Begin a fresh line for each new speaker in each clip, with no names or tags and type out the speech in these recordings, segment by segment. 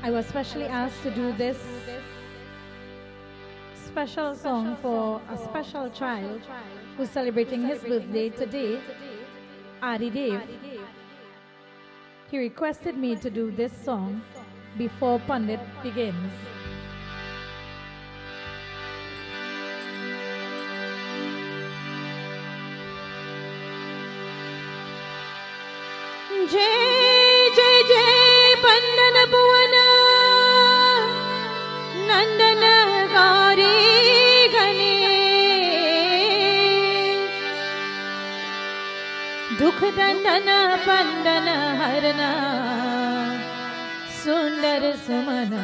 I was specially asked to do this special song for a special child who's celebrating his birthday today, Adi Dev. He requested me to do this song before Pandit begins. Jai Jai Jai Pandan Bhuvana Nandana Gauri Ganesh Dukh Dandana Pandana Harana Sundar Sumana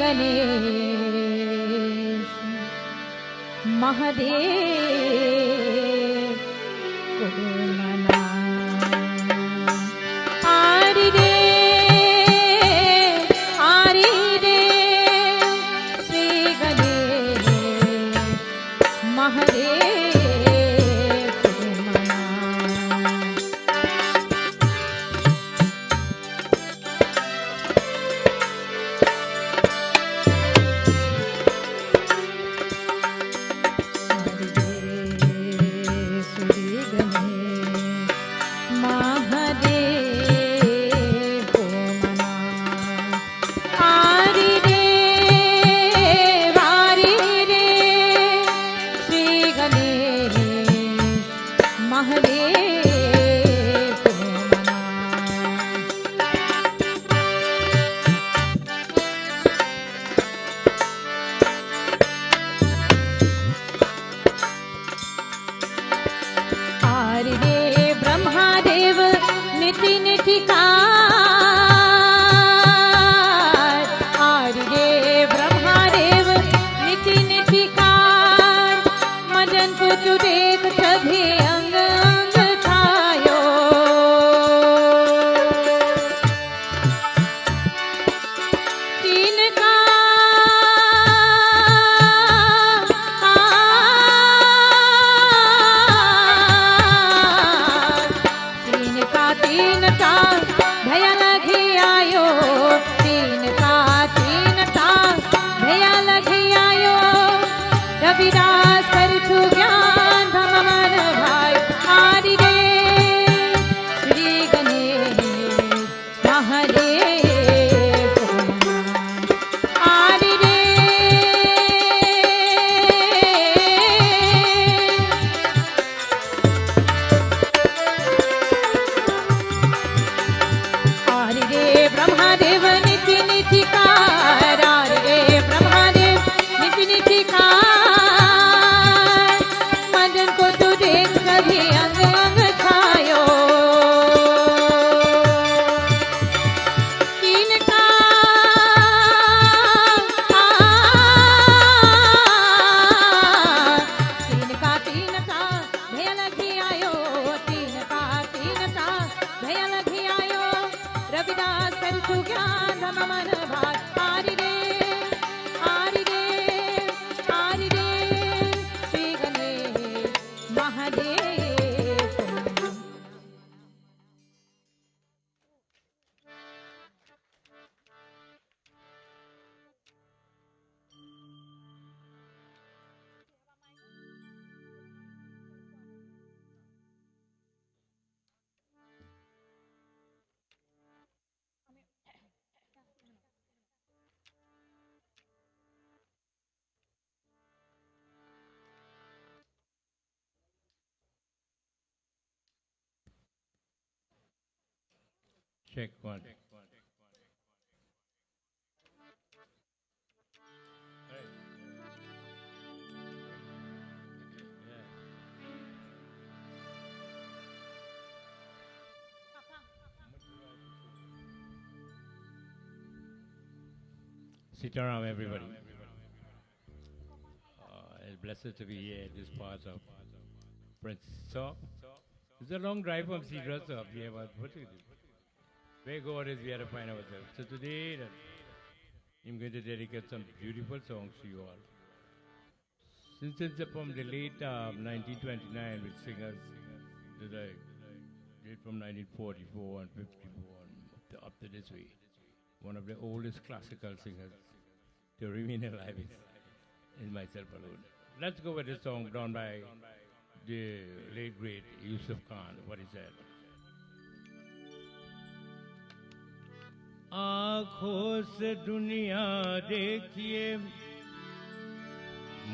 Mahesh Mahadev Kurumana Adi Dev Adi Dev Sri Ganesh Mahadev Kurumana
Check one. Sitaram, everybody. blessed to be here at this part of Princess Talk. It's a long drive from Seetahal up here, but what is it? Where God is, we have to find ourselves. So today, I'm going to dedicate some beautiful songs to you all. Since it's from the late 1929 with singers that I did from 1944 and 54 and up to this way. One of the oldest classical singers to remain alive is myself alone. Let's go with this song done by the late great Yusuf Khan, what he said. आँखों से दुनिया देखिए,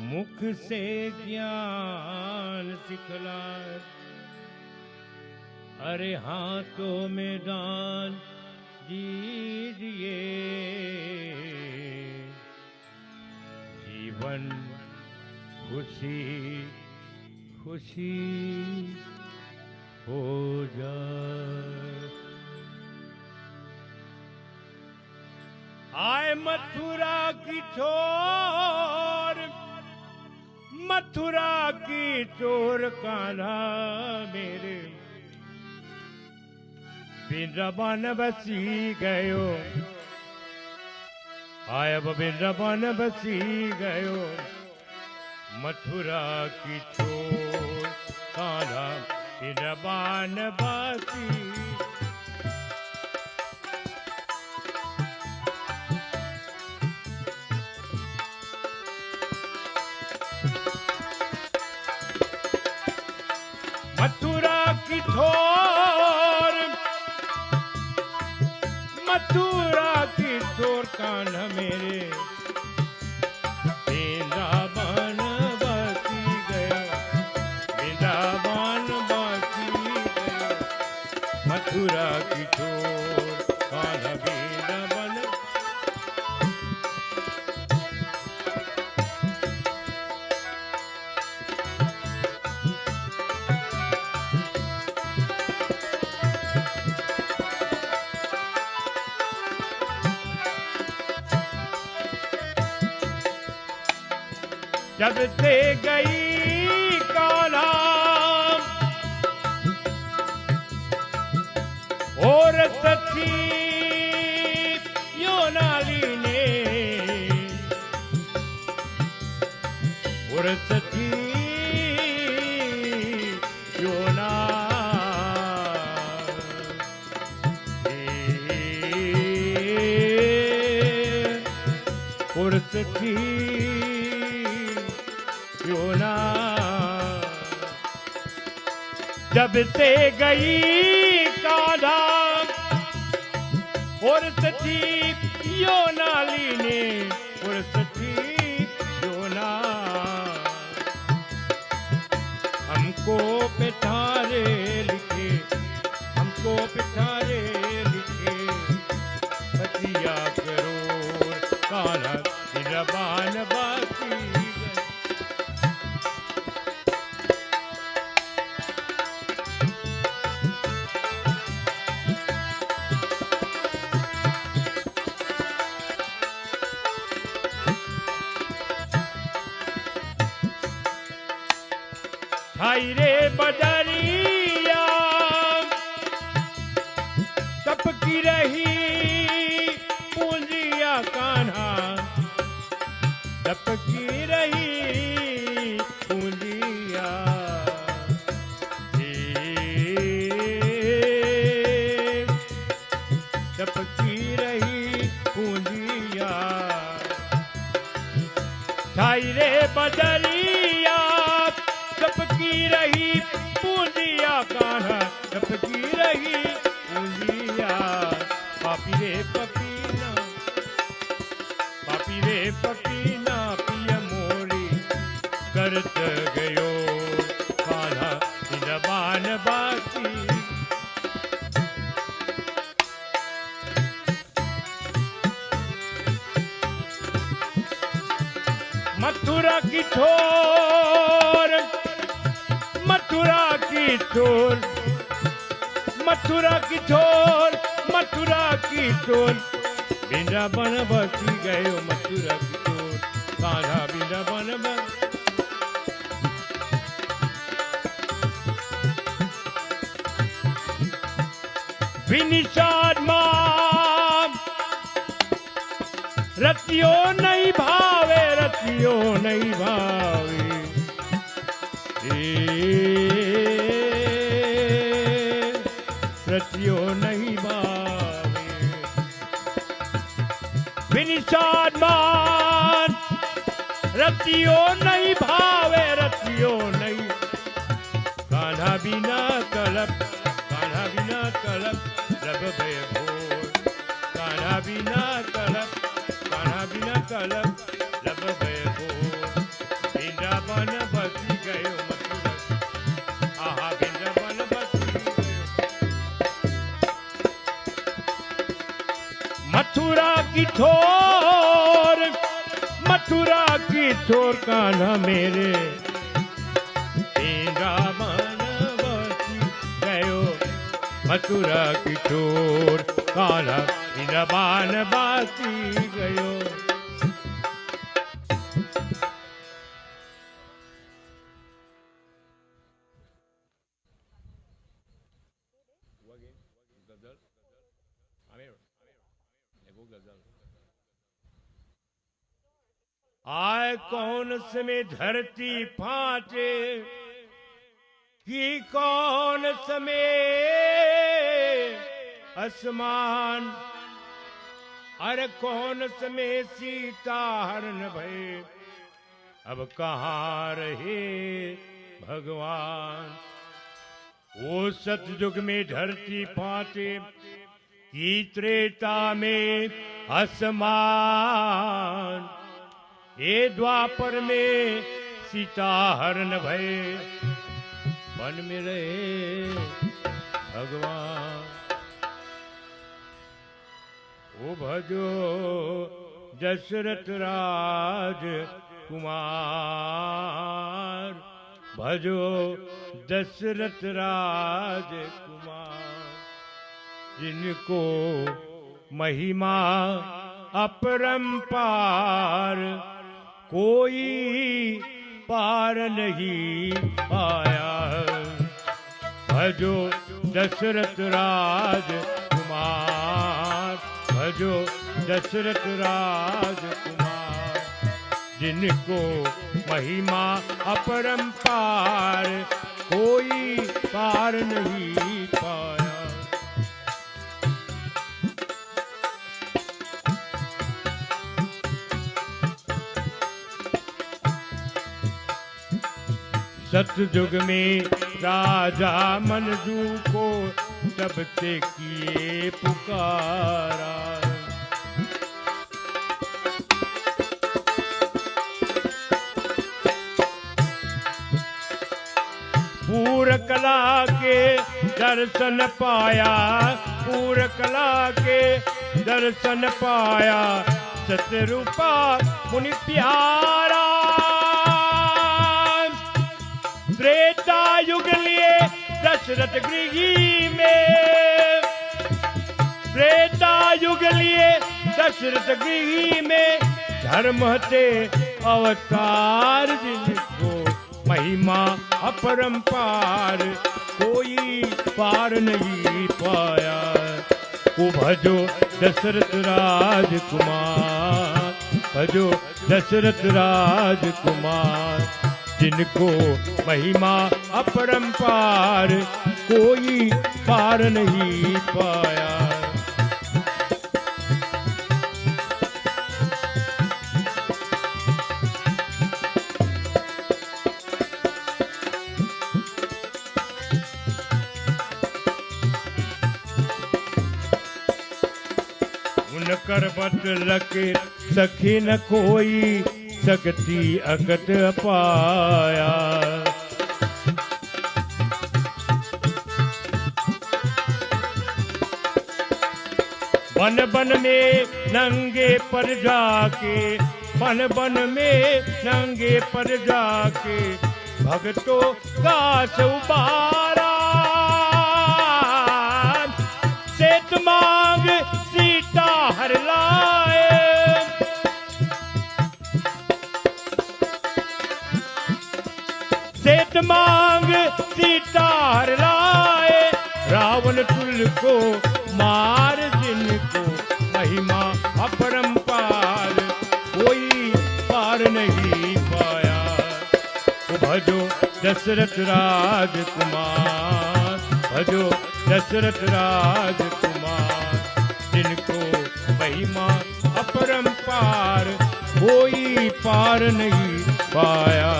मुख से ज्ञान सिखलाए, अरे हाथों में दान दीजिए, जीवन खुशी खुशी हो जाए। आए मथुरा की छोर, मथुरा की चोर कान्हा मेरे, वृंदावन बसी गयो, आए अब वृंदावन बसी गयो, मथुरा की चोर कान्हा वृंदावन बसी। मथुरा की ठोर, मथुरा की ठोर कान्हा मेरे, वृंदावन बसी गयो, वृंदावन बसी गयो, मथुरा की ठोर कान्हा वृंदावन। जब से गई कान्हा और सखी योनाली ने, और सखी योना और सखी योना, जब से गई कान्हा और सखी योनाली ने, और सखी योना, हमको पिठारे लिखे, हमको पिठारे लिखे, बतिया करो कान्हा वृंदावन बसी। हाय रे बदरिया तपकी रही पूंजिया कान्हा, तपकी रही पूंजिया, तपकी रही पूंजिया, हाय रे बदरिया तपकी रही पूंजिया कान्हा, तपकी रही पूंजिया, पापी रे पपीना, पापी रे पपीना पिया मोरी करत गयो, कान्हा वृंदावन बसी। मथुरा की ठोर, मथुरा की ठोर, मथुरा की ठोर, मथुरा की ठोर, वृंदावन बसी गयो, मथुरा की ठोर कान्हा वृंदावन बसी। विनिषाद मां रतियो नहीं भावे, रतियो नहीं भावे, रतियो नहीं भावे। विनिषाद मान रतियो नहीं भावे, रतियो नहीं। कान्हा बिना कलप, कान्हा बिना कलप लब भय भोर, कान्हा बिना कलप, कान्हा बिना कलप लब भय भोर। वृंदावन बसी गयो मथुरा, आहा वृंदावन बसी गयो। मथुरा की ठोर, मथुरा की ठोर कान्हा मेरे, वृंदावन बसी गयो मथुरा की ठोर, कान्हा वृंदावन बसी गयो। आय कौन समय धरती फाटे, कि कौन समय आसमान, अरे कौन समय सीता हरण भय, अब कहाँ रहे भगवान। वो सतयुग में धरती फाटे, कि त्रेता में आसमान, ये द्वापर में सीता हरण भय, वन में रहे भगवान। ओ भजो दशरथ राज कुमार, भजो दशरथ राज कुमार, जिनको महिमा अपरंपार, कोई पार नहीं पाया। भजो दशरथ राज कुमार, भजो दशरथ राज कुमार, जिनको महिमा अपरंपार, कोई पार नहीं पाया। सतयुग में राजा मनजू को सबसे किए पुकारा, पूर कला के दर्शन पाया, पूर कला के दर्शन पाया, सतरूपा मुनि प्यारा। त्रेता युग लिए दशरथ गृही में, त्रेता युग लिए दशरथ गृही में, धर्म हते अवतार, जिनको महिमा अपरंपार, कोई पार नहीं पाया। ओ भजो दशरथ राजकुमार, भजो दशरथ राजकुमार, जिनको महिमा अपरंपार, कोई पार नहीं पाया। उनकर बत लके सखी न कोई, सकती अगत पाया। बन बन में नंगे पर जाके, बन बन में नंगे पर जाके, भक्तों का उबारा। सेत मांग सीता हर लाए, सेत मांग सीता हर लाए, रावण तुल को दशरथ राजकुमार, भजो दशरथ राजकुमार, जिनको महिमा अपरंपार, कोई पार नहीं पाया।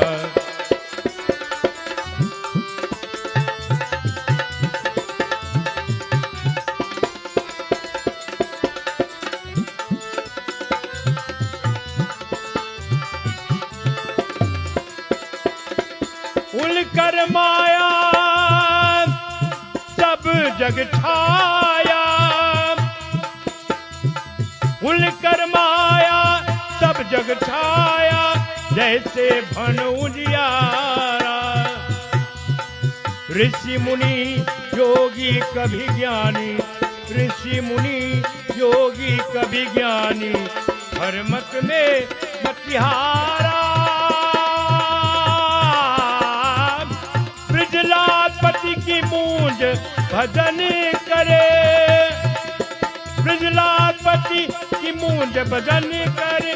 उलकर माया सब जग छाया, उलकर माया सब जग छाया, जैसे भन उजियारा। ऋषि मुनि योगी कभी ज्ञानी, ऋषि मुनि योगी कभी ज्ञानी, हर मत में मतिहारा। ब्रजलापति की मूंज भजन करे, ब्रजलापति की मूंज भजन करे,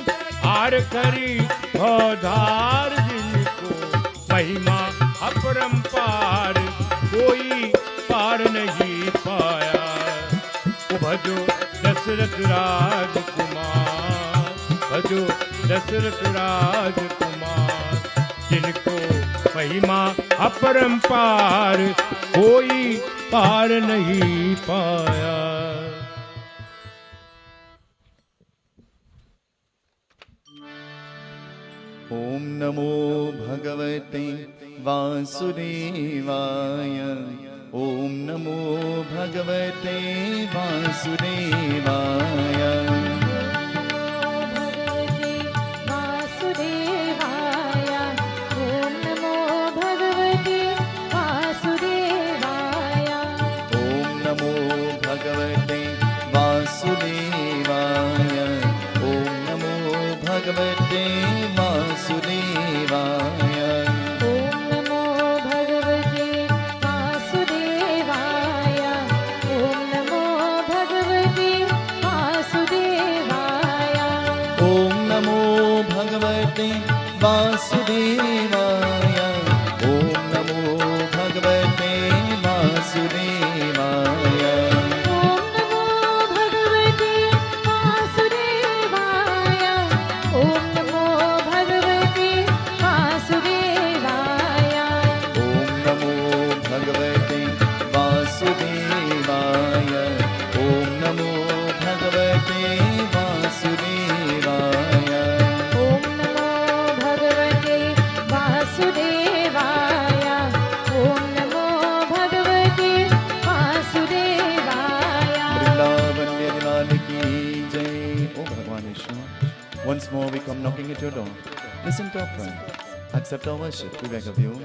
आर करी भवधार, जिनको महिमा अपरंपार, कोई पार नहीं पाया। वो भजो दशरथ राजकुमार, भजो दशरथ राजकुमार, जिनको महिमा अपरंपार, कोई पार नहीं पाया।
ओम नमो भगवते वासुदेवाय, ओम नमो भगवते वासुदेवाय। भगवते वासुदेवाय,
ओम नमो भगवते वासुदेवाय, ओम नमो भगवते वासुदेवाय,
ओम नमो भगवते वासुदेवाय, ओम नमो भगवते वासुदेवाय। Once more we come knocking at your door. Listen to our prayer. Accept our worship. We beg of you.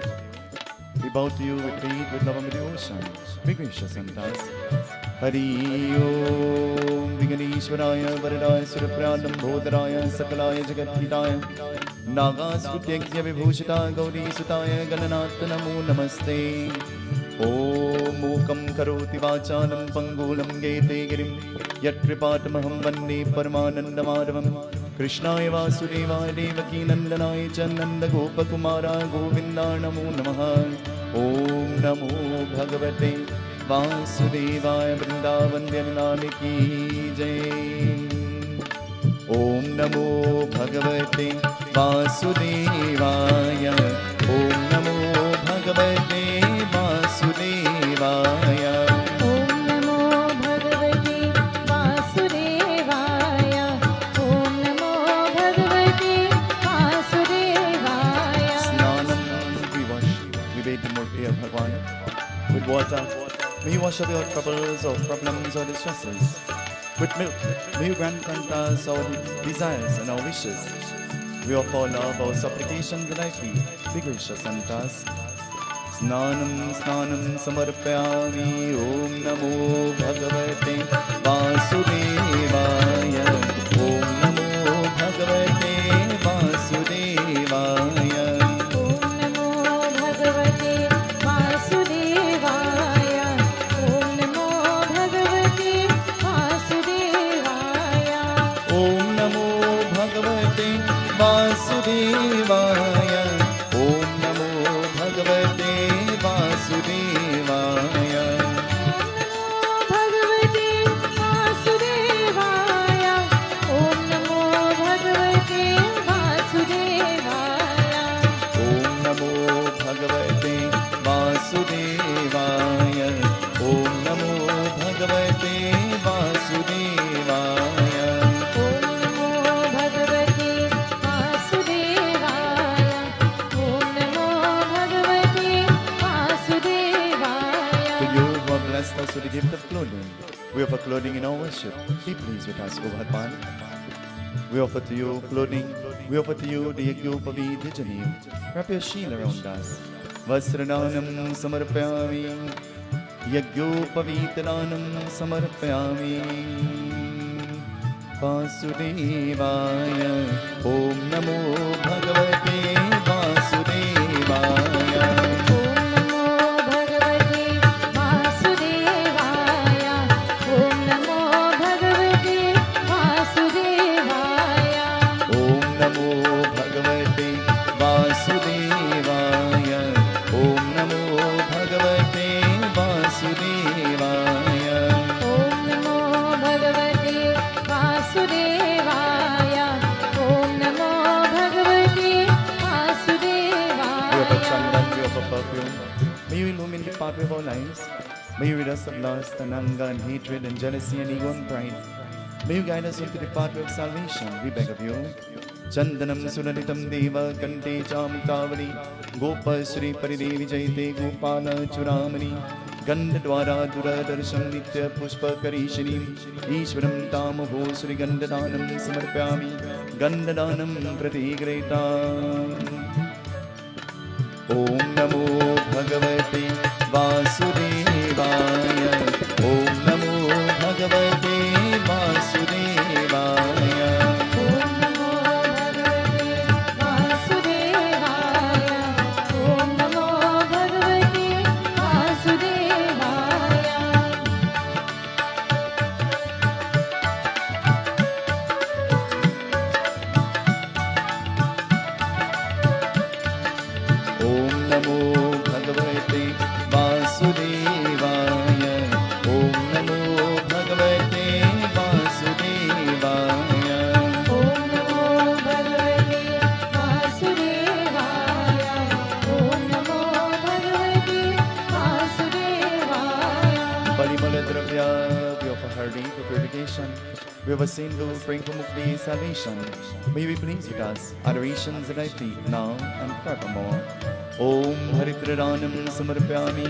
We bow to you with faith, with love and with devotion. Be gracious unto us. Hari Om Viganeshwaraya Varadaya Suraprayam Bodharaya Sakalaya Jagathitaya Nagasrutyagya Vibhushita Gauri Sutaya Galanat Namo Namaste. Om Mukam Karoti Vachalam Pangulam Gete Girim Yatripatamaham Vande Paramanandamadavam Krishnaya Vasudevaya Devaki Nandanaya Nanda Gopakumara Govinda Namo Namaha. Om Namo Bhagavate Vasudevaya Vrindavan Dyanani Ki Jai. Om Namo Bhagavate Vasudevaya, Om Namo Bhagavate Vasudevaya.
Om Namo Bhagavate Vasudevaya, Om Namo Bhagavate Vasudevaya.
Snanam we wash, we bathe the murti of Bhagwan with water. May you wash away our troubles or problems or distresses. With milk, may you grant us our desires and our wishes. We offer love, our supplications and our plea. Be gracious unto us. Snanam snanam samarpayami. Om Namo Bhagavate Vasudevaya. Om Namo Bhagavate Vasudevaya.
Om Namo Bhagavate Vasudevaya, Om Namo Bhagavate Vasudevaya.
Om Namo Bhagavate Vasudevaya. Om Namo Bhagavate offer clothing in our worship. Be pleased with us, O Bhagwan. We offer to you clothing. We offer to you the Yagyopavitijani. Wrap your shield around us. Vasrananam samarpyami. Yagyopavitranam samarpyami. Vasudevaya. Om Namo Bhagavate Vasudevaya. May you illumine the pathway of our lives. May you rid us of lust and anger and hatred and jealousy and ego and pride. May you guide us into the pathway of salvation, we beg of you. Chandanam sunalitam deva kante chamtavali Gopa Sri Paridevi Jayate Gopala Churamani Gandadwara Duradarshan Nitya Pushpa Karishini Ishwaram Tamaho Sri Gandadanam Samarpyami Gandadanam Pratigreta Om Namo Bhagavate Vasudevaya. Om Namo Bhagavate Vasudevaya.
Om Namo Bhagavate Vasudevaya. Om Namo Bhagavate Vasudevaya.
Om Namo Bhagavate Vasudevaya. Om Namo Bhagavate Vasudevaya.
Om Namo Bhagavate Vasudevaya. Om Namo Bhagavate Vasudevaya.
Parimala Dravya, we offer Hardi for purification. We offer Sindhu, praying for Mukti, salvation. May you be pleased with us, adorations at thy feet, now and forevermore. Om Haridradanam Samarpyami.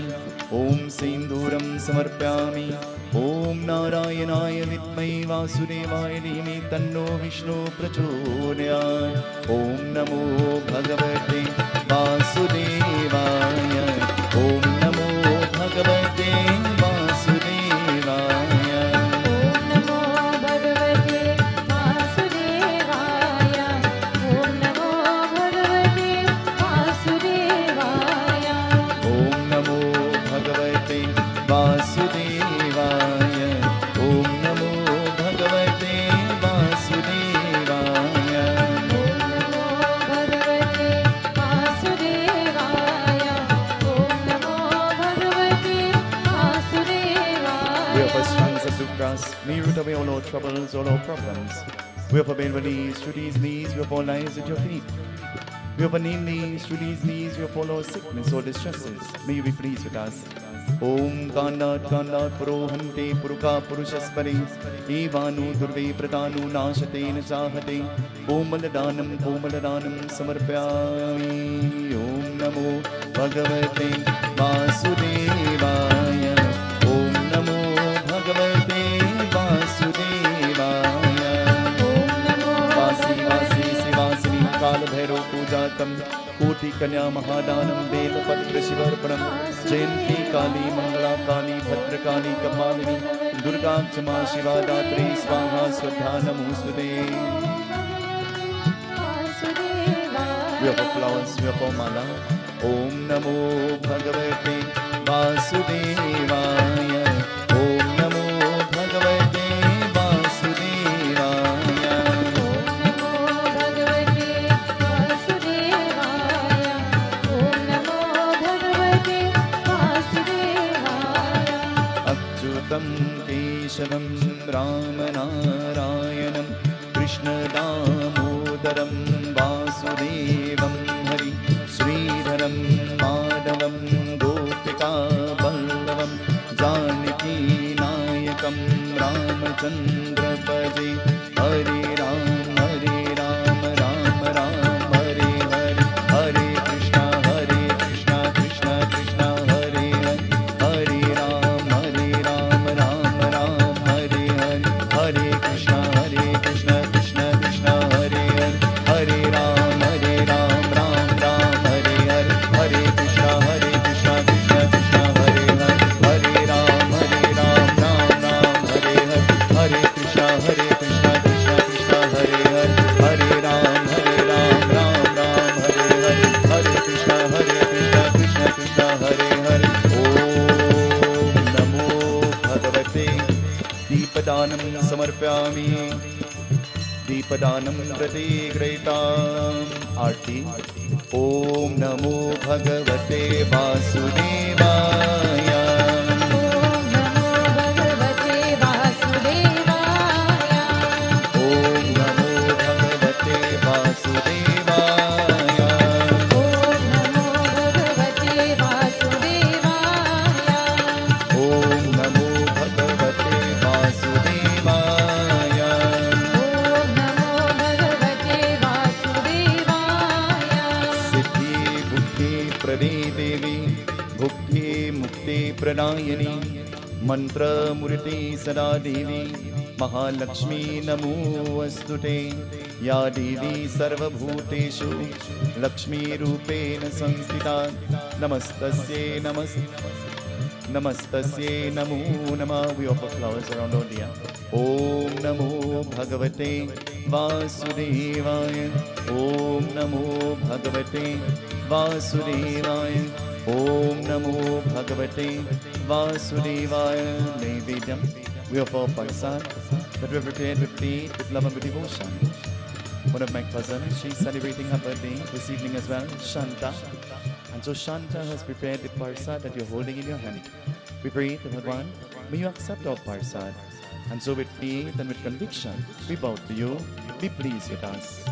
Om Sinduram Samarpyami. Om Narayanaya Vidmai Vasudevaya Dhimi Tanno Vishnu Prachodayat. Om Namo Bhagavate Vasudevaya. Om Namo Bhagavate Vasudevaya.
Om Namo Bhagavate Vasudevaya. Om Namo Bhagavate Vasudevaya.
Om Namo Bhagavate Vasudevaya. Om Namo Bhagavate Vasudevaya.
Om Namo Bhagavate Vasudevaya. Om Namo Bhagavate Vasudevaya.
We offer strands of Dukras. May you root away all our troubles, all our problems. We offer bail release through these knees. We offer our lives at your feet. We offer name knees through these knees. We offer all our sickness or distresses. May you be pleased with us. Om Kandat Kandat Purohante Puruka Purushaspare Evanu Durve Pratanu Nashatena Chahate Om Maladanam Samarpyami. Om Namo Bhagavate Vasudevaya. Om Namo Bhagavate Vasudevaya.
Om Namo
Vasi Vasi Sivasini Kala Bhairo Pujatam Koti Kanya Mahadanam Veda Patra Shivarpanam Jayanti Kali Mangala Kali Bhadra Kali Kamalini Durga Chama Shiva Datri Swaha Swadha Namostude. We offer flowers, we offer mala. Om Namo Bhagavate Vasudevaya. Om Namo Bhagavate Vasudevaya.
Om Namo Bhagavate Vasudevaya. Om Namo Bhagavate Vasudevaya.
Achyutam Keshavam Ramanarayanam Krishna Damodaram Vasudevam Hari Sridharam Madhavam Gopika Ballavam Janaki Nayakam Ramachandra Bhaje Hare Ram Ram Ram Hare Hare Hare Krishna Krishna Krishna Hare Hare Hare Ram Ram Ram Hare दीपदानं प्रतिगृहीताम् आरती। ॐ नमो भगवते वासुदेवाय। प्रदायिनी मंत्रमूर्ति सदा देवी महालक्ष्मी नमोऽस्तुते। या देवी सर्वभूतेषु लक्ष्मीरूपेण संस्थिता नमस्तस्यै नमस्तस्यै नमो नमः। We offer flowers around all the ॐ नमो भगवते वासुदेवाय। ॐ नमो भगवते वासुदेवाय। ॐ नमो भगवते वासुदेवाय। Naivedyam we offer Persad that we prepared with faith, with love and with devotion. One of my cousins, she's celebrating her birthday this evening as well, Shanta. And so Shanta has prepared the Persad that you're holding in your hand. We pray to Bhagwan, may you accept our Persad. And so with faith and with conviction, we bow to you, be pleased with us.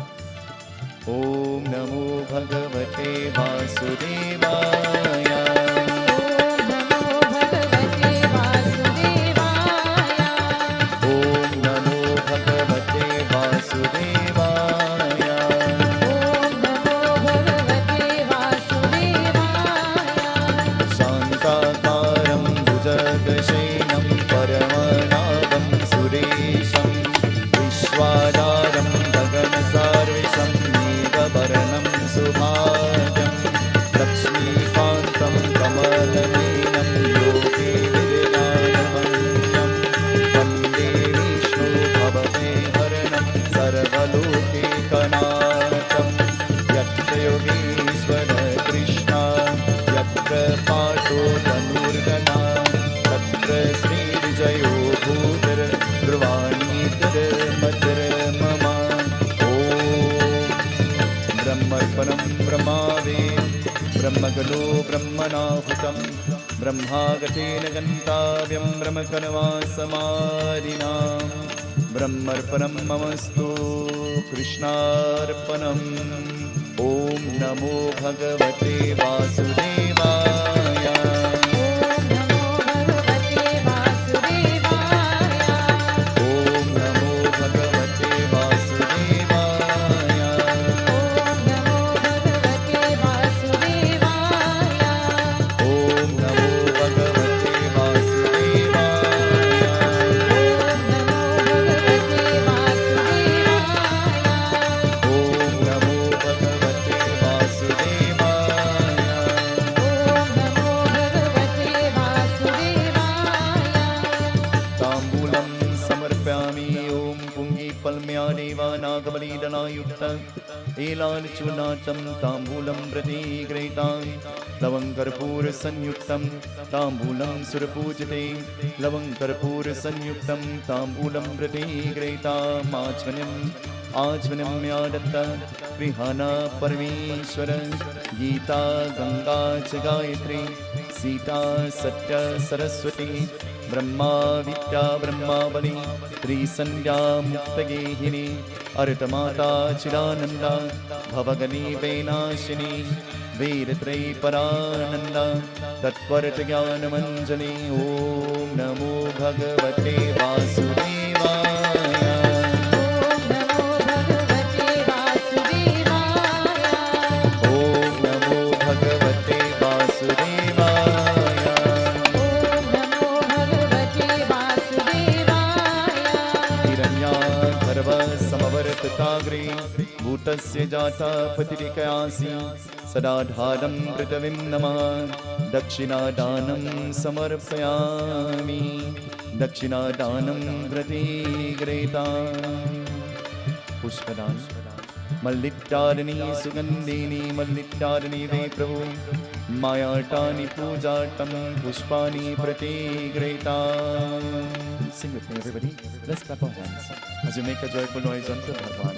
Om Namo Bhagavate Vasudevaya. Om Namo Bhagavate Vasudevaya. Om Namo Bhagavate Vasudevaya. Shantakaram Bhujagashenam Paramanabam Suresham Vishwadaram Gaganasarvisham Varanam Subhadam Lakshmikantam Kamalanenam Yogi Vidyayamanyam Vande Vishnu Bhavate Haranam Sarvaloke Kanatam Yatra Yogeshwara Krishna Yatra Pato Dhanurgana Tatra Sri Vijayo Bhutar Dhruvanit Madhra Mama. ब्रह्मर्पणं ब्रह्मावे ब्रह्मगलो ब्रह्मणाहुतं ब्रह्मागतेन गन्ताव्यं ब्रह्मकर्मासमादिनां ब्रह्मर्पणं ममस्तु कृष्णार्पणम्। ॐ नमो भगवते वासुदेवाय। एलानचूर्णाचं ताम्बूलं प्रतिगृहीतां लवङ्गकर्पूरसंयुक्तं ताम्बूलं सुरपूजिते लवङ्गकर्पूरसंयुक्तं ताम्बूलं प्रतिगृहीताम् आचमनं मया दत्ता गृहाणा परमेश्वर गीता गंगा च गायत्री सीता सत्य सरस्वती ब्रह्मा विद्या ब्रह्मावली त्रिसंध्या मुक्तगेहिनी अर्तमाता चिदानंदा भवगनी वैनाशिनी वीरत्रयी परानंदा तत्परत ज्ञानमंजनी। ओम नमो भगवते वासुदेवाय। ओम नमो भगवते वासुदेवाय। हिरण्यागर्भ समवर्तताग्रे भूतस्य जाता पतिरिकयासि सदाधारं पृथिवीं नमः दक्षिणादानं समर्पयामि दक्षिणादानं प्रतिगृहीताम्। पुष्पदान मल्लिट्टारिणी सुगन्धिनी मल्लिट्टारिणी वे प्रभु मायाटानि पूजाटं पुष्पाणि प्रतिगृहीताम्। Sing with me everybody. Let's clap our hands. As you make a joyful noise unto Bhagwan.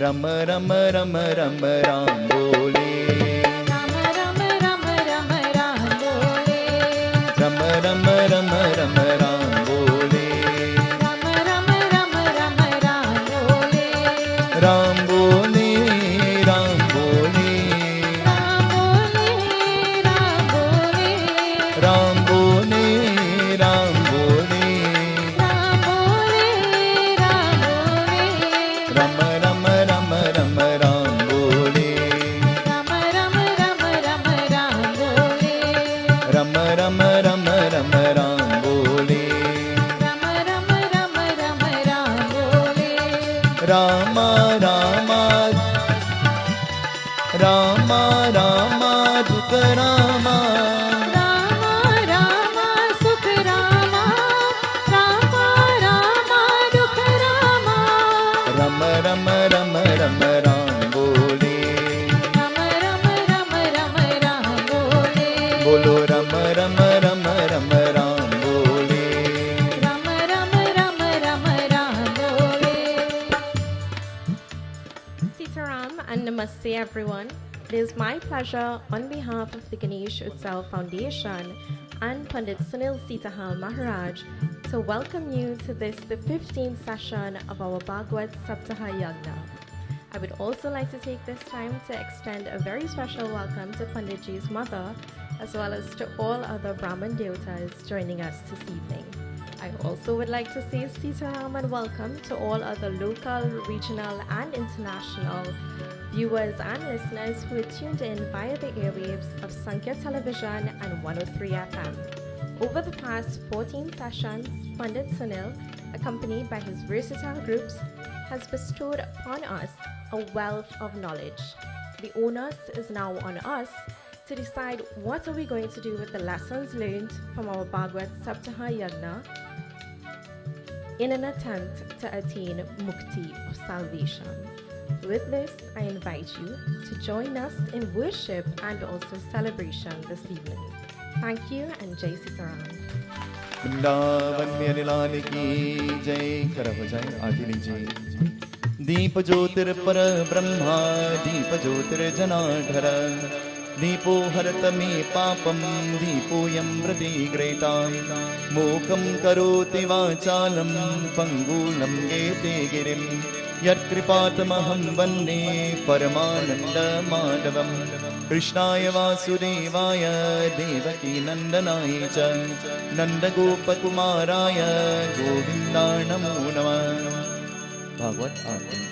Ram Ram Ram Ram Ram Bole.
Ram Ram Ram Ram Ram Bole.
Ram Ram Ram Ram Ram Bole.
Ram Ram Ram Ram Ram Bole.
Ram Bole, Ram Bole.
Ram Bole, Ram Bole.
Ram Bole, Ram Bole.
Ram Bole, Ram Bole.
Ram Ram Ram Ram Ram Bole.
Ram Ram Ram Ram Ram Bole.
Ram Ram Ram Ram Ram Bole.
Ram Ram Ram Ram Ram Bole.
Rama Rama Rama Rama Dukha Rama.
Rama Rama Sukh Rama. Rama Rama Dukh Rama.
Rama Rama Rama Rama Ram Bole.
Rama Rama Rama Rama Ram Bole.
Bolo Rama Rama Rama Rama Ram Bole.
Rama Rama Rama Rama Ram Bole.
Sitaram and Namaste everyone. It is my pleasure on behalf of the Ganesh Utsav Foundation and Pandit Sunil Seetahal-Maharaj to welcome you to this, the 15th session of our Bhagwat Saptaha Yagna. I would also like to take this time to extend a very special welcome to Panditji's mother, as well as to all other Brahman devatas joining us this evening. I also would like to say Seetaram and welcome to all other local, regional and international viewers and listeners who are tuned in via the airwaves of Sankhya Television and 103 FM. Over the past 14 sessions, Pandit Sunil, accompanied by his versatile groups, has bestowed upon us a wealth of knowledge. The onus is now on us to decide what are we going to do with the lessons learned from our Bhagwat Saptaha Yagna in an attempt to attain mukti or salvation. With this, I invite you to join us in worship and also celebration this evening. Thank you and Jai Sitaram.
Vrindavan मेरे लाल की जय कर बजाय आदि लीजिए दीप ज्योतिर पर ब्रह्मा दीप ज्योतिर जनाधर दीपो हरत मे पापम दीपोऽयं प्रतिग्रहीता मोकं करोति वाचालं पंगूलं गेते गिरिं यत्कृपातमहं वन्दे परमानन्दमाधवं कृष्णाय वासुदेवाय देवकी नन्दनाय च नन्दगोपकुमाराय गोविन्दाय नमो नमः। भागवत आरती।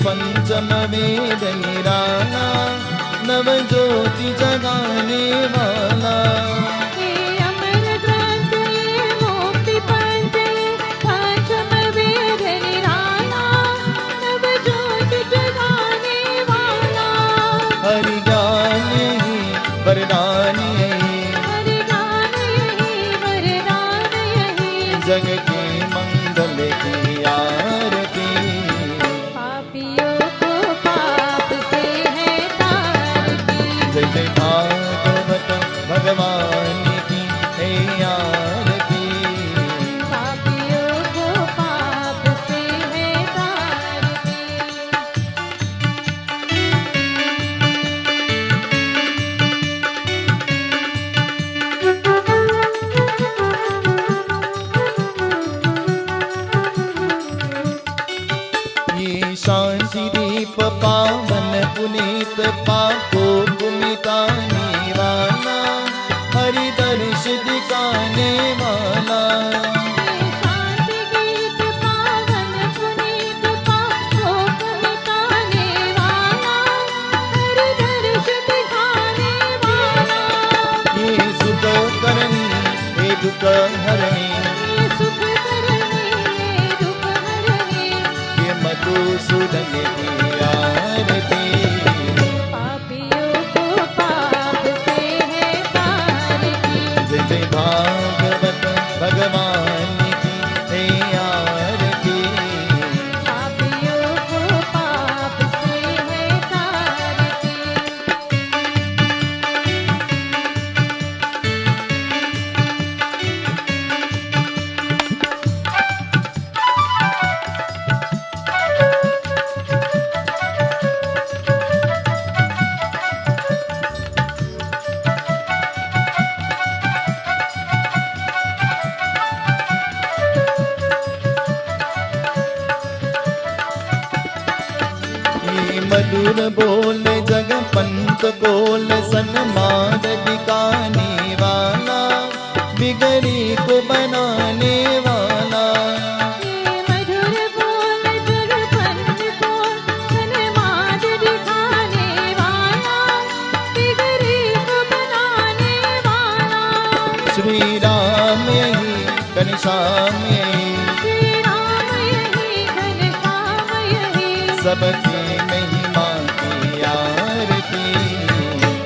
पंचम वेद निराला नव ज्योति जगाने वाला
अमर ग्रंथ मुक्ति पंच पंचम वेद निराला नव ज्योति जगाने वाला
हरि ज्ञान ही वरदान यही
हरि ज्ञान यही वरदान यही
जग के मंगल शांति दीप पावन पुनीत पाको कुमिताने वाला, हरि दर्श दिखाने वाला।
शांति गीत पावन पुनीत पाको कुमिताने वाला, हरि दर्श दिखाने वाला।
ये सुख करनी ये दुख हरणी,
ये सुख करनी ये दुख हरनी,
ये मधुसूदन की आरती।
पापियों को पाप से है तार की,
जय जय भागवत भगवान की हे आरती।
पापियों को पाप से है तार की।
ये मधुर बोल जग पंत बोल सन्माद दिखाने वाला, बिगड़ी को बनाने वाला।
ये मधुर बोल जग पंत बोल सन्माद दिखाने वाला, बिगड़ी को बनाने वाला।
श्री राम यही घनश्याम यही,
श्री राम यही घनश्याम यही,
सबकी महिमा की आरती।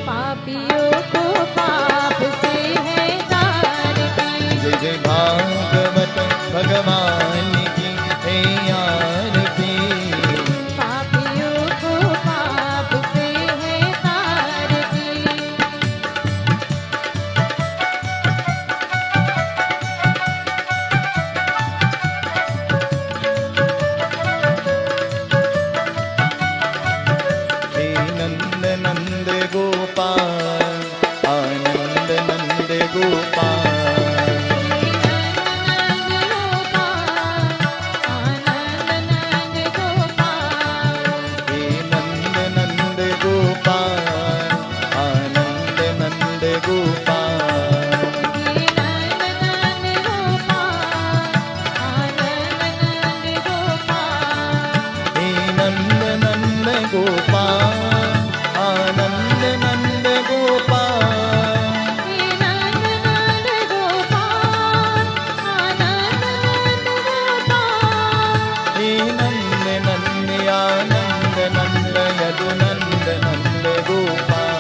पापियों को पाप से है तार की।
जय जय भागवत भगवान की हे आरती।
पापियों को पाप से है तार की।
हे नंद नंद गोपाल, आनंद नंद गोपाल। हे नंद नंद गोपाल, आनंद नंद गोपाल। हे नंद नंद गोपाल, आनंद नंद गोपाल। हे नंद नंद आनंद नंद यदु नंद नंद गोपाल।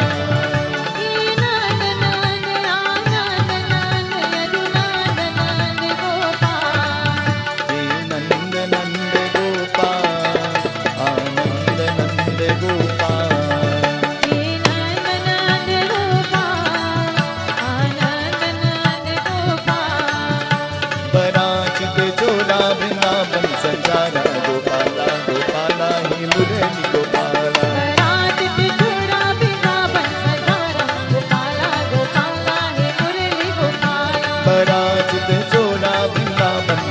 हे नंद नंद गोपाल, आनंद नंद गोपाल। पराचित चोला वृंदावन संचारा, गोपाला गोपाला ही मुरली गोपाला। पराचित चोला वृंदावन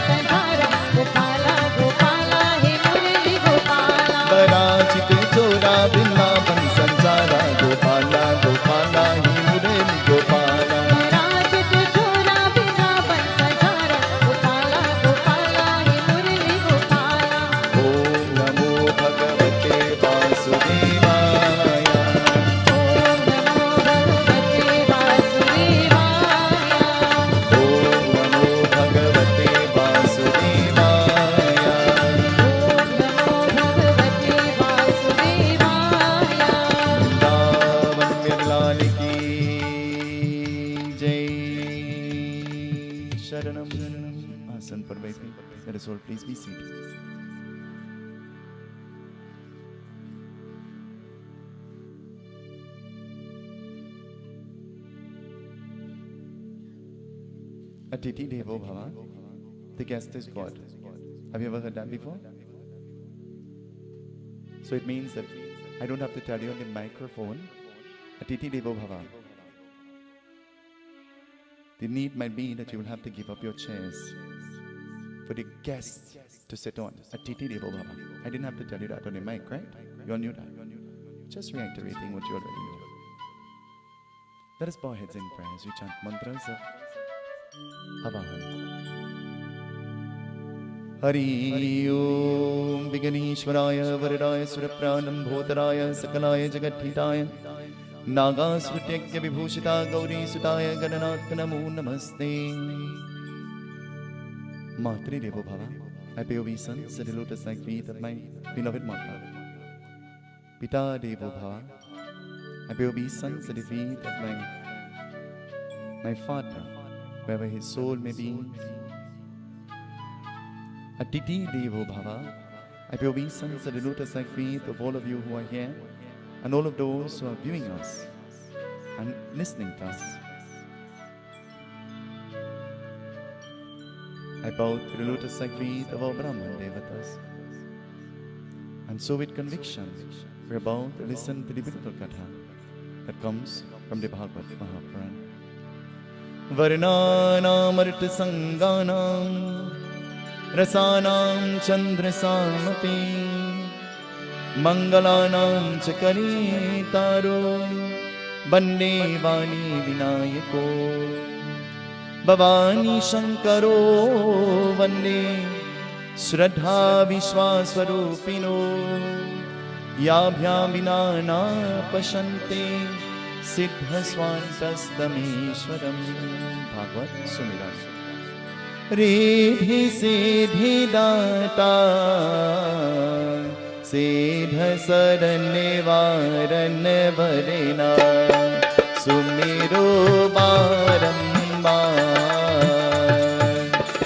संचारा, गोपाला गोपाला ही मुरली गोपाला। पराचित चोला वृंदावन संचारा, गोपाला गोपाला ही मुरली गोपाला। ओम नमो भगवते वासुदेवाय। ओम नमो भगवते वासुदेवाय। वृंदावन विरलाल की जय। शरणम शरणम। आसन पर बैठे। Let us all please be seated. Atiti Devo Bhava. The guest is God. Have you ever heard that before? So it means that I don't have to tell you on the microphone, Atiti Devo Bhava. The need might be that you will have to give up your chairs for the guests to sit on. Atiti Devo Bhava. I didn't have to tell you that on the mic, right? You all knew that. Just reiterating what you already know. Let us bow our heads in prayer as we chant mantras of Avahan. Hari Om Viganishwaraya Varadaya Surapranam Bhotaraya Sakalaya Jagathitaya Naga Srutyakya Vibhushita Gauri Sutaya Gananath Namo Namaste. Matri Devo Bhava. I pay obeisance at the lotus-like feet of my beloved Mata. Pita Devo Bhava. I pay obeisance at the feet of my father, wherever his soul may be. Atiti Devo Bhava. I pay obeisance at the lotus-like feet of all of you who are here and all of those who are viewing us and listening to us. I bow to the lotus-like feet of our Brahman Devatas. And so with conviction, we are bound to listen to the beautiful Katha that comes from the Bhagwat Mahapurana. Varnanam arta sanganam rasanam chandra samapi mangalanam chakari taro bande vani vinayako Bhavani Shankaro Vande Shraddha Vishwaswarupino Yabhyam Vinana Pashante Siddha Swantastamishwaram. Bhagwat Sumiran. Riddhi Siddhi Data Siddha Sarane Varane Varena Sumiro Varam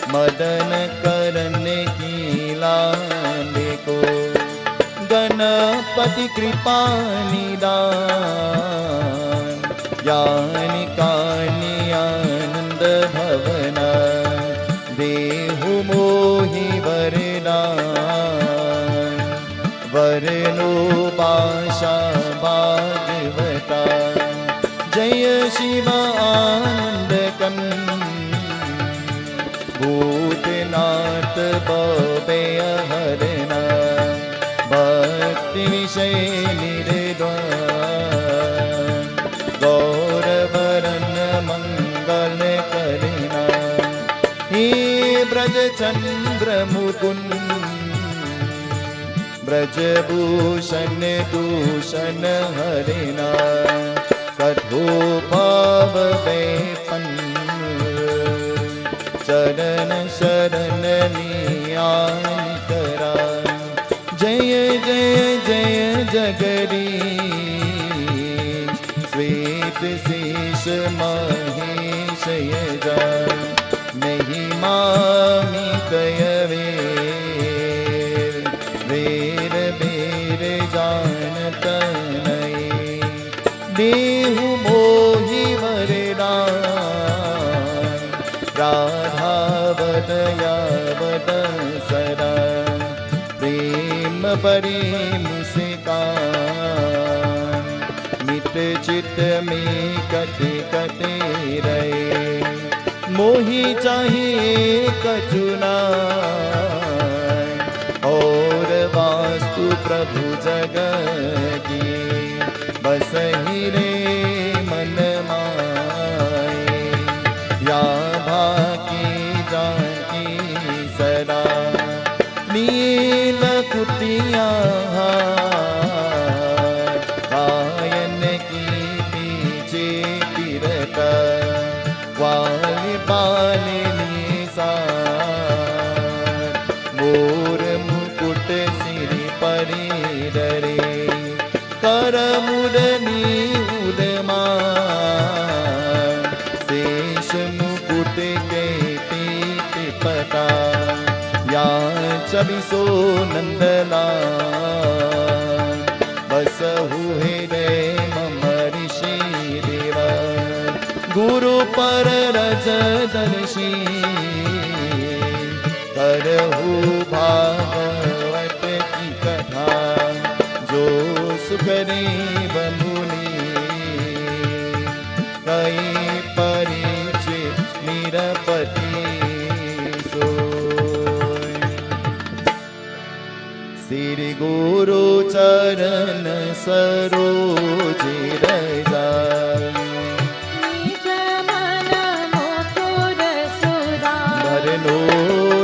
Madan करने की लाने को गणपति कृपा निदान यानि कानि आनंद भवना देहु मोहि वरदान वरनो पाशा भागवता जय शिव आनंद कंद भूतनाथ भवेय हरना भक्ति विषय निर्द्वार गौरवरन मंगल करना हे ब्रज चंद्र मुकुंद ब्रजभूषण दूषण हरना कठोपव वेपन चरण शरण नियान करा जय जय जय जगदीश श्वेत शेष महेश यजा नहीं मामी कयवे वेर वेर जानत नहीं देहु मोहि वरदान राधावत यावत सदा प्रेम परे मुस्कान मिट चित में कटे कटे रहे मोहि चाहिए कचुना और वास्तु प्रभु जगत की बस ही रे मन माए या भाकी जाकी सदा नील कुटिया गायन की पीछे तिरता वाली बाली निसा मोर मुकुट सिर परी डरे कर मुरनी उदमा शेष मुकुट के पीत पटा या चबिसो नंदला बस हुए रे मम ऋषि देवा गुरु पर रज दर्शी करहु भागवत की कथा जो सुखदेव मुनि कई परिचित सरोजे रजाई
निज मन मुकुर सुधार
भरनो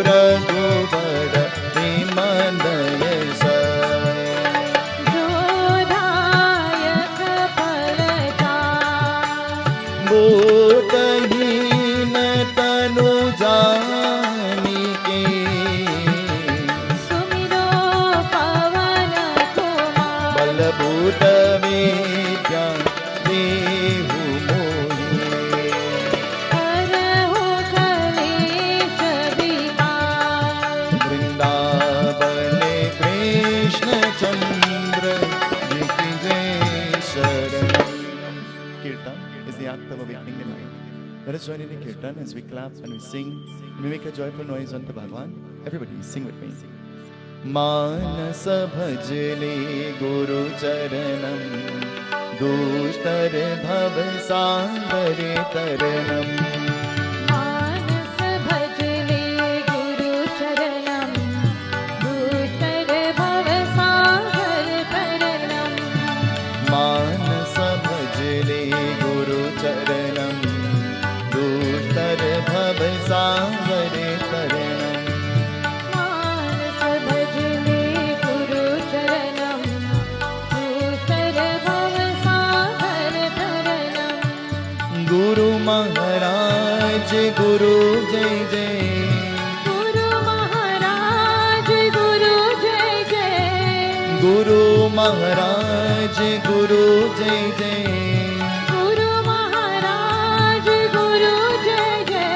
रघुबर विमनय साई
जोदायक फलदार
बोधहीन तनु जानिके
सुमिरो पवन कुमार
बलभूत विद्या देहु मोहि
हरहु कलेश विकार
वृंदावन कृष्ण चंद्र जी की जय शरणम. Kirtan is the act of awakening the mind. Let us join in the kirtan as we clap and we sing and we make a joyful noise unto Bhagwan. Everybody sing with me. मानस भजले गुरु चरणम दुष्टर भव सागरे तरणम
मानस भजले गुरु चरणम दुष्टर भव सागर तरणम
मानस भजले गुरु चरणम दुष्टर भव सागरे तरणम
मानस भजले गुरु चरणम दुष्टर भव सागर तरणम
गुरु महाराज गुरु जय जय
गुरु महाराज गुरु जय जय
गुरु महाराज गुरु जय जय
गुरु महाराज गुरु जय जय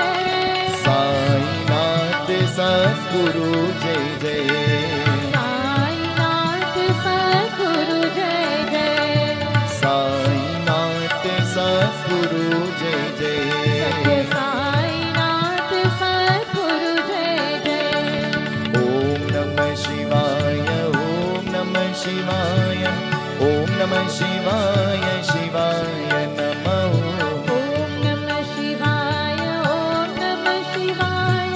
साईनाथ सद्गुरु जय जय
साईनाथ सद्गुरु जय जय
साईनाथ सद्गुरु जय जय
साईनाथ सद्गुरु जय जय
ओम नमः शिवाय ओम नमः शिवाय ओम नमः शिवाय शिवाय नमः
ओम नमः शिवाय ओम नमः शिवाय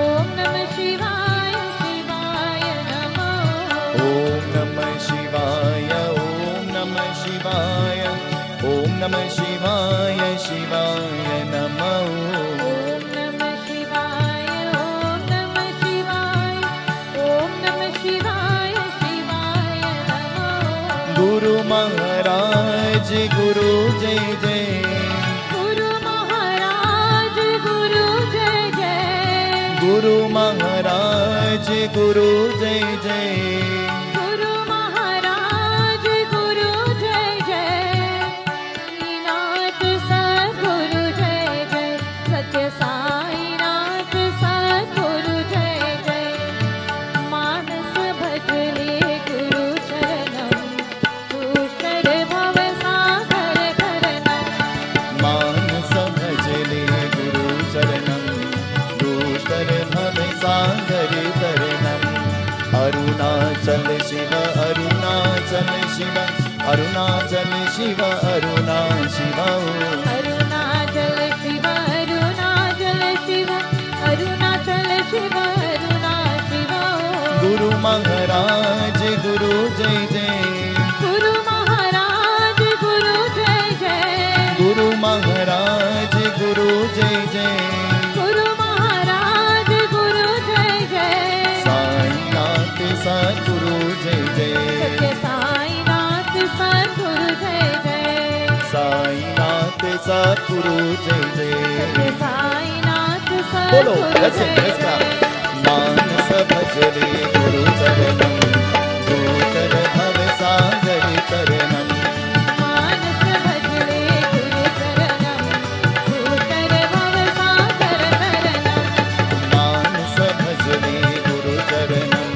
ओम नमः शिवाय शिवाय नमः
ओम नमः शिवाय ओम नमः शिवाय ओम नमः शिवाय शिवाय नमः
ओम नमः शिवाय ओम नमः शिवाय ओम नमः शिवाय शिवाय नमः
गुरु महाराज गुरु जय जय
गुरु महाराज गुरु जय जय
गुरु महाराज गुरु जय जय
गुरु महाराज गुरु जय जय साईनाथ सद्गुरु जय जय सत्य साईनाथ सद्गुरु जय जय मानस भजले गुरु चरणम दुष्कर भव सागर तरणम
मानस भजले गुरु चरणम दुष्कर भव सागर तरणम अरुणाचल शिव अरुणाचल शिव अरुणाचल शिव अरुणा शिव
अरुणाचल शिव अरुणाचल शिव अरुणाचल शिव अरुणा शिव
गुरु महाराज गुरु जय जय
गुरु महाराज गुरु जय जय
गुरु महाराज गुरु जय जय
गुरु महाराज गुरु जय जय
साईनाथ सद्गुरु जय जय
सत्य साईनाथ सद्गुरु जय जय
साईनाथ सद्गुरु जय जय
सत्य साईनाथ
बोलो
सद्गुरु
let's sing,
जय
let's
जय
clap. मानस भजले गुरु चरणम दूतर भव सागर तरणम
मानस भजले गुरु चरणम दूतर भव सागर तरणम
मानस भजले गुरु चरणम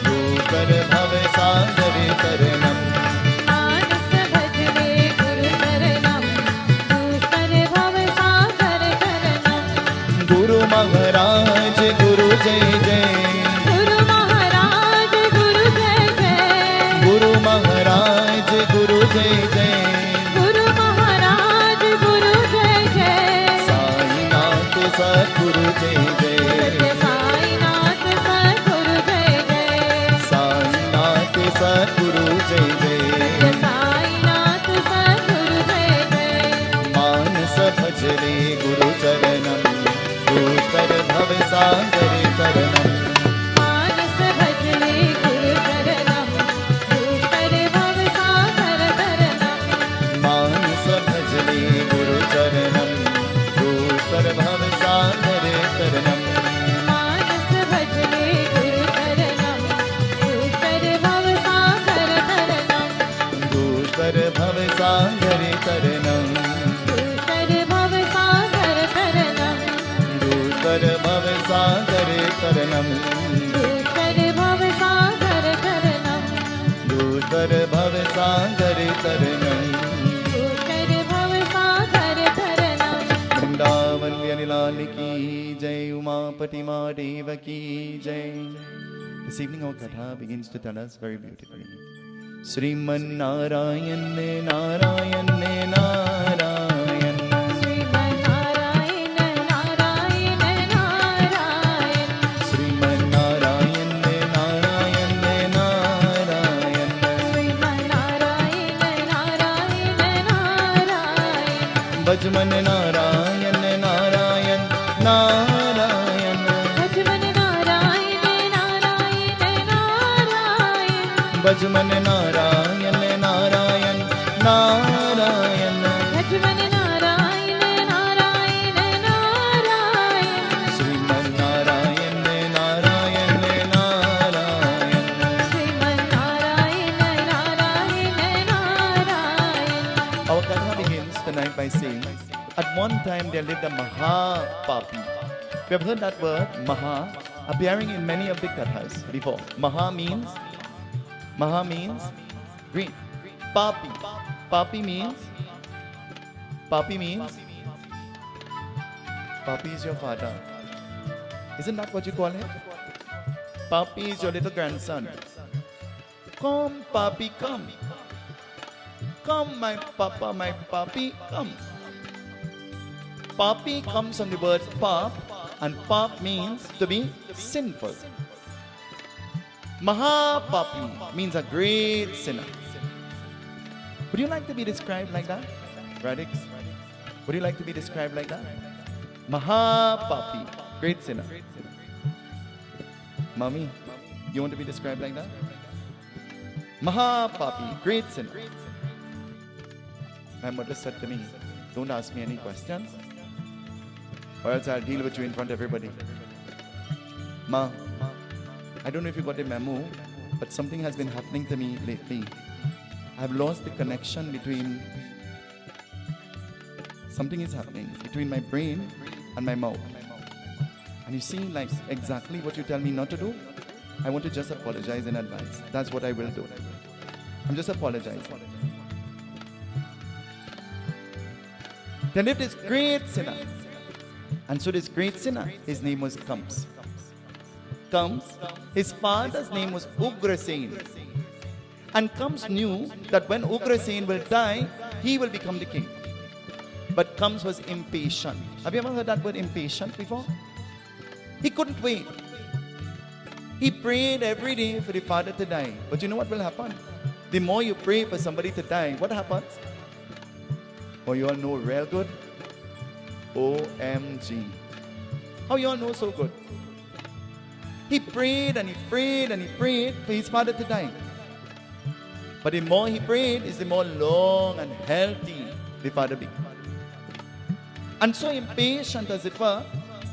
दूतर भव सागर तरणम
मानस भजले गुरु चरणम दूतर भव सागर तरणम
गुरु महाराज गुरु जय जय
गुरु महाराज गुरु जय जय
गुरु महाराज गुरु जय जय
गुरु महाराज गुरु जय जय
साईनाथ सद्गुरु जय जय
सत्य साईनाथ सद्गुरु जय जय
साईनाथ सद्गुरु जय जय भजले गुरु चरणम दूतर भव सागरे तरणम
मानस भजले गुरु चरणम दूतर भव सागर तरणम
मानस भजले गुरु चरणम दूतर भव सागरे तरणम
मानस भजले गुरु चरणम दूतर भव सागर तरणम
दूतर भव सागरे तरणम
दूतर भव सागर तरणम
दूतर भव सागरे तरणम
दूतर भव सागर तरणम
दूतर भव सागरे तरणम
दूतर भव सागर तरणम
वृंदावन लाल की जय उमापति महादेव की जय. This evening our katha begins to tell us very beautifully. Sriman Narayan Narayan Narayan
Sriman Narayan Narayan Narayan
Sriman Narayan Narayan Narayan
Sriman Narayan Narayan Narayan
Bhajman Narayan Narayan Narayan
Bhajman Narayan Narayan Narayan
Bhajman Narayan Narayan Narayan
Bhajman Narayan Narayan Narayan
Sriman Narayan Narayan Narayan
Sriman Narayan Narayan Narayan
Our katha begins tonight by saying, at one time there lived a Maha-Papi. We have heard that word, Maha, appearing in many of the kathas before. Maha means green. Papi. Papi means Papi is your father. Isn't that what you call him? Papi is your little grandson. Come, Papi, come. Come, my papa, my papi, come. Papi comes from the word pap, and pap means to be sinful. Maha-Papi means a great sinner. Would you like to be described like that? Radix? Would you like to be described like that? Maha-Papi, great sinner. Mommy, you want to be described like that? Maha-Papi, great sinner. My mother said to me, don't ask me any questions, or else I'll deal with you in front of everybody. Ma, I don't know if you got a memo, but something has been happening to me lately. I've lost the connection between, something is happening between my brain and my mouth. And you see, like exactly what you tell me not to do, I want to just apologize in advance. That's what I will do. I'm just apologizing. There lived this great sinner. And so this great sinner, his name was Kamsa. His father's name was Ugrasen. And Kamsa knew that when Ugrasen will die, he will become the king. But Kamsa was impatient. Have you ever heard that word impatient before? He couldn't wait. He prayed every day for the father to die. But you know what will happen? The more you pray for somebody to die, what happens? Oh, you all know real good? OMG. How you all know so good? He prayed and he prayed and he prayed for his father to die. But the more he prayed, is the more long and healthy the father became. And so impatient as it were,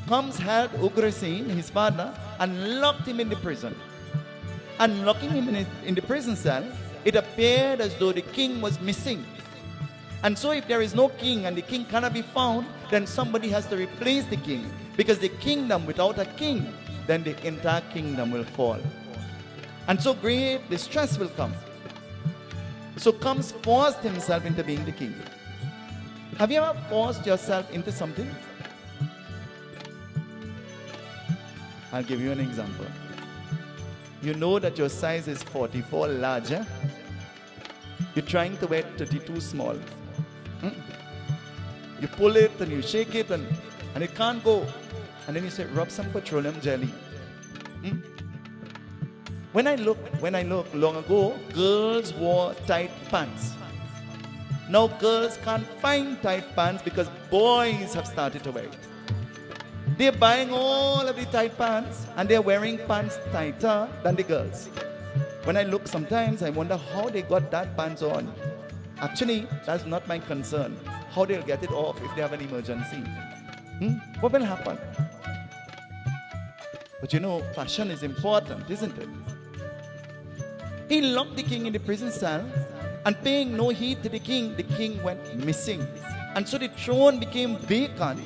Kamsa held Ugrasen, his father, and locked him in the prison. And locking him in the prison cell, it appeared as though the king was missing. And so if there is no king and the king cannot be found, then somebody has to replace the king. Because the kingdom without a king, then the entire kingdom will fall. And so great distress will come. So Kamsa forced himself into being the king. Have you ever forced yourself into something? I'll give you an example. You know that your size is 44 larger. You're trying to wear 32 small. You pull it and you shake it and it can't go. And then you say, rub some petroleum jelly. When I look long ago, girls wore tight pants. Now girls can't find tight pants because boys have started to wear it. They're buying all of the tight pants and they're wearing pants tighter than the girls. When I look sometimes, I wonder how they got that pants on. Actually, that's not my concern. How they'll get it off if they have an emergency. What will happen? But you know, fashion is important, isn't it? He locked the king in the prison cell, and paying no heed to the king went missing. And so the throne became vacant.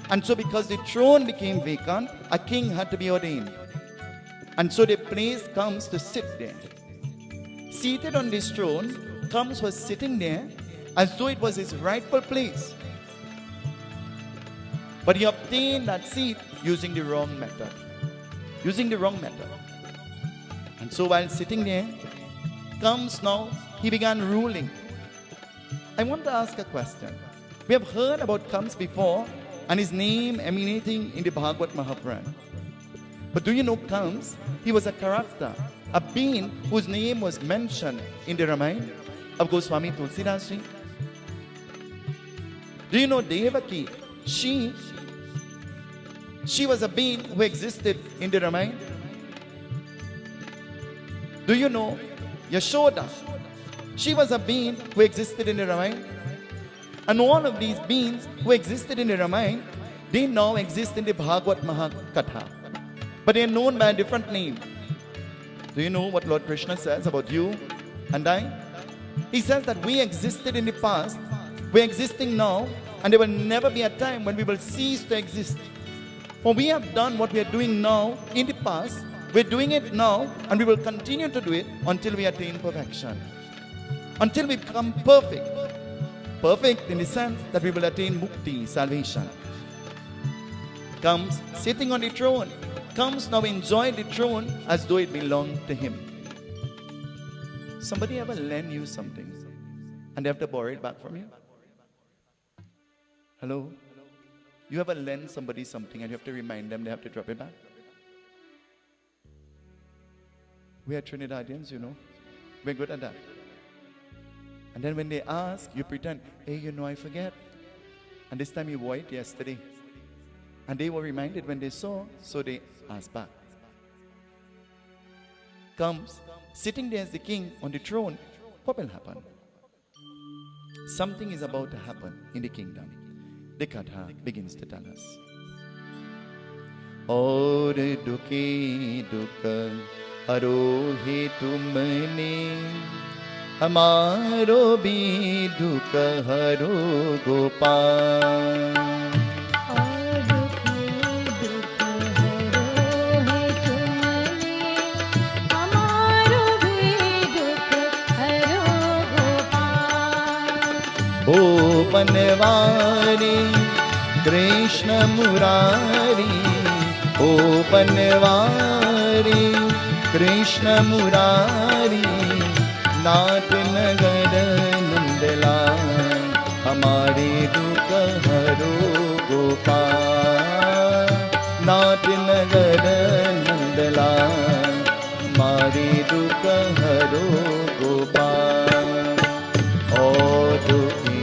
And so because the throne became vacant, a king had to be ordained. And so the place comes to sit there. Seated on this throne, Kamsa was sitting there as though it was his rightful place. But he obtained that seat using the wrong method. And so while sitting there, Kamsa now, he began ruling. I want to ask a question. We have heard about Kamsa before and his name emanating in the Bhagwat Mahapuran. But do you know Kamsa? He was a character, a being whose name was mentioned in the Ramayana of Goswami Tulsidas Ji. Do you know Devaki? She was a being who existed in the Ramayana. Do you know Yashoda? She was a being who existed in the Ramayana. And all of these beings who existed in the Ramayana, they now exist in the Bhagwat Mahakatha. But they are known by a different name. Do you know what Lord Krishna says about you and I? He says that we existed in the past, we are existing now, and there will never be a time when we will cease to exist. For we have done what we are doing now in the past, we are doing it now, and we will continue to do it until we attain perfection. Until we become perfect. Perfect in the sense that we will attain mukti, salvation. Kamsa sitting on the throne. Kamsa now enjoyed the throne as though it belonged to him. Somebody ever lend you something and they have to borrow it back from you? Hello? You ever lend somebody something and you have to remind them they have to drop it back? We are Trinidadians, you know. We're good at that. And then when they ask, you pretend, hey, you know, I forget. And this time you wore it yesterday. And they were reminded when they saw, so they asked back. Kamsa, sitting there as the king on the throne, what will happen? Something is about to happen in the kingdom. The Katha begins to tell us. Aur duke dukh arohe tumne hamaro bhi dukh haro gopal. O Banwari, Krishna Murari, O Banwari, Krishna Murari, Nath Nagar Nandala, Hamare Dukh Haro Gopal. Nath Nagar Nandala, Hamare Dukh Haro Gopal. O Dukhi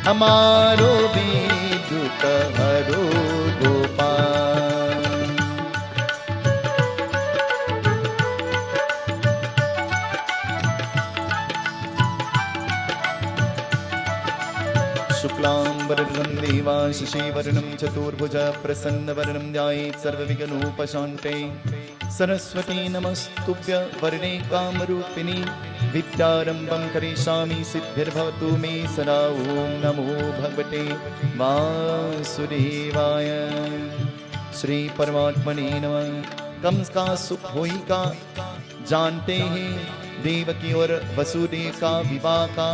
Hamaro bhi dukh haro gopal. Shuklam varanam deva shashivaranam chaturbhuja prasanna varanam dhyayet sarva viganopashante. Saraswati namastubhya varane kamarupini Vidyarambam karishami siddhirbhavatu me sada. Om namo bhagavate vasudevaya. Shri Paramatmane namah. Kamsa का सुख होई का जानते हैं, देवकी और वसुदेव का विवाह का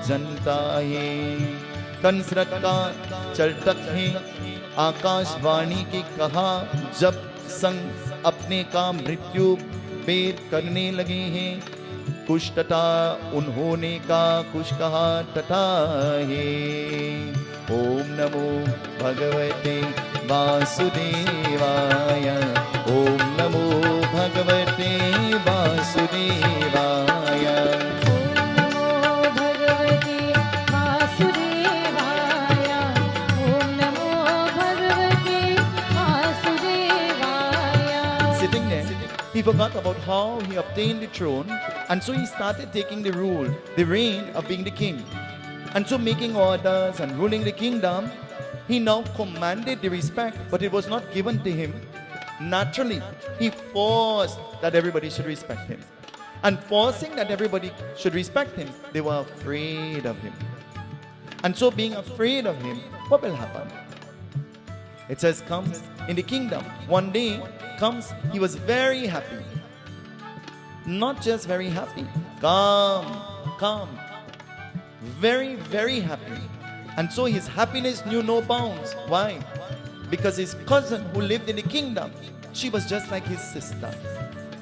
जनता है. कंसरत का चलटक है, आकाशवाणी की कहा जब संग अपने का मृत्यु बेर करने लगे हैं. कुछ टटा उन्होंने का कुछ कहा टटा है. ओम नमो भगवते वासुदेवाय. ओम नमो भगवते वासुदेवाय. forgot about how he obtained the throne, and so he started taking the reign of being the king. And so making orders and ruling the kingdom, he now commanded the respect, but it was not given to him naturally. He forced that everybody should respect him. And forcing that everybody should respect him, they were afraid of him. And so being afraid of him, what will happen? It says, comes in the kingdom. One day, comes, he was very happy. Not just very happy, calm. Very, very happy. And so his happiness knew no bounds. Why? Because his cousin who lived in the kingdom, she was just like his sister.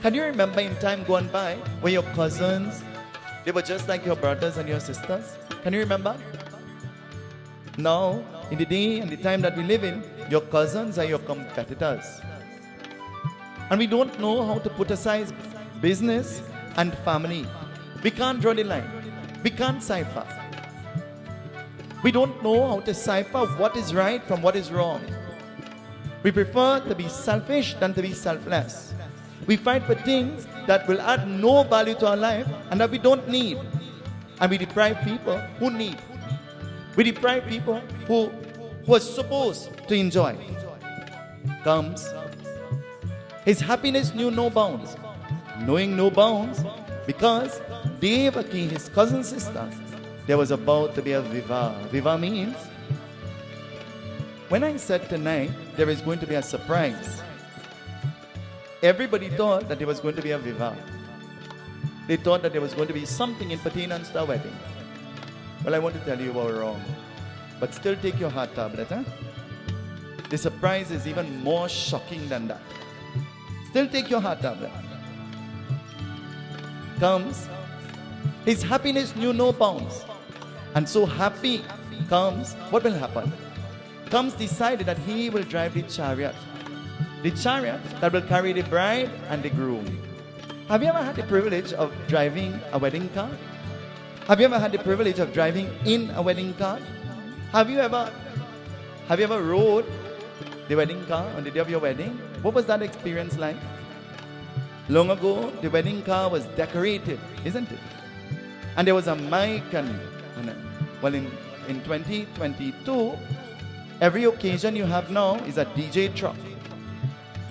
Can you remember in time gone by when your cousins, they were just like your brothers and your sisters? Can you remember? Now, in the day and the time that we live in, your cousins are your competitors. And we don't know how to put aside business and family. We can't draw the line. We can't cipher. We don't know how to cipher what is right from what is wrong. We prefer to be selfish than to be selfless. We fight for things that will add no value to our life and that we don't need. And we deprive people who need. We deprive people who are supposed to enjoy. Comes. His happiness knew no bounds. Knowing no bounds, because Devaki, his cousin sister, there was about to be a viva. Viva means, when I said tonight, there is going to be a surprise. Everybody thought that there was going to be a viva. They thought that there was going to be something in pertinence to a wedding. Well, I want to tell you about wrong. But still take your heart tablet, huh? The surprise is even more shocking than that. Still take your heart tablet. Comes. His happiness knew no bounds. And so happy comes, what will happen? Comes decided that he will drive the chariot. The chariot that will carry the bride and the groom. Have you ever had the privilege of driving a wedding car? Have you ever had the privilege of driving in a wedding car? Have you ever rode the wedding car on the day of your wedding? What was that experience like? Long ago, the wedding car was decorated, isn't it? And there was a mic well, in 2022, every occasion you have now is a DJ Trac.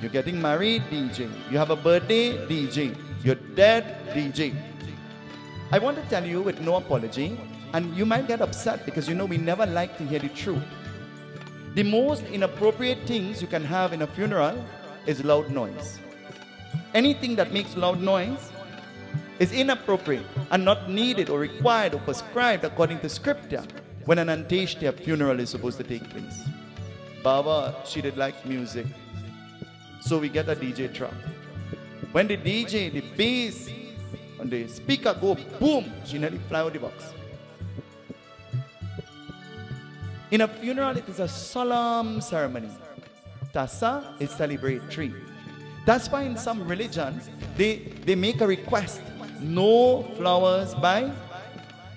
You're getting married, DJ. You have a birthday, DJ. You're dead, DJ. I want to tell you with no apology, and you might get upset because you know we never like to hear the truth. The most inappropriate things you can have in a funeral is loud noise. Anything that makes loud noise is inappropriate and not needed or required or prescribed according to scripture when an Anteshtia funeral is supposed to take place. Baba, she did like music, so we get a DJ Trac. When the DJ, the bass, and the speaker go boom, she nearly fly out the box. In a funeral, it is a solemn ceremony. Tasa is celebratory. That's why in some religions, they make a request. No flowers by.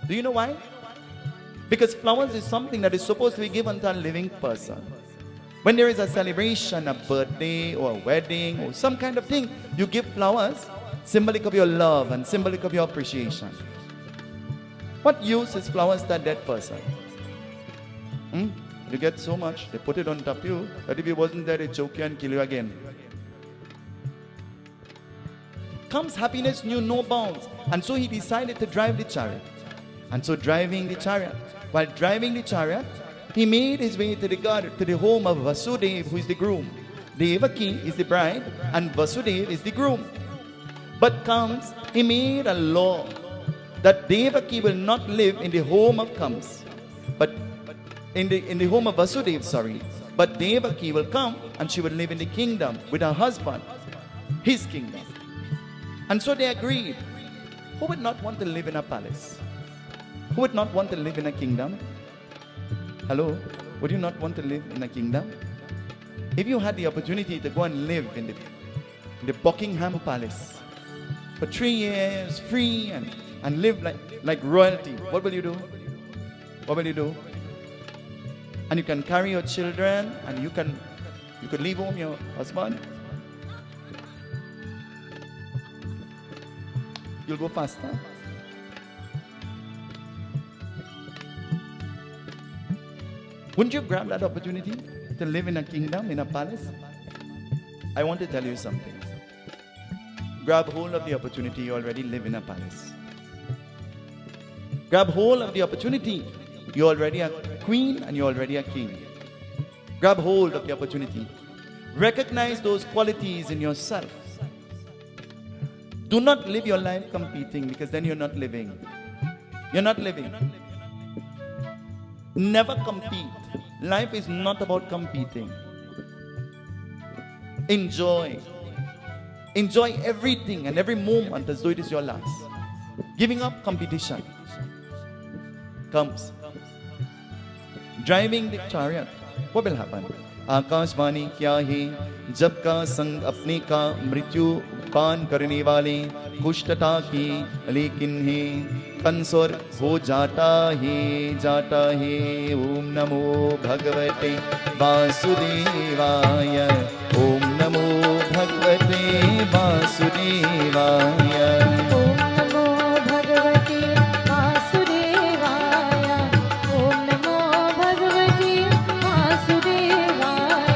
Do you know why? Because flowers is something that is supposed to be given to a living person. When there is a celebration, a birthday or a wedding or some kind of thing, you give flowers, symbolic of your love and symbolic of your appreciation. What use is flowers to a dead person? You get so much, they put it on top of you, that if you wasn't there, they choke you and kill you again. Comes happiness knew no bounds, and so he decided to drive the chariot. And so driving the chariot, while driving the chariot, he made his way to the home of Vasudeva, who is the groom. Devaki is the bride, and Vasudeva is the groom. But comes, he made a law that Devaki will not live in the home of Kams, but in the home of Vasudeva, but Devaki will come and she will live in the kingdom with her husband, his kingdom. And so they agreed. Who would not want to live in a palace? Who would not want to live in a kingdom? Hello? Would you not want to live in a kingdom? If you had the opportunity to go and live in the Buckingham Palace for 3 years, free and live like royalty, what will you do? What will you do? And you can carry your children, and you could leave home your husband. you'll go faster. Wouldn't you grab that opportunity to live in a kingdom, in a palace? I want to tell you something. Grab hold of the opportunity. You already live in a palace. Grab hold of the opportunity. You're already a queen and you're already a king. Grab hold of the opportunity. Recognize those qualities in yourself. Do not live your life competing, because then you're not living. You're not living. Never compete. Life is not about competing. Enjoy. Enjoy everything and every moment as though it is your last. Giving up competition comes. Driving the chariot, what will happen? Akashvani क्या है जब का संग अपने का मृत्यु पान करने वाले कुष्ठता की लेकिन है कंसोर हो जाता है ओम नमो भगवते वासुदेवाय ओम नमो भगवते वासुदेवाय
ओम नमो भगवते वासुदेवाय ओम नमो भगवते वासुदेवाय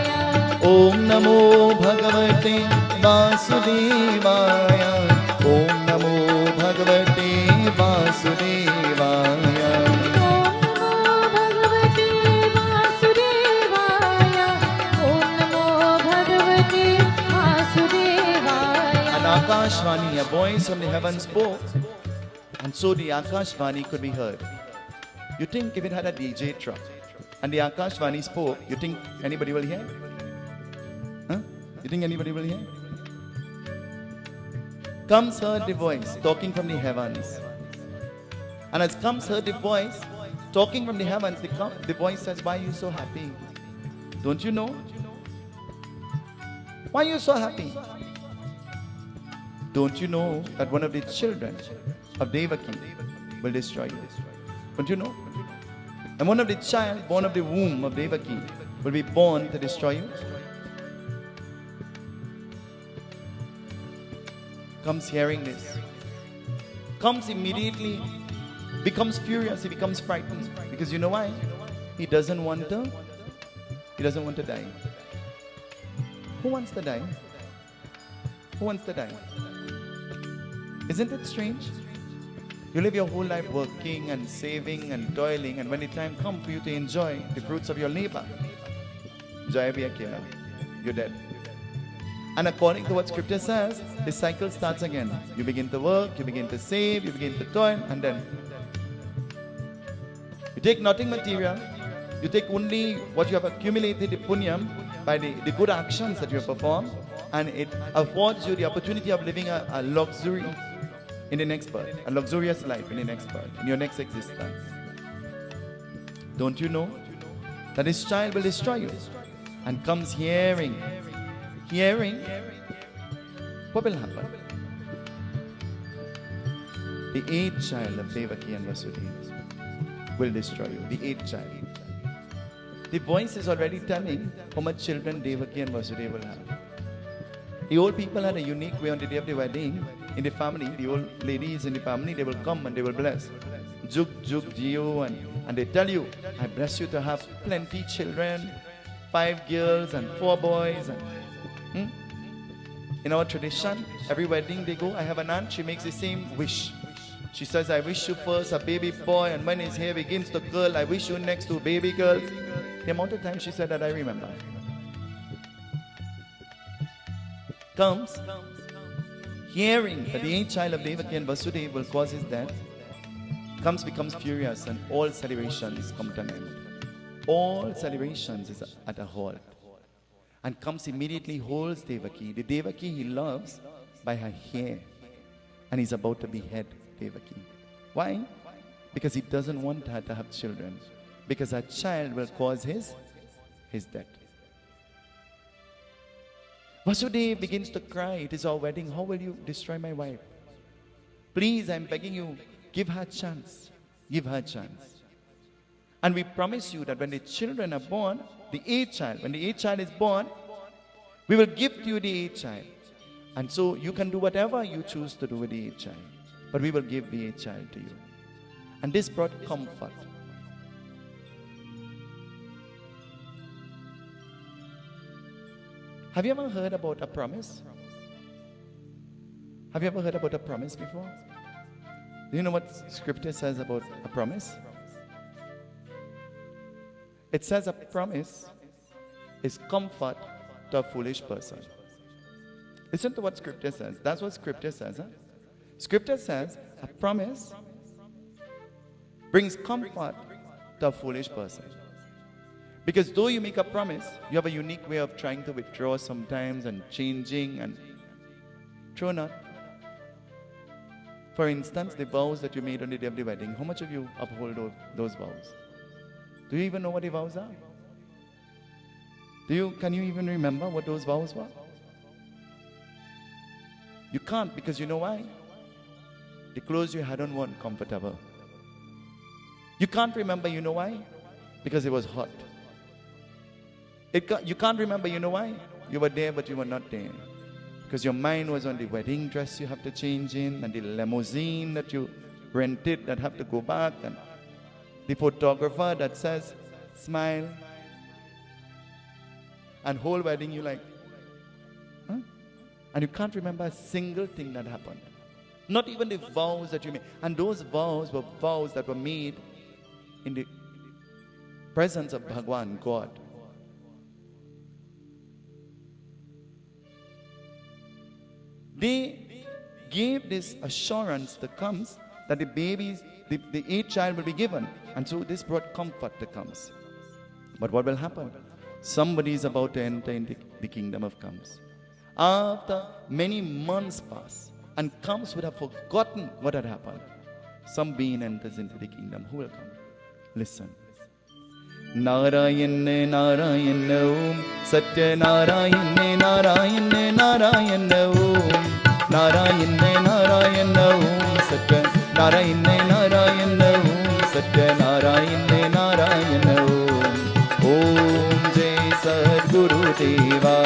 ओम नमो भगवते वासुदेवाय ओम नमो भगवते वासुदेवाय Akashvani, a voice from the heavens spoke, and so the Akashvani could be heard. You think if it had a DJ truck and the Akashvani spoke, you think anybody will hear? Huh? You think anybody will hear? Comes heard the voice talking from the heavens. And as comes heard the voice talking from the heavens, the voice says, why are you so happy? Don't you know? Why are you so happy? Don't you know that one of the children of Devaki will destroy you? Don't you know? And one of the child born of the womb of Devaki will be born to destroy you? Comes hearing this. Comes immediately, becomes furious, he becomes frightened. Because you know why? He doesn't want to die. Who wants to die? Who wants to die? Isn't it strange? You live your whole life working and saving and toiling, and when the time comes for you to enjoy the fruits of your labor, Jaya Vyakya, you're dead. And according to what scripture says, the cycle starts again. You begin to work, you begin to save, you begin to toil, and then you take nothing material, you take only what you have accumulated, the punyam, by the good actions that you have performed, and it affords you the opportunity of living a luxury in the next birth, a luxurious life in the next birth, in your next existence. Don't you know that this child will destroy you? And comes hearing, what will happen? The eighth child of Devaki and Vasudeva will destroy you, the eighth child. The voice is already telling how much children Devaki and Vasudeva will have. The old people had a unique way on the day of the wedding. In the family, the old ladies in the family, they will come and they will bless. Juk, juk, jio, and they tell you, I bless you to have plenty children, 5 girls and 4 boys. And, In our tradition, every wedding they go, I have an aunt, she makes the same wish. She says, I wish you first a baby boy, and when his hair begins to curl, I wish you next to baby girls. The amount of time she said that, I remember. Comes hearing that the eighth child of Devaki and Vasudeva will cause his death, becomes furious, and all celebrations come to an end. All celebrations is at a halt. And comes immediately holds Devaki. The Devaki he loves by her hair. And he's about to behead Devaki. Why? Because he doesn't want her to have children. Because her child will cause his death. Vasudeva begins to cry. It is our wedding. How will you destroy my wife? Please, I'm begging you, give her a chance. Give her a chance. And we promise you that when the children are born, the eighth child, when the eighth child is born, we will give to you the eighth child. And so you can do whatever you choose to do with the eighth child. but we will give the eighth child to you. And this brought comfort. Have you ever heard about a promise? Have you ever heard about a promise before? Do you know what scripture says about a promise? It says a promise is comfort to a foolish person. Listen to what scripture says. That's what scripture says. Huh? Scripture says a promise brings comfort to a foolish person. Because though you make a promise, you have a unique way of trying to withdraw sometimes and changing and throw not. For instance, the vows that you made on the day of the wedding, how much of you uphold those vows? Do you even know what the vows are? Can you even remember what those vows were? You can't, because you know why? The clothes you had on weren't comfortable. You can't remember, you know why? Because it was hot. You can't remember, you know why? You were there, but you were not there. Because your mind was on the wedding dress you have to change in, and the limousine that you rented that have to go back, and the photographer that says, smile. And whole wedding you like, huh? And you can't remember a single thing that happened. Not even the vows that you made. And those vows were vows that were made in the presence of Bhagwan, God. They gave this assurance that comes that the babies, the eighth child will be given. And so this brought comfort to Kamsa. But what will happen? Somebody is about to enter into the kingdom of Kamsa. After many months pass, and Kamsa would have forgotten what had happened, some being enters into the kingdom. Who will come? Listen. Narayana Narayana Om Satya Narayana Narayana Narayana Om Narayana Narayana Om Satya Narayana Narayana Om Satya Narayana Narayana Om Om Jai Sadguru Deva.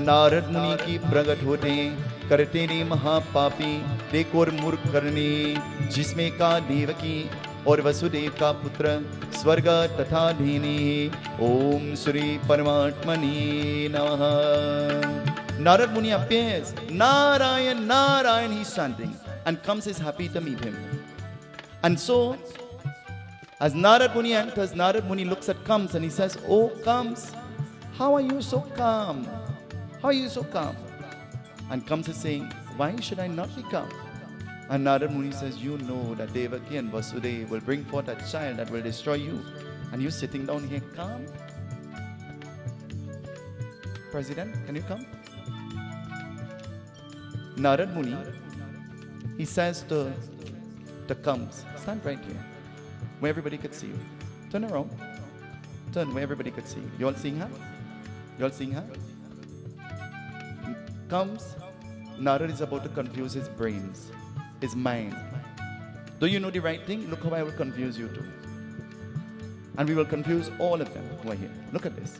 Narad मुनि की प्रकट होते करते ने महापापी देखो मूर्ख करने जिसमें का देवकी और वसुदेव का पुत्र स्वर्ग तथा धीनी ओम श्री परमात्मने नमः. Narad Muni appears. Narayan, Narayan, he's chanting. And Kamsa is happy to meet him. And so, as Narad Muni enters, Narad Muni looks at Kamsa and he says, "Oh Kamsa, how are you so calm? How are you so calm?" And Kamsa is saying, "Why should I not be calm?" And Narada Muni says, "You know that Devaki and Vasudeva will bring forth a child that will destroy you. And you sitting down here calm?" President, can you come? Narada Muni, he says to Kamsa, stand right here, where everybody could see you. Turn around. Turn where everybody could see you. You all seeing her? You all seeing her? Comes, Narada is about to confuse his brains, his mind. Do you know the right thing? Look how I will confuse you too. And we will confuse all of them who are here. Look at this.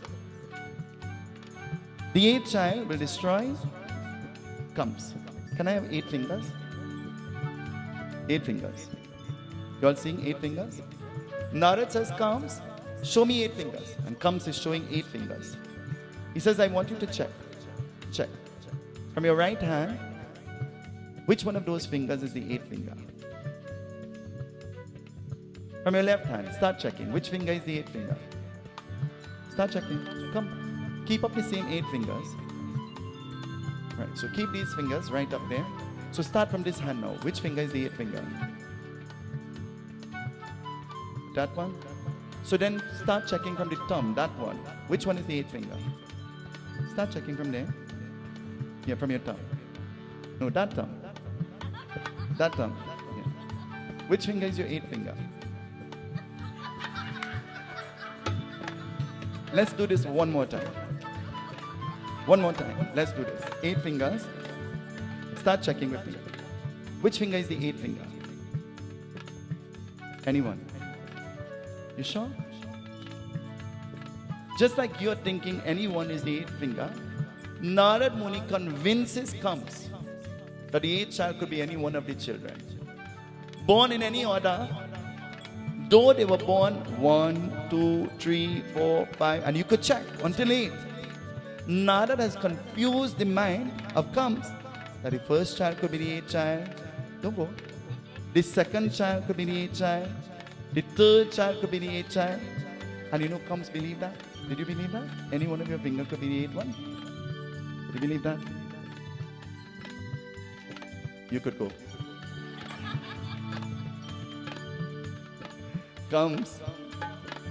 The eighth child will destroy Kamsa. Can I have 8 fingers? 8 fingers. You all seeing 8 fingers? Narada says, Kamsa, show me 8 fingers. And Kamsa is showing 8 fingers. He says, I want you to check. Check. From your right hand, which one of those fingers is the 8th finger? From your left hand, start checking. Which finger is the 8th finger? Start checking. Come. Keep up the same 8 fingers. Right, so keep these fingers right up there. So start from this hand now. Which finger is the 8th finger? That one? So then start checking from the thumb, that one. Which one is the 8th finger? Start checking from there. Yeah, from your thumb. No, that thumb. That thumb. Yeah. Which finger is your 8th finger? Let's do this one more time. One more time. Let's do this. 8 fingers. Start checking with me. Which finger is the 8th finger? Anyone? You sure? Just like you're thinking anyone is the 8th finger, Narada Muni convinces Kamsa that the 8th child could be any one of the children. Born in any order, though they were born 1, 2, 3, 4, 5, and you could check until 8. Narada has confused the mind of Kamsa that the first child could be the 8th child. Don't go. The second child could be the 8th child. The third child could be the 8th child. And you know Kamsa believe that? Did you believe that? Any one of your finger could be the 8th one? Did you believe that? You could go. Kamsa.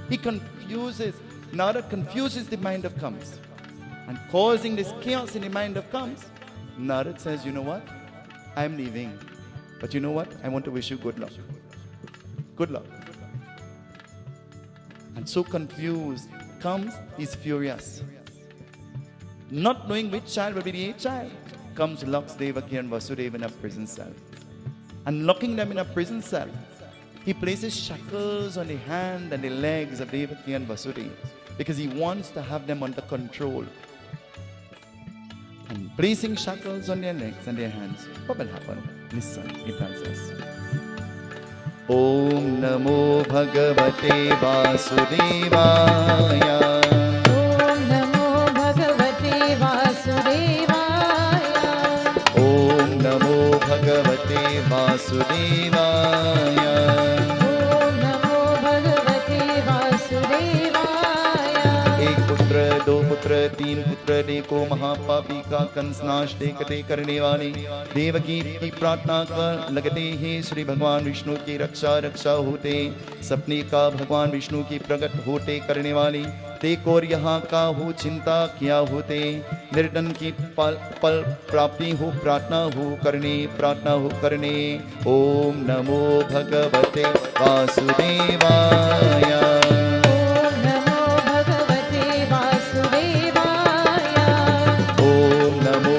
He confuses, Narada confuses the mind of Kamsa. And causing this chaos in the mind of Kamsa, Narada says, you know what? I'm leaving. But you know what? I want to wish you good luck. Good luck. And so confused, Kamsa is furious. Not knowing which child will be the 8th child, Kamsa locks Devaki and Vasudeva in a prison cell. And locking them in a prison cell, he places shackles on the hand and the legs of Devaki and Vasudeva because he wants to have them under control. And placing shackles on their legs and their hands, what will happen? Listen, it tells us. Om Namo Bhagavate Vasudevaya.
Om Namo Bhagavate Vasudevaya.
Om Namo Bhagavate Vasudevaya.
Om Namo Bhagavate Vasudevaya.
एक पुत्र दो पुत्र तीन पुत्र देखो महापापी का कंस नाश देखते करने वाले देवकी की प्रार्थना कर लगते ही श्री भगवान विष्णु की रक्षा रक्षा होते सपने का भगवान विष्णु की प्रकट होते करने वाले देखो और यहाँ का हो चिंता किया होते निर्धन की पल प्राप्ति हो प्रार्थना हो करने ओम नमो भगवते वासुदेवाय भगवते वासुदेवाय
ओम नमो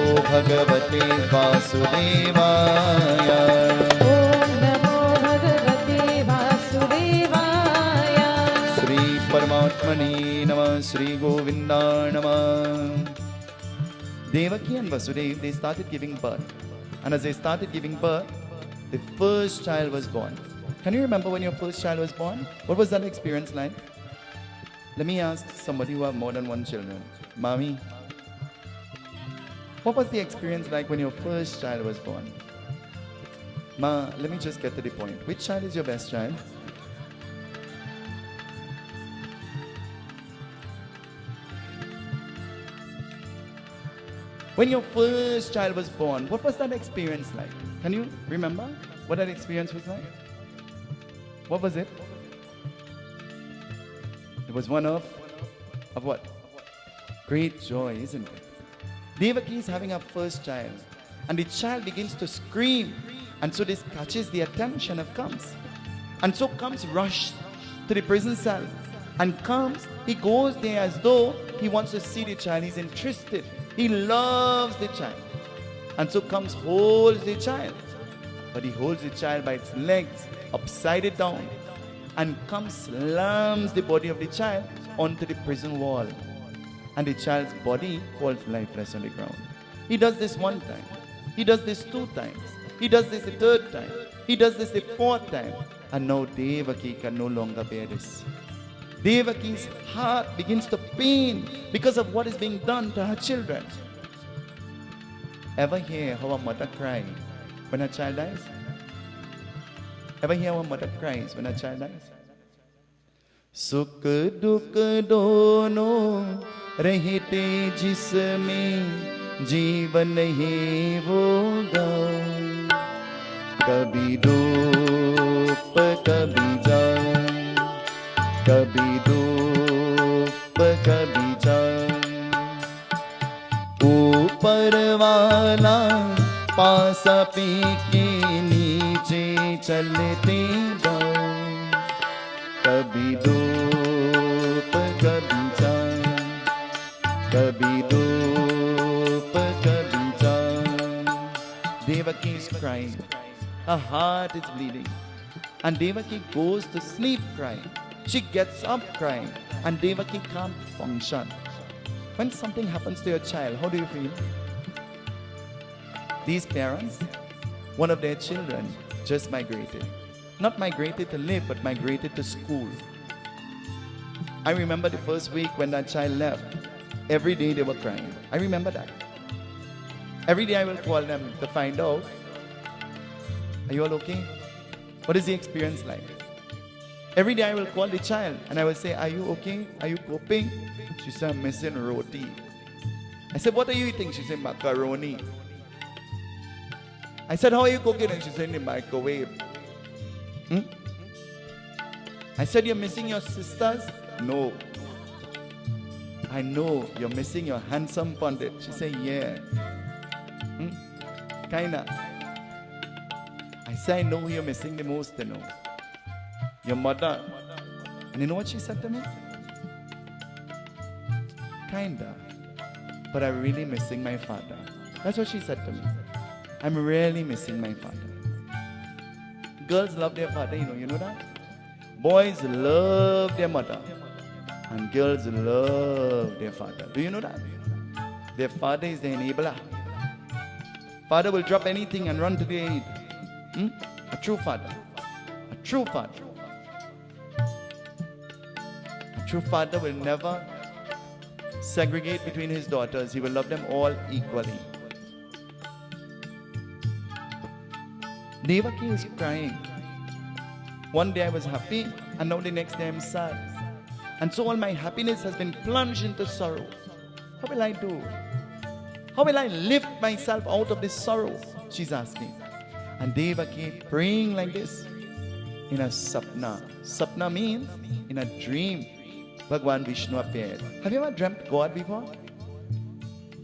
भगवते वासुदेवाय
श्री परमात्मने नमः श्री गोविंदाय नमः Devaki and Vasudeva, they started giving birth, and as they started giving birth, the first child was born. Can you remember when your first child was born? What was that experience like? Let me ask somebody who have more than one children. Mommy, what was the experience like when your first child was born? Ma, let me just get to the point. Which child is your best child? When your first child was born, what was that experience like? Can you remember what that experience was like? What was it? It was one of what? Great joy, isn't it? Devaki is having her first child, and the child begins to scream, and so this catches the attention of Kamsa. And so Kamsa rushes to the prison cell, and he goes there as though he wants to see the child. He's interested. He loves the child. And so Kamsa holds the child, but he holds the child by its legs, upside down, and Kamsa slams the body of the child onto the prison wall. And the child's body falls lifeless on the ground. He does this one time. He does this 2 times. He does this the 3rd time. He does this the 4th time. And now Devaki can no longer bear this. Devaki's heart begins to pain because of what is being done to her children. Ever hear how a mother cries when her child dies? Ever hear how a mother cries when her child dies? सुख दुख दोनों रहते जिसमें जीवन है वो गाँव कभी धूप कभी जाए कभी धूप कभी जाए ऊपर वाला पासा पी के नीचे चलते जाओ कभी धूप कभी जाए कभी धूप Devaki is crying. Her heart is bleeding. And Devaki goes to sleep crying. She gets up crying. And Devaki can't function. When something happens to your child, how do you feel? These parents, one of their children just migrated. Not migrated to live, but migrated to school. I remember the first week when that child left. Every day they were crying. I remember that. Every day I will call them to find out, are you all okay? What is the experience like? Every day I will call the child and I will say, are you okay? Are you coping? She said, I'm missing roti. I said, what are you eating? She said, macaroni. I said, how are you cooking? And she said, in the microwave. I said, you're missing your sisters? No. I know you're missing your handsome pundit. She said, yeah. Kinda. I said, I know who you're missing the most, you know. Your mother. And you know what she said to me? Kinda. But I'm really missing my father. That's what she said to me. I'm really missing my father. Girls love their father, you know that? Boys love their mother. And girls love their father. Do you know that? Their father is the enabler. Father will drop anything and run to the aid. A true father. A true father. A true father will never segregate between his daughters. He will love them all equally. Devaki is crying. One day I was happy, and now the next day I'm sad. And so all my happiness has been plunged into sorrow. How will I do? How will I lift myself out of this sorrow? She's asking. And Devaki praying like this in a sapna. Sapna means in a dream. Bhagwan Vishnu appeared. Have you ever dreamt God before?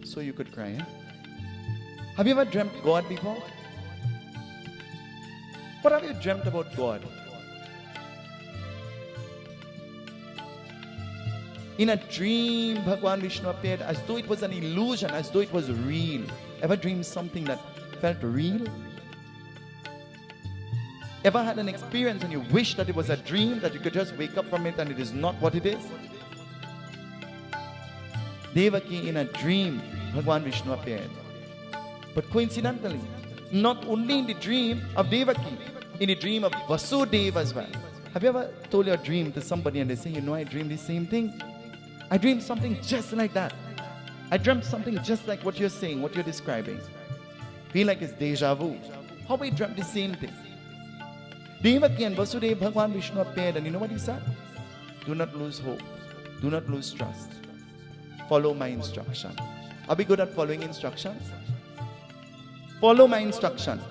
So you could cry, eh? Have you ever dreamt God before? What have you dreamt about God? In a dream, Bhagwan Vishnu appeared as though it was an illusion, as though it was real. Ever dreamed something that felt real? Ever had an experience and you wish that it was a dream, that you could just wake up from it and it is not what it is? Devaki, in a dream, Bhagwan Vishnu appeared. But coincidentally, not only in the dream of Devaki, in the dream of Vasudeva as well. Have you ever told your dream to somebody and they say, you know, I dreamed the same thing? I dreamed something just like that. I dreamt something just like what you're saying, what you're describing. Feel like it's deja vu. How we dreamt the same thing. Devaki and Vasudeva, Bhagwan Vishnu appeared, and you know what he said? Do not lose hope. Do not lose trust. Follow my instruction. Are we good at following instructions? Follow my instruction.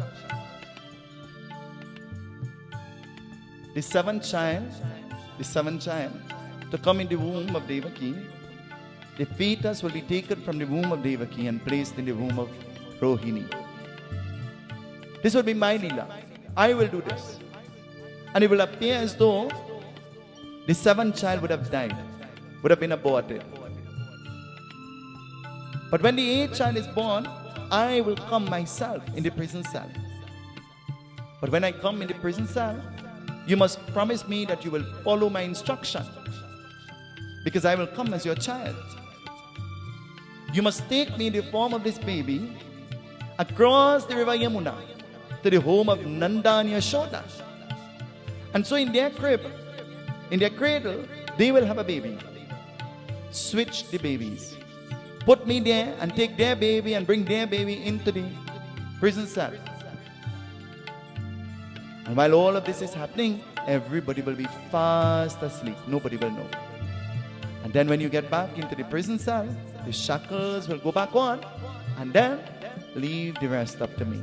The seventh child to come in the womb of Devaki, the fetus will be taken from the womb of Devaki and placed in the womb of Rohini. This will be my Leela. I will do this. And it will appear as though the seventh child would have died, would have been aborted. But when the eighth child is born, I will come myself in the prison cell. But when I come in the prison cell, you must promise me that you will follow my instruction, because I will come as your child. You must take me in the form of this baby across the river Yamuna to the home of Nanda and Yashoda. And so in their crib, in their cradle, they will have a baby. Switch the babies. Put me there and take their baby and bring their baby into the prison cell. And while all of this is happening, everybody will be fast asleep. Nobody will know. And then when you get back into the prison cell, the shackles will go back on, and then leave the rest up to me.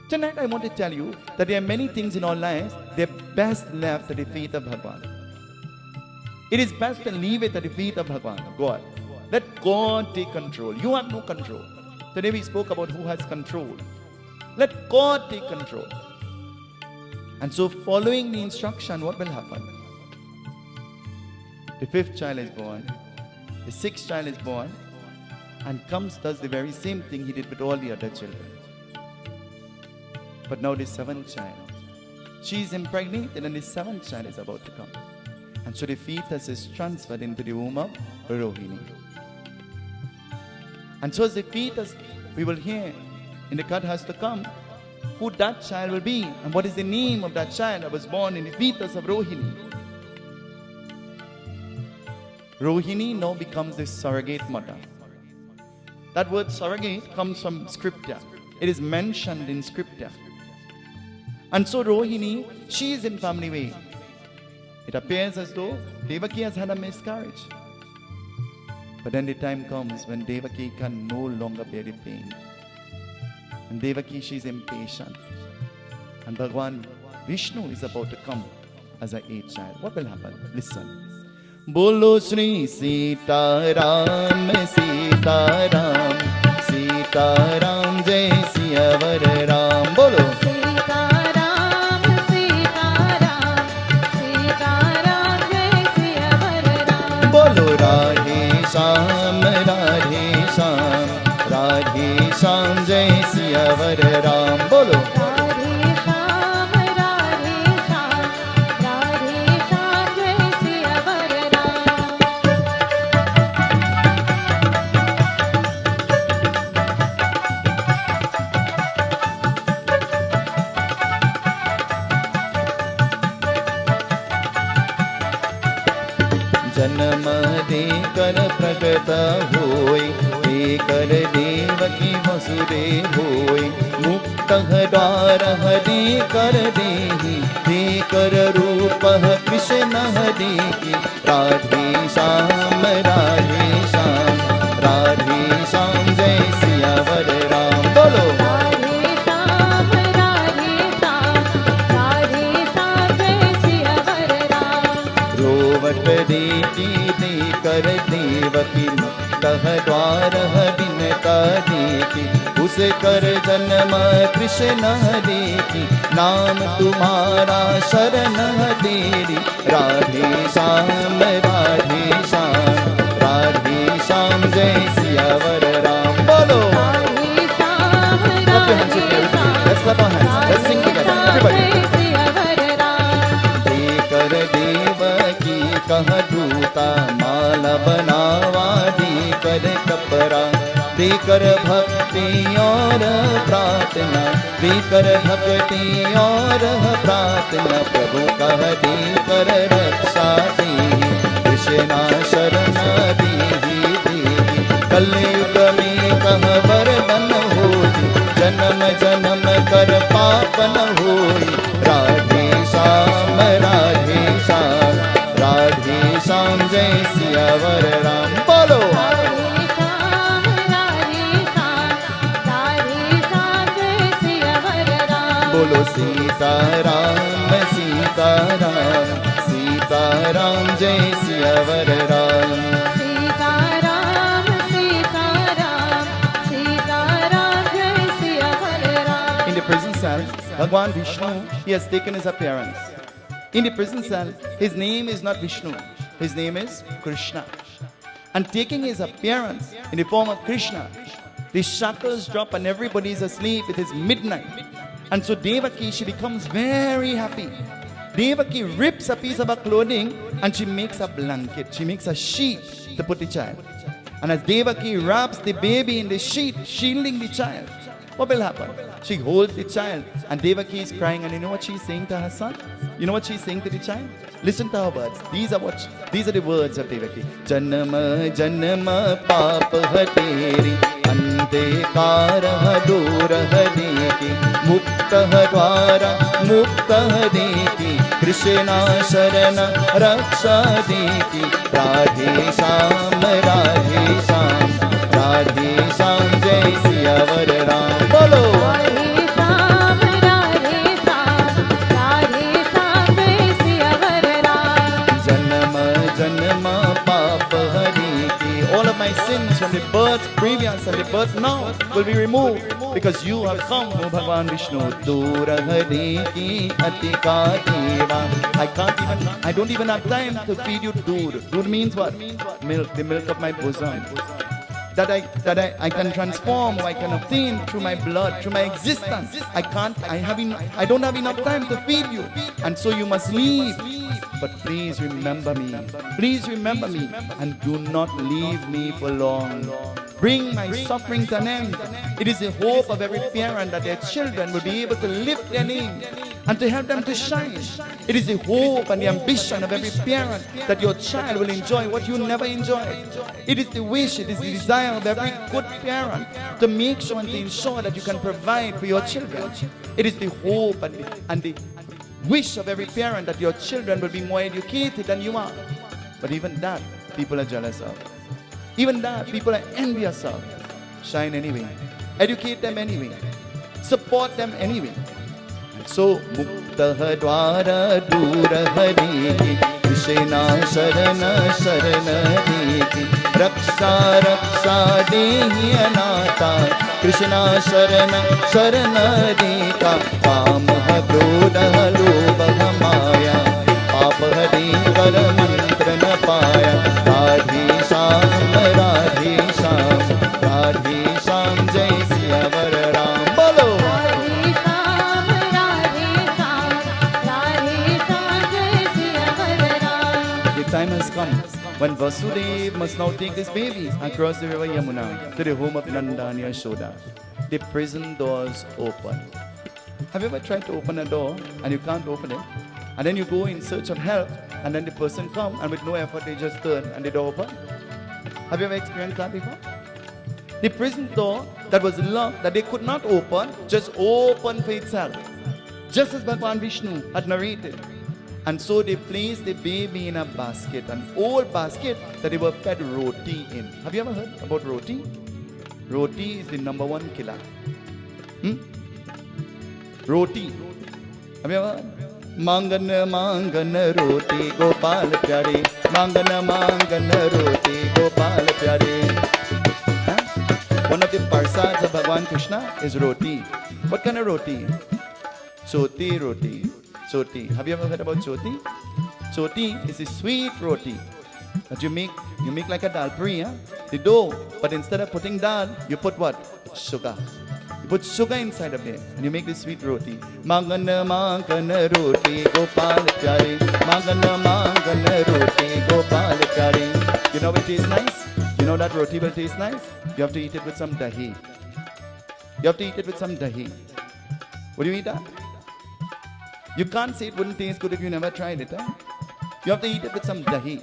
Tonight I want to tell you that there are many things in our lives they're best left at the feet of Bhagwan. It is best to leave it at the feet of Bhagwan, God. Let God take control. You have no control. Today we spoke about who has control. Let God take control. And so following the instruction, what will happen? The fifth child is born. The sixth child is born. And Kamsa does the very same thing he did with all the other children. But now the seventh child. She is impregnated and the seventh child is about to come. And so the fetus is transferred into the womb of Rohini. And so as the fetus, we will hear in the Kathas to come who that child will be and what is the name of that child that was born in the fetus of Rohini. Rohini now becomes the surrogate mother. That word surrogate comes from scripture. It is mentioned in scripture. And so Rohini, she is in family way. It appears as though Devaki has had a miscarriage. But then the time comes when Devaki can no longer bear the pain. And Devaki, she is impatient. And Bhagwan Vishnu is about to come as an eighth child. What will happen? Listen. Bolo Shri Seetahal-Maharaj, Seetahal-Maharaj, Seetahal-Maharaj, Jai Siyavar Ram. Bolo.
Seetahal-Maharaj, Seetahal-Maharaj, Seetahal-Maharaj, Jai Siyavar Ram.
Bolo Radhe Shyam, Radhe Shyam, Radhe Shyam, Jai Siyavar Ram. Bolo. जन्म देकर प्रगट होय, देकर देवकी वसुदेव होय, मुक्त द्वार देकर देहि, देकर रूप कृष्ण देहि, राधे श्याम, राधे श्याम, राधे श्याम, जय सियावर राम। बोलो देती देकर देवकी, मुक्त द्वार बिनता देखी, उस कर जन्म कृष्ण देखी, नाम तुम्हारा शरण तेरी, राधे श्याम, राधे श्याम, राधे श्याम, जय सियावर राम। बोलो Let's clap our hands. Let's sing together. Everybody. देकर देवकी कह दूता, माला बनावा देकर कपड़ा, देकर भक्ति और प्रार्थना, देकर भक्ति और प्रार्थना, प्रभु कह देकर रक्षा देहि, कृष्णा शरण देहि देहि, कलयुग में कह वरदान होई, जन्म जन्म कर पाप न होई, राधे श्याम, राधे श्याम, राधे श्याम, जय सियावर राम। बोलो बोलो सीताराम, सीताराम, सीताराम, जय सियावर Ram. In the prison cell, Bhagwan Vishnu, he has taken his appearance. In the prison cell, his name is not Vishnu, his name is Krishna. And taking his appearance in the form of Krishna, the shackles drop and everybody is asleep. It is midnight. And so Devaki, she becomes very happy. Devaki rips a piece of her clothing and she makes a blanket. She makes a sheet to put the child. And as Devaki wraps the baby in the sheet, shielding the child, what will happen? She holds the child and Devaki is crying, and you know what she's saying to her son? You know what she's saying to the child? Listen to her words. These are the words of Devaki. Janma janma paap hateri, ante kar dur deki, mukta dwara mukta deki, Krishna sharana raksha deki, Radhe Shyam, Radhe Shyam, Radhe Shyam, Jai Siyavar Ram। Bolo all of my sins from the birth previous and the birth now will be removed because you have come, O Bhagwan Vishnu. I don't even have time to feed you dood. Dood means what? Milk, the milk of my bosom. I can transform or I can obtain through my blood, through my existence. I don't have enough time to feed you, and so you must leave. But please remember me. Please remember me, and do not leave me for long. Bring my suffering to an end. It is the hope of every parent that their children will be able to lift their name and to help them to shine. It is the hope and the ambition of every parent that your child will enjoy what you never enjoyed. It is the wish, it is the desire of every good parent to make sure and to ensure that you can provide for your children. It is the hope and the wish of every parent that your children will be more educated than you are. But even that, people are jealous of. Even that, people are envious of. Shine anyway. Educate them anyway. Support them anyway. So, Muktaha Dwara Dura Hari Krishna Sharana Sharana Deki Raksha Raksha Dehi Anata Krishna Sharana Sharana Deka Pamaha Krodha Lobha Maya Papahadi Kara Mantra Na Paya Radhe Sham Radhe Sham Radhe Sham Jai Siyavar Ram Bolo. The time has come when Vasudeva must now take his baby across the river Yamuna to the home of Nanda and Yashoda. The prison doors open. Have you ever tried to open a door and you can't open it? And then you go in search of help, and then the person comes and with no effort they just turn and the door open? Have you ever experienced that before? The prison door that was locked, that they could not open, just opened for itself. Just as Bhagwan Vishnu had narrated. And so they placed the baby in a basket, an old basket that they were fed roti in. Have you ever heard about roti? Roti is the number one killer. Roti. Have you ever heard? Mangana mangana roti Gopal Pyare. Mangana mangana roti Gopal Pyare. One of the parsads of Bhagwan Krishna is roti. What kind of roti? Choti roti. Choti. Have you ever heard about choti? Choti is a sweet roti that you make like a dal puri, the dough, but instead of putting dal, you put what? Sugar. You put sugar inside of it and you make this sweet roti. Mangana mangana roti Gopal Pyare. Mangana mangana roti Gopal Pyare. You know it tastes nice? You know that roti will taste nice? You have to eat it with some dahi. You have to eat it with some dahi. Would you eat that? You can't say it wouldn't taste good if you never tried it. You have to eat it with some dahi.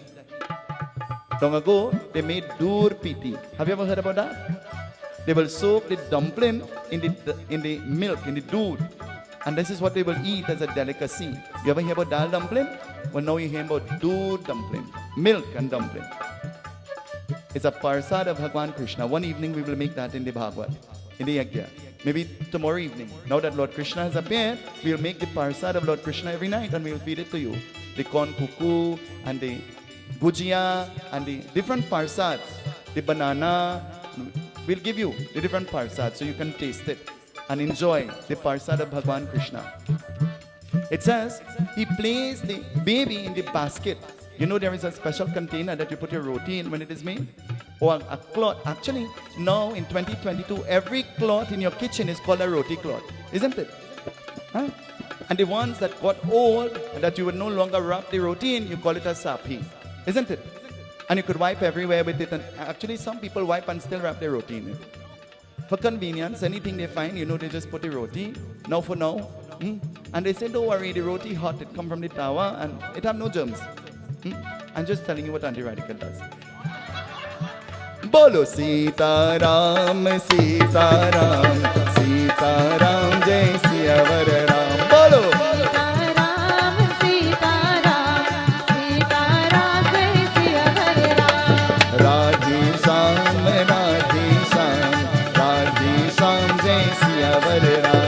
Long ago, they made dur piti. Have you ever heard about that? They will soak the dumpling in the milk, in the dood. And this is what they will eat as a delicacy. You ever hear about dal dumpling? Well, now you hear about dood dumpling. Milk and dumpling. It's a parsad of Bhagwan Krishna. One evening we will make that in the Bhagwat, in the Yagna. Maybe tomorrow evening. Now that Lord Krishna has appeared, we will make the parsad of Lord Krishna every night and we will feed it to you. The corn kuku and the gujia and the different parsads, the banana. We'll give you the different parsads so you can taste it and enjoy the parsad of Bhagwan Krishna. It says, he placed the baby in the basket. You know there is a special container that you put your roti in when it is made? Or a cloth. Actually, now in 2022, every cloth in your kitchen is called a roti cloth. Isn't it? Huh? And the ones that got old, that you would no longer wrap the roti in, you call it a sapi. Isn't it? And you could wipe everywhere with it. And actually, some people wipe and still wrap their roti in it. For convenience, anything they find, they just put the roti. Now for now. And they say, don't worry, the roti hot. It come from the tower and it have no germs. I'm just telling you what anti-radical does. Bolo Seetahal-Maharaj, Seetahal-Maharaj, Seetahal-Maharaj, Jai Siyavar Ram. Bolo Seetahal-Maharaj, Seetahal-Maharaj, Seetahal-Maharaj, Jai Siyavar Ram. Radhe Sham, Radhe Sham, Radhe Sham, Jai Siyavar Ram.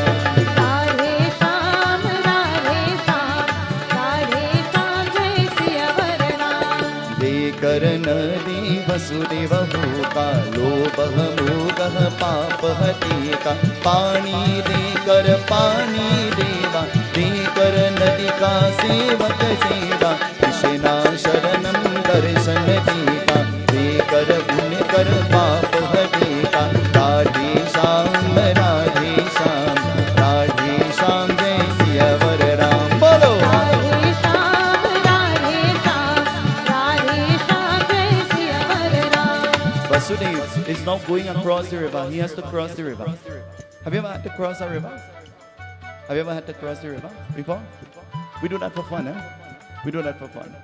Nadi Vasudeva Bhuka Lobha Mugah Papa Tika Pani Dekar Pani Deva Dekar Nadi Ka Sevak Seva Krishna Sharanam Darshan Tika Dekar Unikar Papa going across the river. He has to cross the river. Have you ever had to cross a river? Have you ever had to cross the river before? We do that for fun, eh? We do that for fun.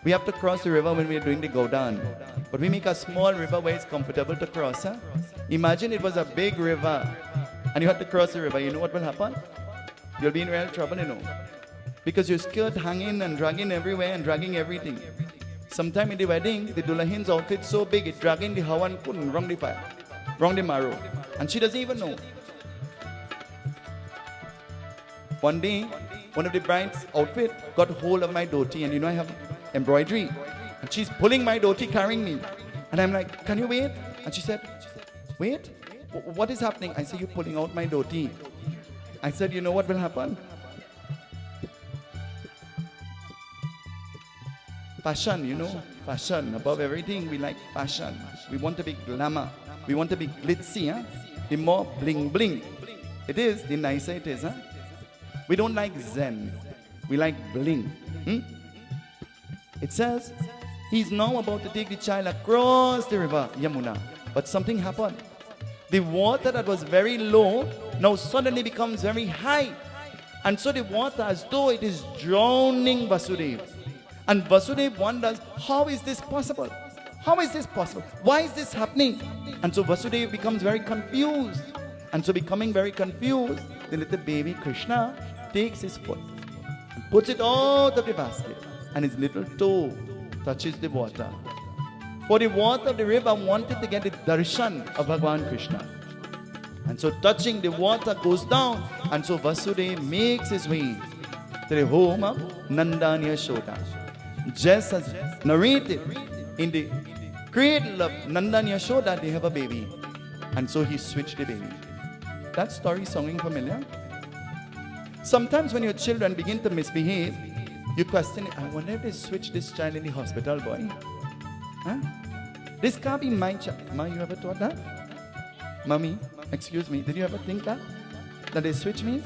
We have to cross the river when we are doing the go down. But we make a small river where it's comfortable to cross, huh? Imagine it was a big river and you had to cross the river. You know what will happen? You'll be in real trouble, you know. Because your skirt hanging and dragging everywhere and dragging everything. Sometime in the wedding, the Dulahin's outfit so big, it's dragging the Hawan Kun, wrong the fire, wrong the marrow. And she doesn't even know. One day, one of the bride's outfit got hold of my dhoti, and you know I have embroidery. And she's pulling my dhoti, carrying me. And I'm like, can you wait? And she said, wait? What is happening? I said, you're pulling out my dhoti. I said, you know what will happen? Fashion, you know, fashion. Above everything, we like fashion. We want to be glamour. We want to be glitzy, huh? The more bling bling it is, the nicer it is, huh? We don't like zen. We like bling. It says, he's now about to take the child across the river, Yamuna. But something happened. The water that was very low now suddenly becomes very high. And so the water, as though it is drowning Vasudeva. And Vasudeva wonders, how is this possible? How is this possible? Why is this happening? And so Vasudeva becomes very confused. And so becoming very confused, the little baby Krishna takes his foot and puts it out of the basket. And his little toe touches the water. For the water of the river wanted to get the darshan of Bhagwan Krishna. And so touching the water goes down. And so Vasudeva makes his way to the home of Nanda and Yashoda. Just as narrated in the cradle of Nanda and Yashoda, they have a baby. And so he switched the baby. That story sounding familiar? Sometimes when your children begin to misbehave, you question, I wonder if they switched this child in the hospital, boy. Huh? This can't be my child. Ma, you ever thought that? Mommy, excuse me, did you ever think that? That they switched me?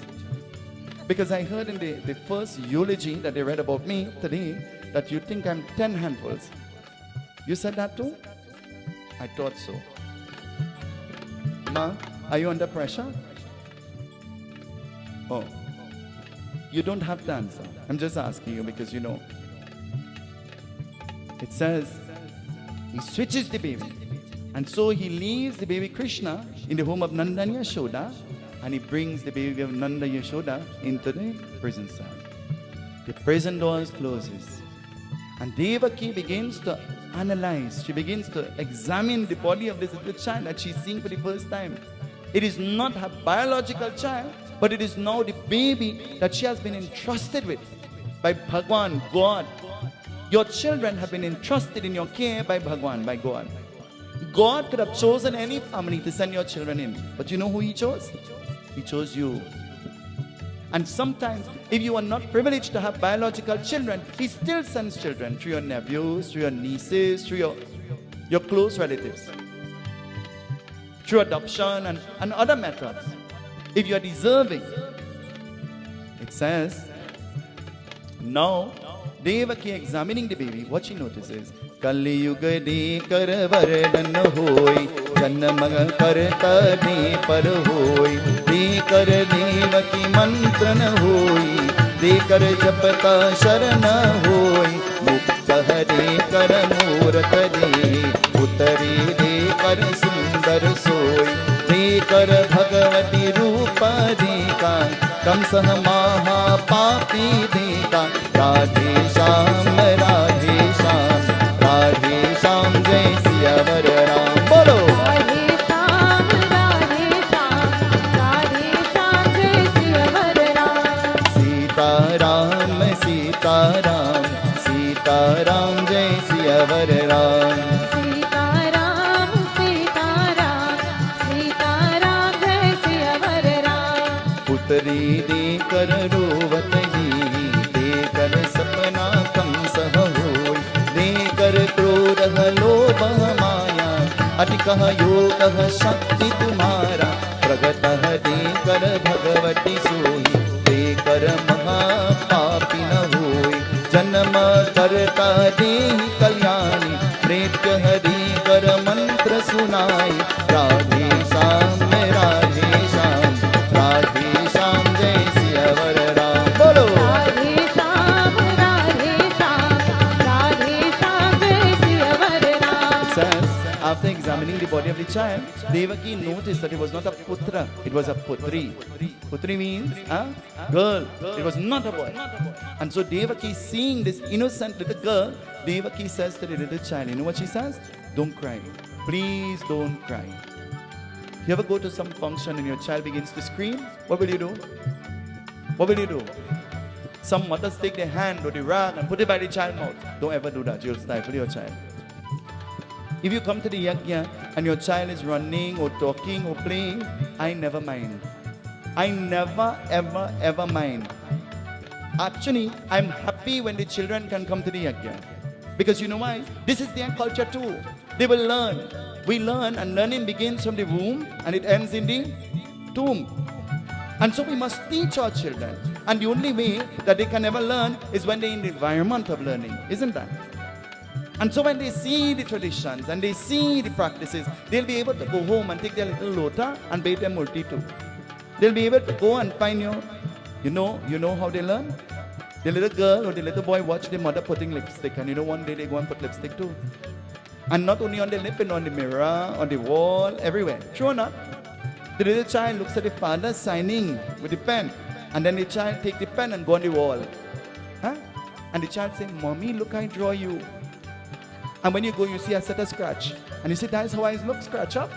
Because I heard in the first eulogy that they read about me today, that you think I'm 10 handfuls. You said that too? I thought so. Ma, are you under pressure? Oh, you don't have to answer. I'm just asking you because you know. It says, he switches the baby. And so he leaves the baby Krishna in the home of Nanda and Yashoda, and he brings the baby of Nanda and Yashoda into the prison cell. The prison doors closes. And Devaki begins to analyze. She begins to examine the body of this little child that she's seeing for the first time. It is not her biological child, but it is now the baby that she has been entrusted with by Bhagwan, God. Your children have been entrusted in your care by Bhagwan, by God. God could have chosen any family to send your children in. But you know who He chose? He chose you. And sometimes, if you are not privileged to have biological children, He still sends children through your nephews, through your nieces, through your close relatives, through adoption and other methods. If you are deserving, it says, now Devaki examining the baby, what she notices, Kali yuga de kar vardan hoy, janma karta de par hoy, de kar Devaki mantran hoy, de kar japata sharana hoy, mukta de kar murat de, utari de kar sundar soy, de kar Bhagwati rupa de ka, Kamsa and Devaki dekha, Radhe Shyam, Radhe Shyam, Radhe Shyam, Jai Siyavar Ram. Bolo!
Radhe Shyam, Radhe Shyam, Radhe Shyam, Jai Siyavar Ram.
Sita Ram, Sita Ram, Sita Ram, Jai Siyavar Ram.
Sita Ram, Sita Ram, Sita Ram, Jai Siyavar Ram.
Putri dekar rovat hi, dekar sapna kamsa hoy, dekar krodha lobha maya, adhikah yogah shakti tumhara, pragatah dekar Bhagwati sohi, dekar mahapapi na hoy, janma karta dehi kalyani, pretyah dekar mantra sunai, body of the child, Devaki noticed that it was not a putra, it was a putri. Putri means girl. It was not a boy. And so Devaki, seeing this innocent little girl, Devaki says to the little child, you know what she says? Don't cry. Please don't cry. You ever go to some function and your child begins to scream? What will you do? What will you do? Some mothers take their hand or the rag and put it by the child's mouth. Don't ever do that. You'll stifle your child. If you come to the Yagna and your child is running or talking or playing, I never mind. I never, ever, ever mind. Actually, I'm happy when the children can come to the Yagna. Because you know why? This is their culture too. They will learn. We learn, and learning begins from the womb and it ends in the tomb. And so we must teach our children. And the only way that they can ever learn is when they're in the environment of learning. Isn't that? And so when they see the traditions and they see the practices, they'll be able to go home and take their little lota and bathe their multi too. They'll be able to go and find you know how they learn? The little girl or the little boy watch their mother putting lipstick, and one day they go and put lipstick too. And not only on the lip, and on the mirror, on the wall, everywhere. True or not? The little child looks at the father signing with the pen, and then the child take the pen and go on the wall. And the child say, Mommy, look, I draw you. And when you go, you see a set of scratch. And you say, that's how I look, scratch up.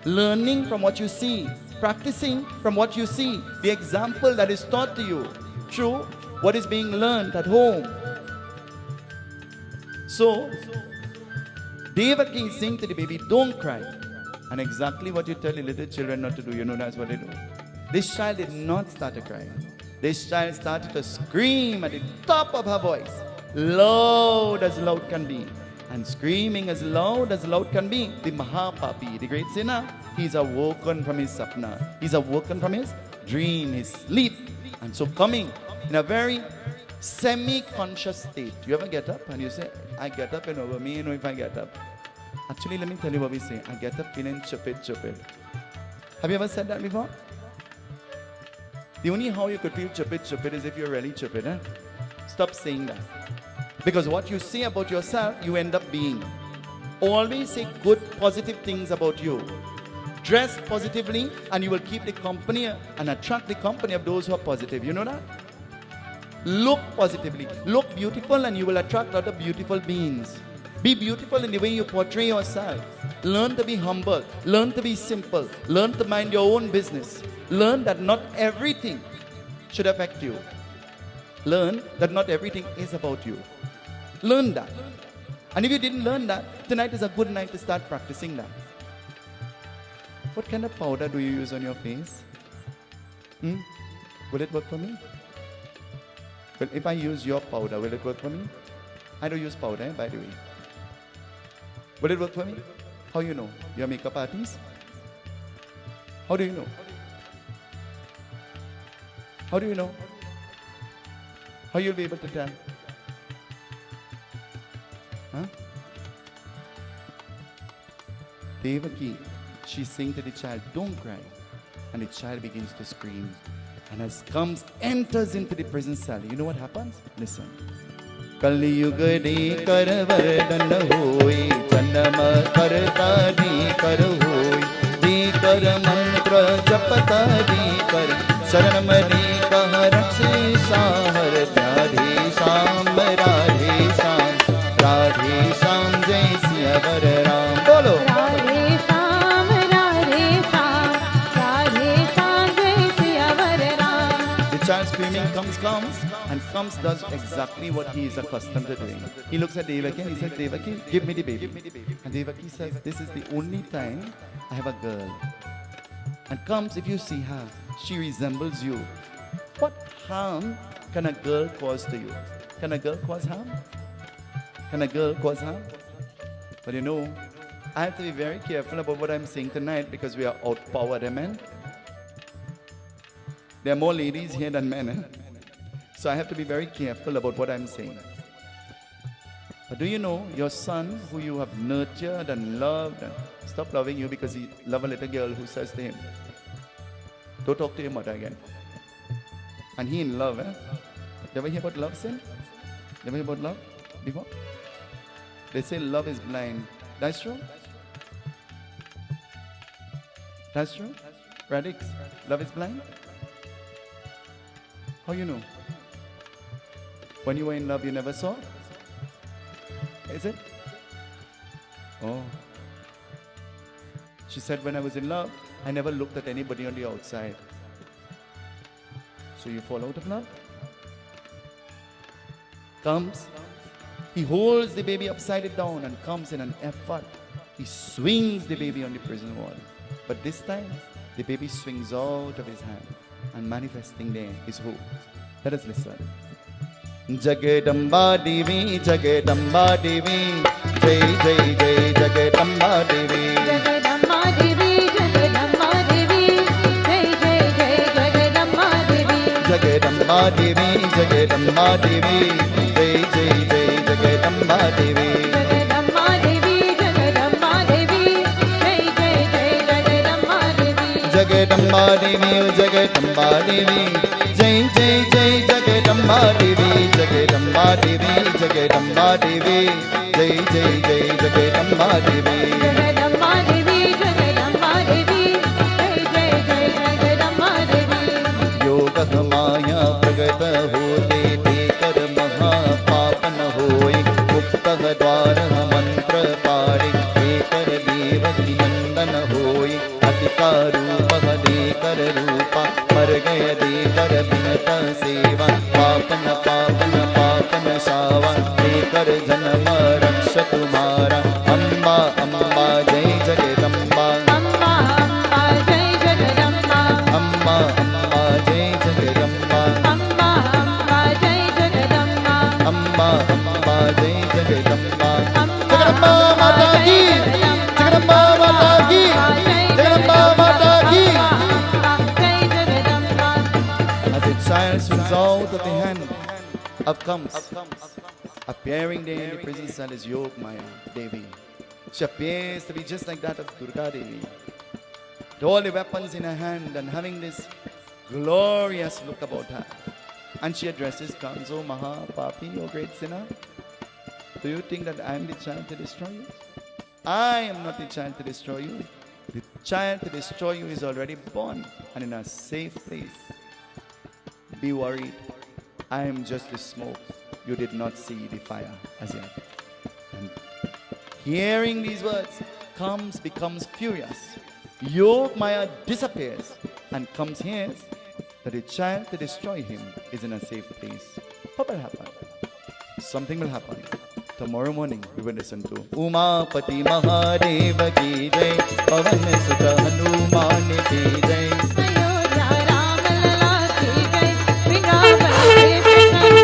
Learning from what you see. Practicing from what you see. The example that is taught to you. Through what is being learned at home. So, Devaki is saying to the baby, don't cry. And exactly what you tell the little children not to do, that's what they do. This child did not start to cry. This child started to scream at the top of her voice. Loud as loud can be. And screaming as loud can be. The Mahapapi, the great sinner, he's awoken from his sapna. He's awoken from his dream, his sleep. And so coming in a very semi-conscious state. You ever get up and you say, I get up and over me, if I get up. Actually, let me tell you what we say. I get up feeling stupid. Have you ever said that before? The only how you could feel stupid is if you're really stupid. Stop saying that. Because what you say about yourself, you end up being. Always say good, positive things about you. Dress positively and you will keep the company and attract the company of those who are positive. You know that? Look positively. Look beautiful and you will attract other beautiful beings. Be beautiful in the way you portray yourself. Learn to be humble. Learn to be simple. Learn to mind your own business. Learn that not everything should affect you. Learn that not everything is about you. Learn that. And if you didn't learn that, tonight is a good night to start practicing that. What kind of powder do you use on your face? Will it work for me? Well, if I use your powder, will it work for me? I don't use powder, by the way. Will it work for me? How you know? You're a makeup artist? How do you know? How do you know? How you'll be able to tell? Devaki, she's saying to the child, don't cry. And the child begins to scream. And as comes, enters into the prison cell. You know what happens? Listen. Kali yuga de kar vardan hoi, janma karta de kar hoi, de kar mantra japata de kar, sharanam de kah rakshe sahar, radhe sham, radhe sham, radhe sham, jai siya ram. Bolo. Screaming comes does exactly what he is accustomed to doing. He looks at Devaki and he says, Devaki, give me the baby. And Devaki says, this is the only time I have a girl. And comes, if you see her, she resembles you. What harm can a girl cause to you? Can a girl cause harm? Can a girl cause harm? But you know, I have to be very careful about what I'm saying tonight because we are outpowered, amen? There are more ladies here than men. So I have to be very careful about what I'm saying. But do you know, your son who you have nurtured and loved, and stop loving you because he loves a little girl who says to him, don't talk to your mother again. And he in love, You ever hear about love, Sin? You ever hear about love before? They say love is blind. That's true? That's true? Radix, love is blind? How you know? When you were in love, you never saw? Is it? Oh. She said, when I was in love, I never looked at anybody on the outside. So you fall out of love? Comes, he holds the baby upside down and comes in an effort. He swings the baby on the prison wall. But this time, the baby swings out of his hand and manifesting there is hope. Let us listen. Jagadamba Devi, Jagadamba Devi, Jai Jai Jai Jagadamba Devi.
Jagadamba Devi, Jagadamba Devi, Jai Jai Jai Jagadamba Devi.
Jagadamba Devi, Jagadamba Devi, Jai Jai Jai Jagadamba Devi.
Jagadamba Devi, Jagadamba Devi, Jai Jai Jai Jagadamba Devi.
Jagadamba Devi, Jagadamba Devi, Jai Jai Jai Jagadamba Devi. Jagadamba Devi, Jagadamba Devi, Jai Jai Jai Jagadamba Devi.
Jagadamba Devi, Jagadamba Devi, Jai Jai Jai Jagadamba Devi.
Yoga Maya Pragata Hote Tekar Maha Papan Hoy Gupta Dwar Mantra Pari Tekar Devaki Nandan Hoy Atika Rupa Dekar Rupa Mar Gaya Dekar Binata Seva Papana Papana Papana Shava Dekar Janama Raksha Tumara Amba Amba Jai Jagadamba
Amba Amba Jai Jagadamba.
Amba Amba Jai Jagadamba
Amba Amba Jai Jagadamba.
Amba Amba Jai Jagadamba.
Amba
Jagadamba Mata ki, Jagadamba Mata ki, Jagadamba Mata ki.
Jai Jagadamba.
As a child swings out of the hand of Kamsa, appearing there in the prison cell is Yagna Devi. She appears to be just like that of Durga Devi, with all the weapons in her hand and having this glorious look about her. And she addresses Kamsa, "O Mahapapi, O great sinner, do you think that I am the child to destroy you? I am not the child to destroy you. The child to destroy you is already born and in a safe place. Be worried. I am just the smoke. You did not see the fire as yet." And hearing these words, Kamsa becomes furious. Yagna disappears and Kamsa hears that the child to destroy him is in a safe place. What will happen? Something will happen. Tomorrow morning we will listen to Umapati Mahadeva ki jai, Pavan Sutta Hanuman ki jai.
Ayodhya Rama Lala ki jai, Vrindavan Krishna ki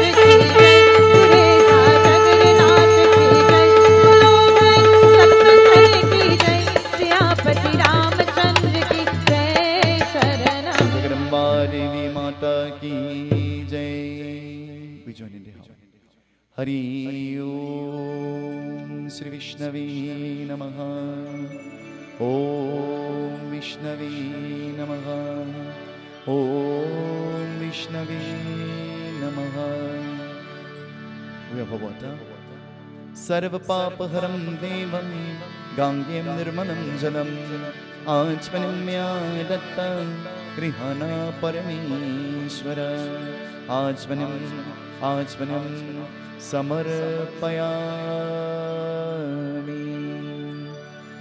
jai, Pureza Jagannath ki jai, Golokai Saptaha ki jai, Siyapati Ramachandra ki jai, Sharanam.
Jagadamba Devi Mata ki jai. We join in the house. Hari Om Sri Vishnavi Namaha. Om Vishnavi Namaha. Om Vishnavi Namaha. We have Bhagwat. Sarva Papaharam Devam Gangyam Nirmanam Jalam Ajpanimya Datta Grihana Parameshwara Ajpanam Samarpayami.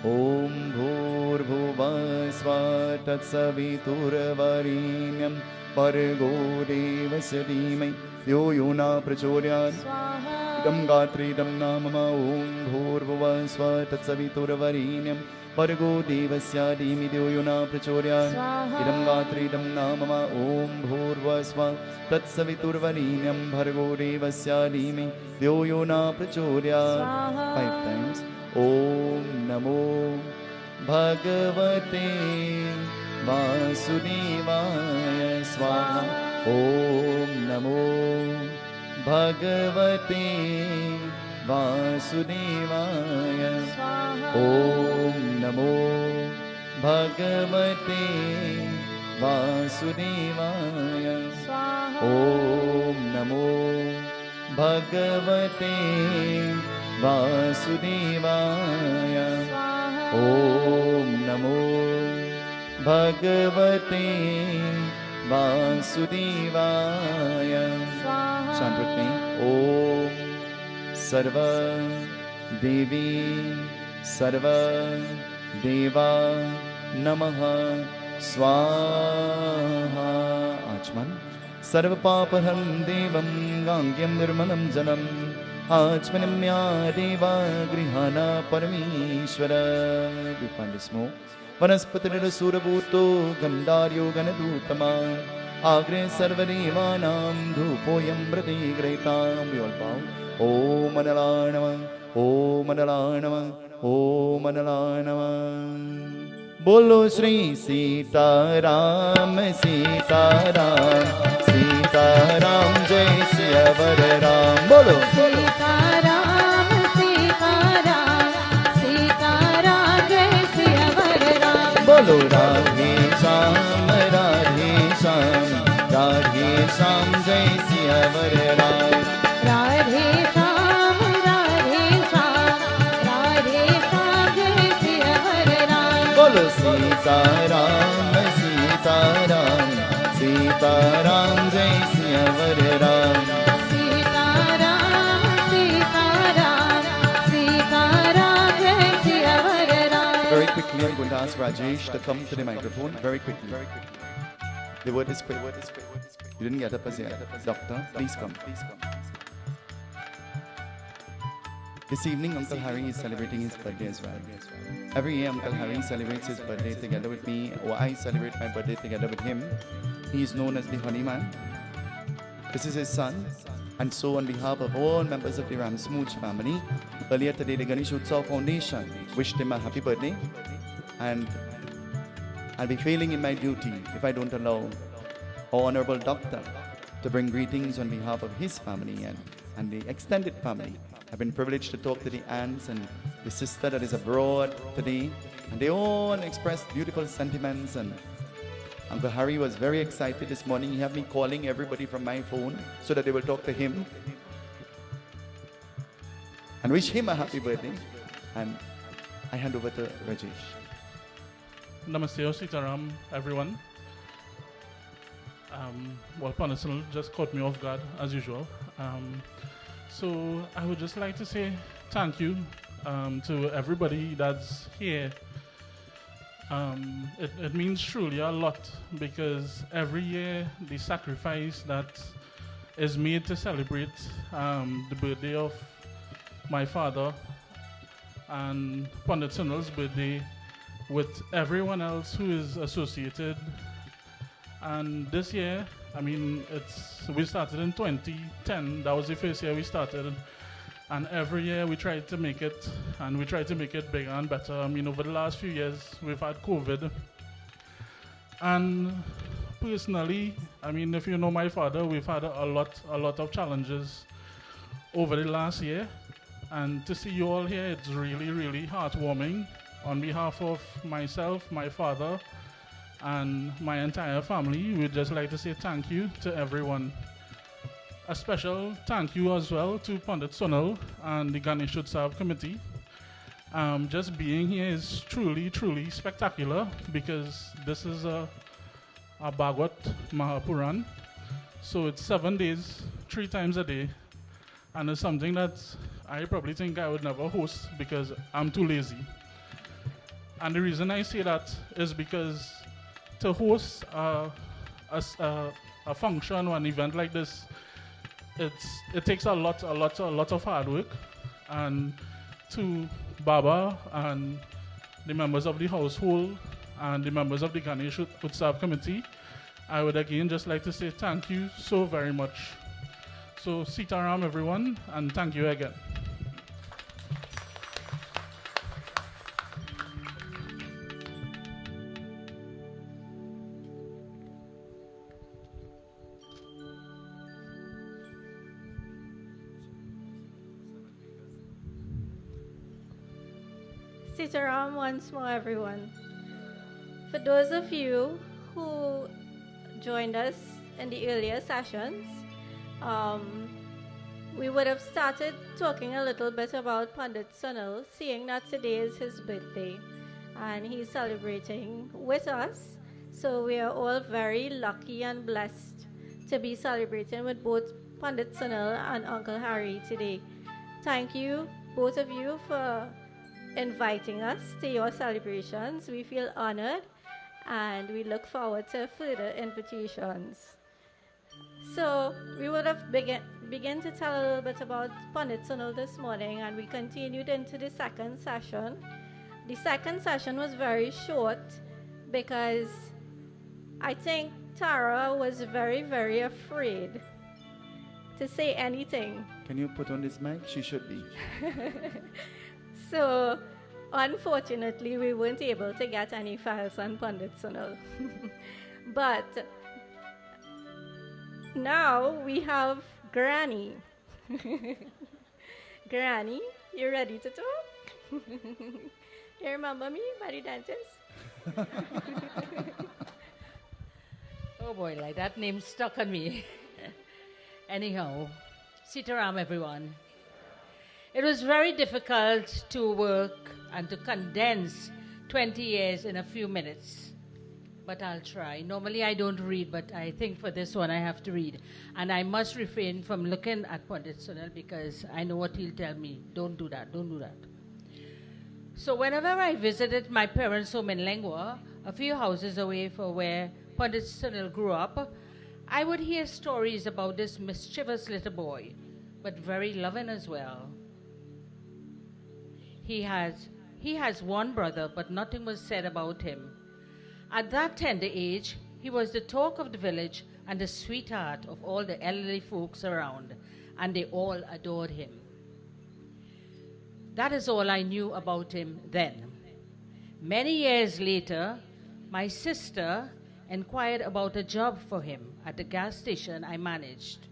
Om Bhurbhuvah Svah Tatsaviturvarinyam Bhargo Devasya Dhimai Yo Yona Prachodayat Idam Gatri Idam Namama Om Bhurbhuvah Svah Tatsaviturvarinyam Bhargo Devasya Dhimai Yo Yona Prachodayat Idam Gatri Idam Namama Om Bhurbhuvah Svah Tatsaviturvarinyam Bhargo Devasya Dhimai Yo Yona Prachodayat. 5 times. Om Namo Bhagavate Vasudevaya Swaha. Om Namo Bhagavate Vasudevaya. Om Namo Bhagavate Vasudevaya. Om Namo Bhagavate Vasudevaya. Om Namo Bhagavate Vasudevaya. Chant with me. Om Sarva Devi Sarva Deva Namaha Swaha. Achman. Sarva Paparam Devam Gangyam Nirmanam Janam Achmanamya Deva Grihana Parameshwara. We find this more. Vanaspatira Surabhuto Gandharyo Ganadutama Agre Sarvadevanam Dhupoyam Brati Gretam. We all bow. Om Manalanama, Om Manalanama, Om Manalanama. Bolo Shri Seetahal Seetahal Seetahal Jai Siyavar Ram. Bolo
Seetahal Seetahal Seetahal Jai Siyavar Ram.
Bolo Radhe Shyam Radhe Shyam Radhe Shyam Jai Siyavar Ram.
Radhe Shyam Radhe Shyam Radhe Shyam Jai Siyavar Ram.
Bolo Seetahal Seetahal Seetahal Jai Siyavar Ram.
Seetahal Seetahal Seetahal Jai Siyavar Ram.
Very quickly, I'm going to ask Rajesh to come to the microphone. Very quickly. The word is quick. You didn't get up as yet. Doctor, please come. This evening, Uncle Harry is celebrating his birthday as well. Every year, Uncle Harry celebrates his birthday together with me, or I celebrate my birthday together with him. He is known as the Honey Man. This is his son. And so, on behalf of all members of the Ram Smooch family, earlier today, the Ganesh Utsav Foundation wished him a happy birthday. And I'll be failing in my duty if I don't allow our honorable doctor to bring greetings on behalf of his family and the extended family. I've been privileged to talk to the aunts and the sister that is abroad today, and they all expressed beautiful sentiments. And Uncle Harry was very excited this morning. He had me calling everybody from my phone so that they will talk to him and wish him a happy birthday. And I hand over to Rajesh.
Namaste, Sitaram, everyone. Well, Sunil just caught me off guard, as usual. So I would just like to say thank you to everybody that's here. It means truly a lot, because every year the sacrifice that is made to celebrate the birthday of my father and Pandit Sunil's birthday with everyone else who is associated. And this year, I mean, we started in 2010. That was the first year we started. And every year we try to make it, and we try to make it bigger and better. I mean, over the last few years, we've had COVID. And personally, I mean, if you know my father, we've had a lot of challenges over the last year. And to see you all here, it's really, really heartwarming. On behalf of myself, my father, and my entire family, we'd just like to say thank you to everyone. A special thank you as well to Pandit Sunil and the Ganesh Utsav committee. Just being here is truly, truly spectacular, because this is a Bhagwat Mahapuran. So it's 7 days, 3 times a day. And it's something that I probably think I would never host because I'm too lazy. And the reason I say that is because to host a function or an event like this, it takes a lot of hard work. And to Baba and the members of the household and the members of the Ganesh Utsav committee, I would again just like to say thank you so very much. So Seetaram everyone, and thank you again.
Seetaram once more, everyone. For those of you who joined us in the earlier sessions,
we would have started talking a little bit about Pandit Sunil, seeing that today is his birthday and he's celebrating with us. So we are all very lucky and blessed to be celebrating with both Pandit Sunil and Uncle Harry today. Thank you, both of you, for inviting us to your celebrations. We feel honored and we look forward to further invitations. So we would have begin to tell a little bit about Pandit Sunil this morning, and we continued into the second session. The second session was very short because I think Tara was very, very afraid to say anything.
Can you put on this mic? She should be.
So, unfortunately, we weren't able to get any files on Pandit Sunil. But now we have Granny. Granny, you ready to talk? You remember me, Buddy Dentist?
Oh boy, like that name stuck on me. Anyhow, Sitaram everyone. It was very difficult to work and to condense 20 years in a few minutes. But I'll try. Normally I don't read, but I think for this one I have to read. And I must refrain from looking at Pandit Sunil because I know what he'll tell me. Don't do that, don't do that. So whenever I visited my parents' home in Lengua, a few houses away from where Pandit Sunil grew up, I would hear stories about this mischievous little boy, but very loving as well. He has one brother, but nothing was said about him. At that tender age, he was the talk of the village and the sweetheart of all the elderly folks around, and they all adored him. That is all I knew about him then. Many years later, my sister inquired about a job for him at the gas station I managed.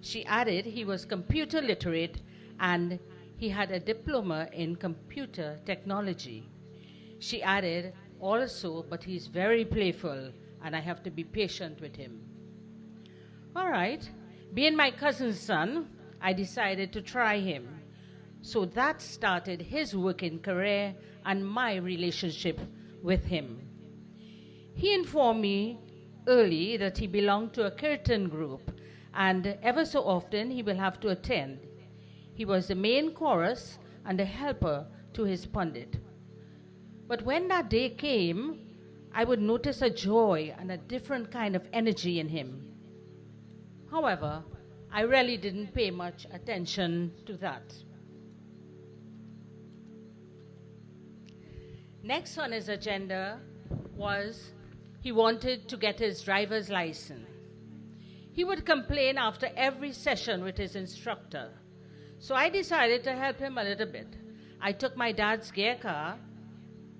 She added he was computer literate and he had a diploma in computer technology. She added also, but he's very playful and I have to be patient with him. All right, being my cousin's son, I decided to try him. So that started his working career and my relationship with him. He informed me early that he belonged to a Kirtan group and ever so often he will have to attend. He was the main chorus and the helper to his Pandit. But when that day came, I would notice a joy and a different kind of energy in him. However, I really didn't pay much attention to that. Next on his agenda was he wanted to get his driver's license. He would complain after every session with his instructor. So I decided to help him a little bit. I took my dad's gear car.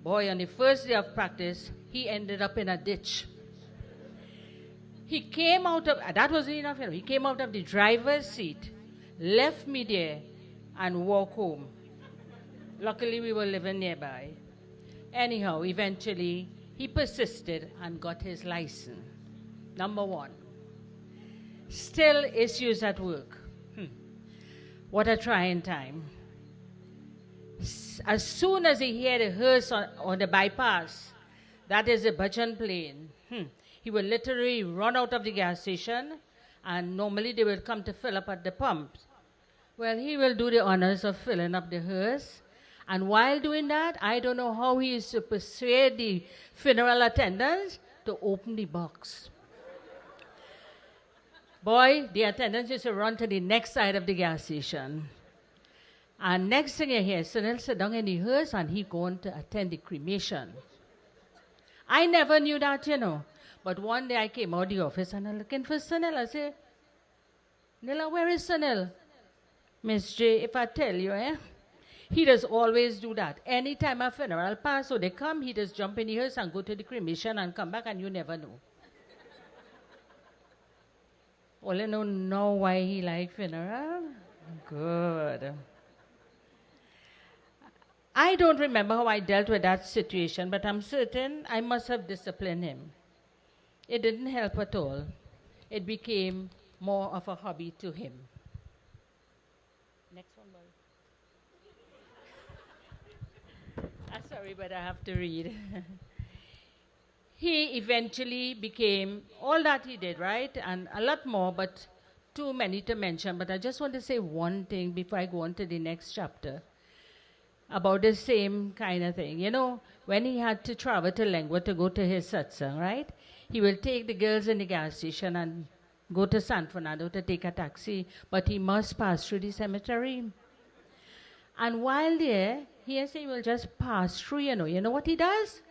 Boy, on the first day of practice, he ended up in a ditch. He came out of, that wasn't enough, he came out of the driver's seat, left me there, and walked home. Luckily, we were living nearby. Anyhow, eventually, he persisted and got his license. Number one. Still issues at work. What a trying time. As soon as he heard a hearse on the bypass, that is a bhajan plane, he would literally run out of the gas station, and normally they will come to fill up at the pumps. Well, he will do the honors of filling up the hearse, and while doing that, I don't know how he is to persuade the funeral attendants to open the box. Boy, the attendants used to run to the next side of the gas station. And next thing you hear, Sunil sit down in the hearse and he going to attend the cremation. I never knew that, But one day I came out of the office and I'm looking for Sunil. I say, Nila, where is Sunil? Miss J, if I tell you, he does always do that. Anytime a funeral pass, so they come, he just jump in the hearse and go to the cremation and come back and you never know. Only know why he like funeral? Good. I don't remember how I dealt with that situation, but I'm certain I must have disciplined him. It didn't help at all. It became more of a hobby to him. Sorry, but I have to read. He eventually became all that he did, right? And a lot more, but too many to mention. But I just want to say one thing before I go on to the next chapter about the same kind of thing. You know, when he had to travel to Lengua to go to his satsang, right? He will take the girls in the gas station and go to San Fernando to take a taxi, but he must pass through the cemetery. And while there, he will just pass through, you know. You know what he does?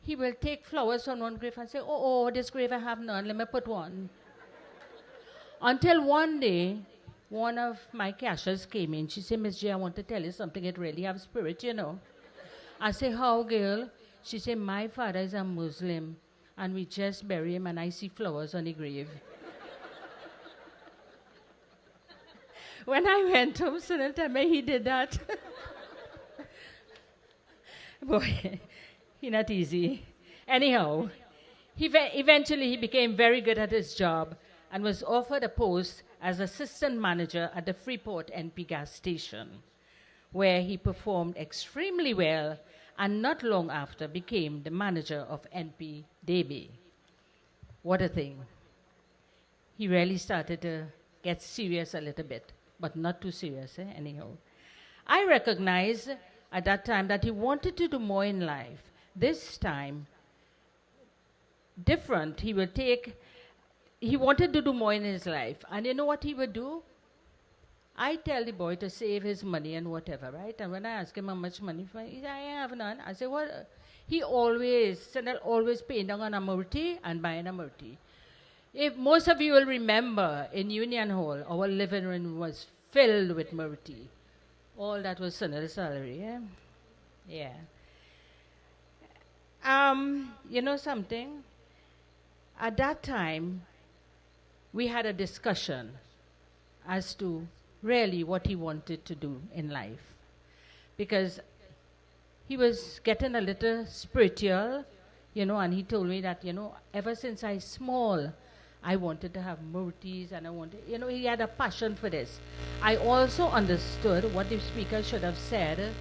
He will take flowers from one grave and say, oh, this grave I have none, let me put one. Until one day, one of my cashiers came in. She said, Miss J, I want to tell you something. It really have spirit, you know. I say, how, girl? She said, my father is a Muslim, and we just bury him, and I see flowers on the grave. When I went home, Sunil told me he did that. Boy, he not easy. Anyhow, eventually he became very good at his job and was offered a post as assistant manager at the Freeport NP gas station, where he performed extremely well and not long after became the manager of NP Debi. What a thing. He really started to get serious a little bit, but not too serious, anyhow. I recognized at that time that he wanted to do more in life. This time, different. He wanted to do more in his life. And you know what he would do? I tell the boy to save his money and whatever, right? And when I ask him how much money for, he said, I have none. I say, what? He always paying down on a murti and buying a murti. If most of you will remember, in Union Hall, our living room was filled with murti. All that was Sunil's salary, yeah? You know something? At that time, we had a discussion as to really what he wanted to do in life. Because he was getting a little spiritual, you know, and he told me that, you know, ever since I was small, I wanted to have murtis and I wanted, you know, he had a passion for this. I also understood what the speaker should have said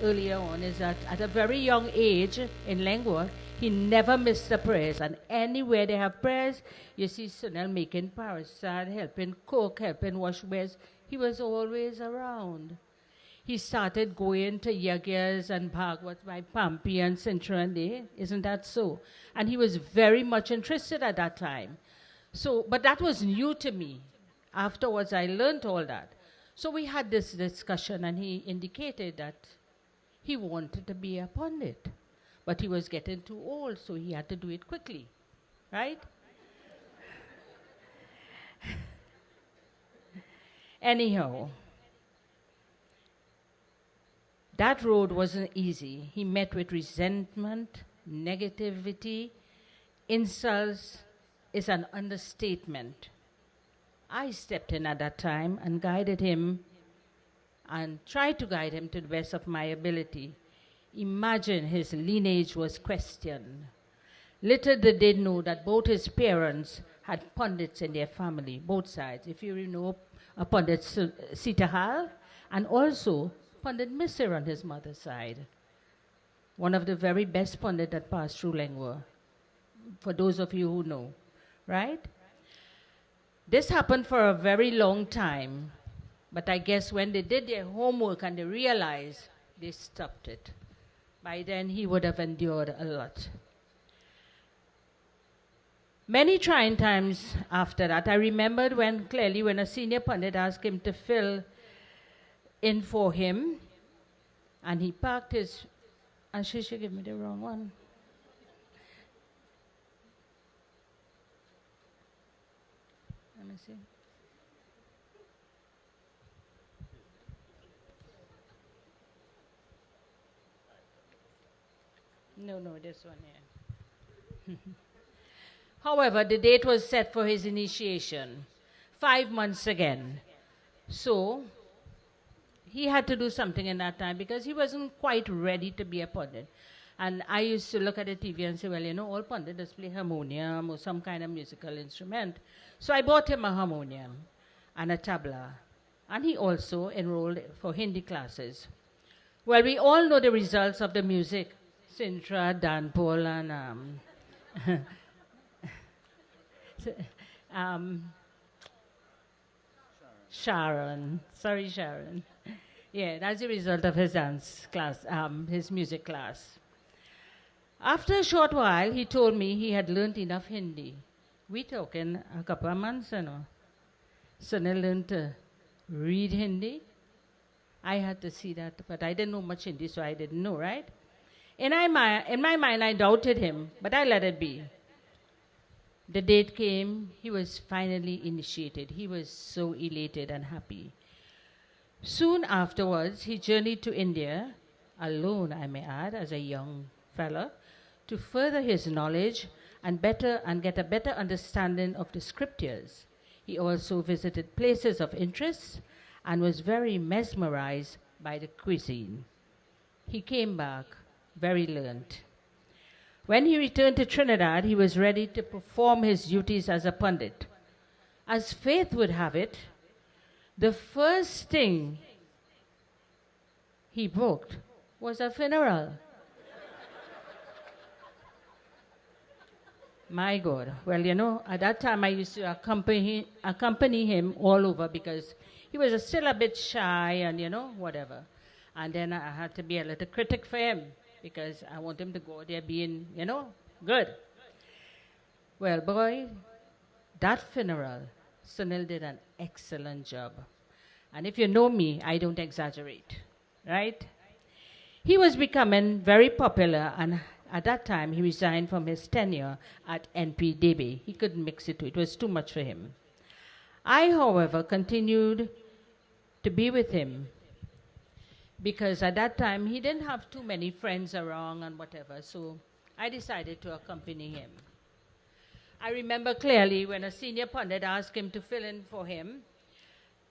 earlier on is that at a very young age in Lengua, he never missed the prayers. And anywhere they have prayers, you see Sunil making Persad, helping cook, helping wash wares. He was always around. He started going to Yagnas and Bhagwat by Pampi and Sintrande. Isn't that so? And he was very much interested at that time. So, but that was new to me. Afterwards, I learned all that. So we had this discussion, and he indicated that he wanted to be a pundit. But he was getting too old, so he had to do it quickly. Right? Anyhow, that road wasn't easy. He met with resentment, negativity, insults is an understatement. I stepped in at that time and guided him and tried to guide him to the best of my ability. Imagine his lineage was questioned. Little did they know that both his parents had pundits in their family, both sides. If you know a pundit Seetahal, and also Pandit Misir on his mother's side. One of the very best pundit that passed through Lengua, for those of you who know, right? This happened for a very long time, but I guess when they did their homework and they realized, they stopped it. By then, he would have endured a lot. Many trying times after that, I remembered clearly when a senior pundit asked him to fill in for him, and he parked his, and she should give me the wrong one. Let me see. No, this one here. However, the date was set for his initiation, 5 months again. So, he had to do something in that time because he wasn't quite ready to be a pundit. And I used to look at the TV and say, well, you know, all pundits play harmonium or some kind of musical instrument. So I bought him a harmonium and a tabla. And he also enrolled for Hindi classes. Well, we all know the results of the music. Sintra, Dan Paul, and Sharon. Sorry, Sharon. Yeah, that's the result of his dance class, his music class. After a short while, he told me he had learned enough Hindi. We talking a couple of months, you know. Sunil learned to read Hindi. I had to see that, but I didn't know much Hindi, so I didn't know, right? In my mind, I doubted him, but I let it be. The date came, he was finally initiated. He was so elated and happy. Soon afterwards, he journeyed to India, alone, I may add, as a young fellow, to further his knowledge and get a better understanding of the scriptures. He also visited places of interest and was very mesmerized by the cuisine. He came back very learned. When he returned to Trinidad, he was ready to perform his duties as a pundit. As fate would have it, the first thing he booked was a funeral. My God. Well, you know, at that time I used to accompany him all over because he was still a bit shy and, you know, whatever. And then I had to be a little critic for him because I want him to go there being, you know, good. Well, boy, that funeral, Sunil did an excellent job. And if you know me, I don't exaggerate, right? He was becoming very popular, and at that time he resigned from his tenure at NPDB. He couldn't mix it, it was too much for him. I, however, continued to be with him because at that time he didn't have too many friends around and whatever, so I decided to accompany him. I remember clearly when a senior pundit asked him to fill in for him.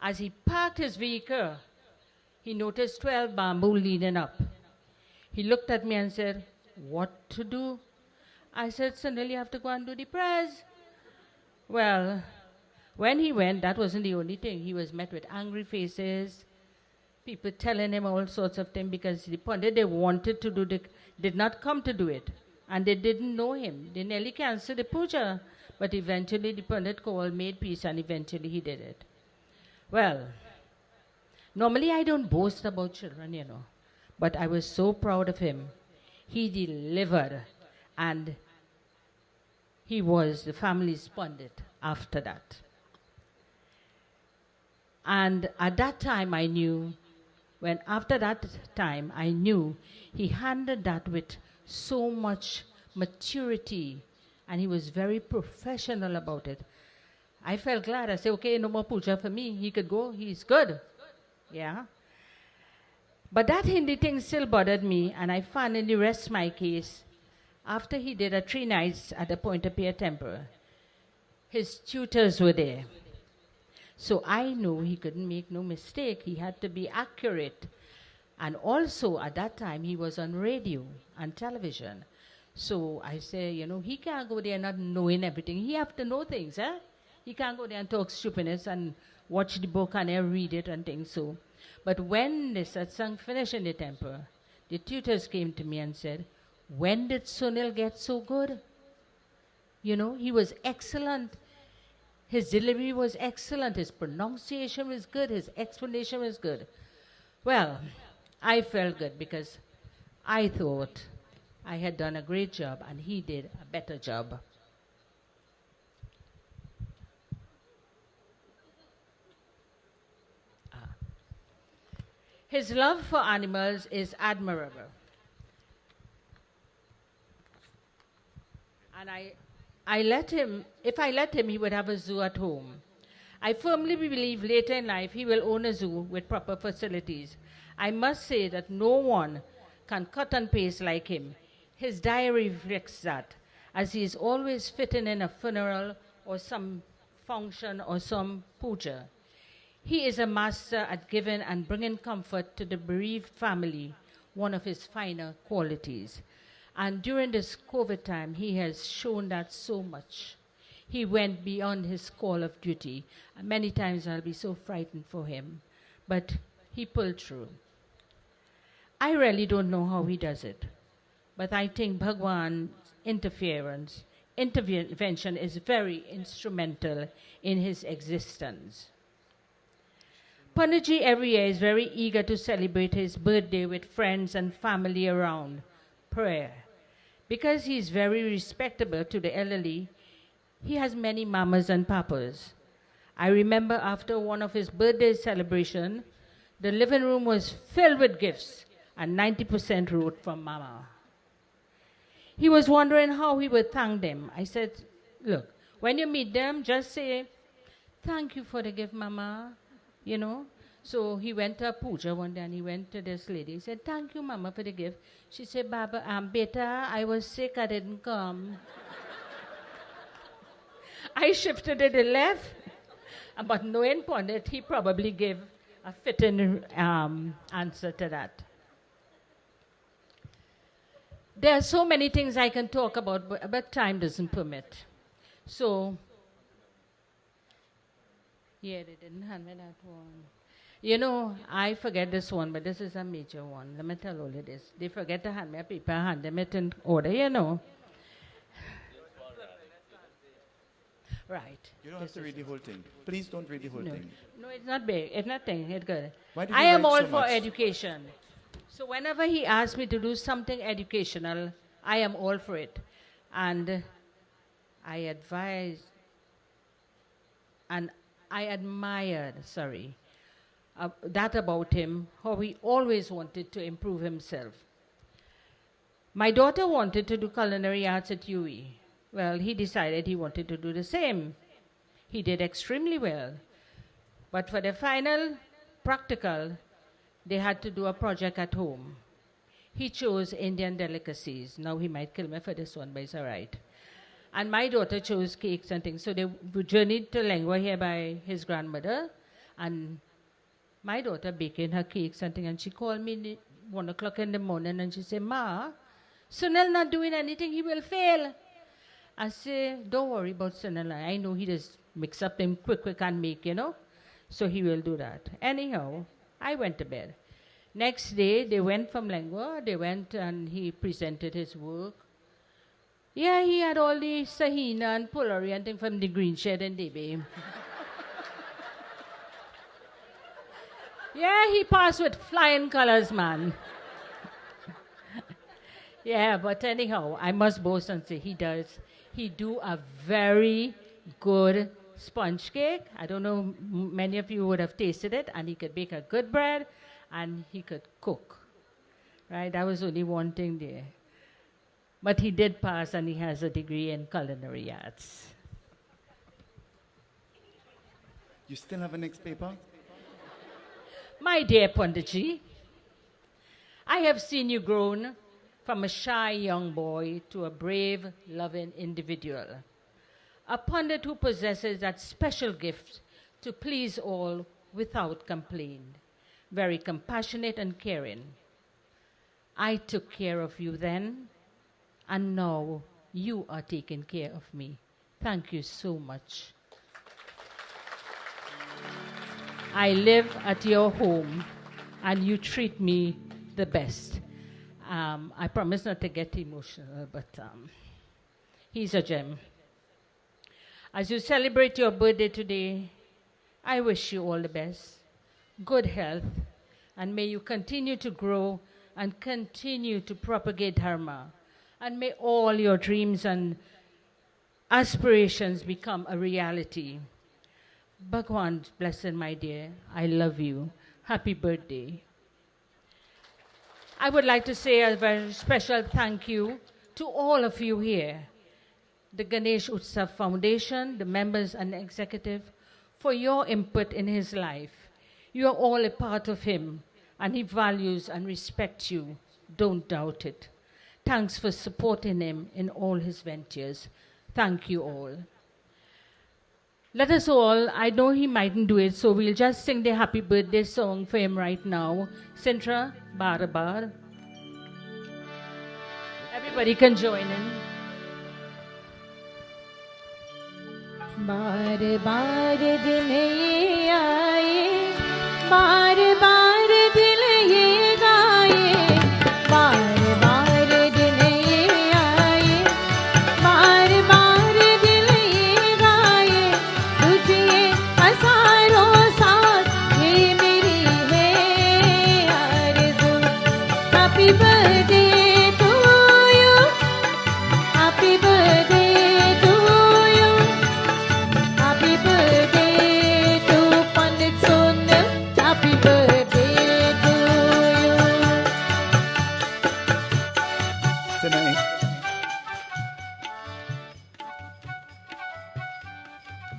As he parked his vehicle, he noticed 12 bamboo leaning up. He looked at me and said, "What to do?" I said, "Sunil, you have to go and do the prayers." Well, when he went, that wasn't the only thing. He was met with angry faces, people telling him all sorts of things because the pundit they wanted to do did not come to do it. And they didn't know him. They nearly canceled the puja. But eventually the pundit called, made peace, and eventually he did it. Well, normally I don't boast about children, you know. But I was so proud of him. He delivered. And he was the family's pundit after that. And at that time I knew, after that time I knew he handled that with so much maturity, and he was very professional about it. I felt glad. I said, okay, no more puja for me. He could go. He's good. Yeah. But that Hindi thing still bothered me, and I finally rest my case after he did a 3 nights at the Point of Peer Temple. His tutors were there. So I knew he couldn't make no mistake. He had to be accurate. And also, at that time, he was on radio and television. So I say, you know, he can't go there not knowing everything. He have to know things, eh? He can't go there and talk stupidness and watch the book and read it and things so. But when the satsang finished in the temple, the tutors came to me and said, "When did Sunil get so good?" You know, he was excellent. His delivery was excellent. His pronunciation was good. His explanation was good. Well, I felt good because I thought I had done a great job and he did a better job. His love for animals is admirable. And if I let him, he would have a zoo at home. I firmly believe later in life he will own a zoo with proper facilities. I must say that no one can cut and paste like him. His diary reflects that, as he is always fitting in a funeral or some function or some puja. He is a master at giving and bringing comfort to the bereaved family, one of his finer qualities. And during this COVID time, he has shown that so much. He went beyond his call of duty. Many times I'll be so frightened for him, but he pulled through. I really don't know how he does it, but I think Bhagwan's intervention is very instrumental in his existence. Panditji every year is very eager to celebrate his birthday with friends and family around, prayer. Because he is very respectable to the elderly, he has many mamas and papas. I remember after one of his birthday celebration, the living room was filled with gifts and 90% wrote from Mama. He was wondering how he would thank them. I said, look, when you meet them, just say, thank you for the gift, Mama, you know. So he went to a puja one day and he went to this lady. He said, thank you, Mama, for the gift. She said, Baba, beta, I was sick, I didn't come. I shifted it to the left, but knowing Pandit, he probably gave a fitting answer to that. There are so many things I can talk about, but time doesn't permit. So, yeah, they didn't hand me that one. You know, I forget this one, but this is a major one. Let me tell all of this. They forget to hand me a paper, hand them it in order, you know. Right.
You don't have to read the whole thing. Please don't read the whole thing.
No, it's not big. It's nothing. It's good.
Why did
I
you
am
write
all
so
for
much?
education. So whenever he asks me to do something educational, I am all for it. And I advise and I admired, that about him, how he always wanted to improve himself. My daughter wanted to do culinary arts at UE. Well, he decided he wanted to do the same. He did extremely well. But for the final practical, they had to do a project at home. He chose Indian delicacies. Now he might kill me for this one, but it's all right. And my daughter chose cakes and things. So they journeyed to Lengua here by his grandmother. And my daughter baking her cakes and things. And she called me 1 o'clock in the morning and she said, Ma, Sunil not doing anything, he will fail. I said, don't worry about Sunil. I know he just mix up them quick and make, you know. So he will do that. Anyhow, I went to bed. Next day, they went from Lengua. They went and he presented his work. Yeah, he had all the sahina and pullery and thing from the green shed and DB. Yeah, he passed with flying colors, man. Yeah, but anyhow, I must boast and say he do a very good sponge cake. I don't know, many of you would have tasted it, and he could bake a good bread, and he could cook. Right, that was only one thing there. But he did pass, and he has a degree in culinary arts.
You still have a next paper?
My dear Panditji, I have seen you grown from a shy young boy to a brave, loving individual. A Pandit who possesses that special gift to please all without complaint. Very compassionate and caring. I took care of you then, and now you are taking care of me. Thank you so much. I live at your home, and you treat me the best. I promise not to get emotional, but he's a gem. As you celebrate your birthday today, I wish you all the best, good health, and may you continue to grow and continue to propagate Dharma, and may all your dreams and aspirations become a reality. Bhagwan blessed, my dear. I love you. Happy birthday. I would like to say a very special thank you to all of you here, the Ganesh Utsav Foundation, the members and executive, for your input in his life. You are all a part of him, and he values and respects you. Don't doubt it. Thanks for supporting him in all his ventures. Thank you all. Let us all, I know he mightn't do it, so we'll just sing the happy birthday song for him right now. Sintra, Barabar. Everybody can join in.
बार बार दिन ये आए, बार बार दिल ये गाए,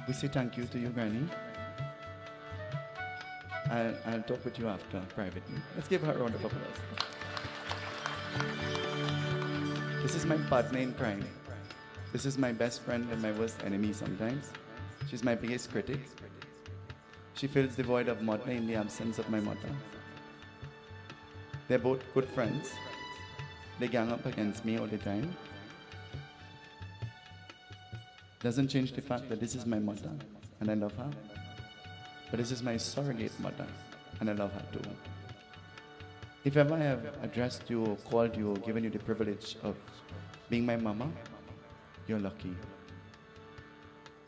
We say thank you to you, Granny. I'll talk with you after, privately. Let's give her a round of applause. This is my partner in crime. This is my best friend and my worst enemy sometimes. She's my biggest critic. She fills the void of mother in the absence of my mother. They're both good friends. They gang up against me all the time. Doesn't change the fact that this is my mother and I love her. But this is my surrogate mother and I love her too. If ever I have addressed you or called you or given you the privilege of being my mama, you're lucky.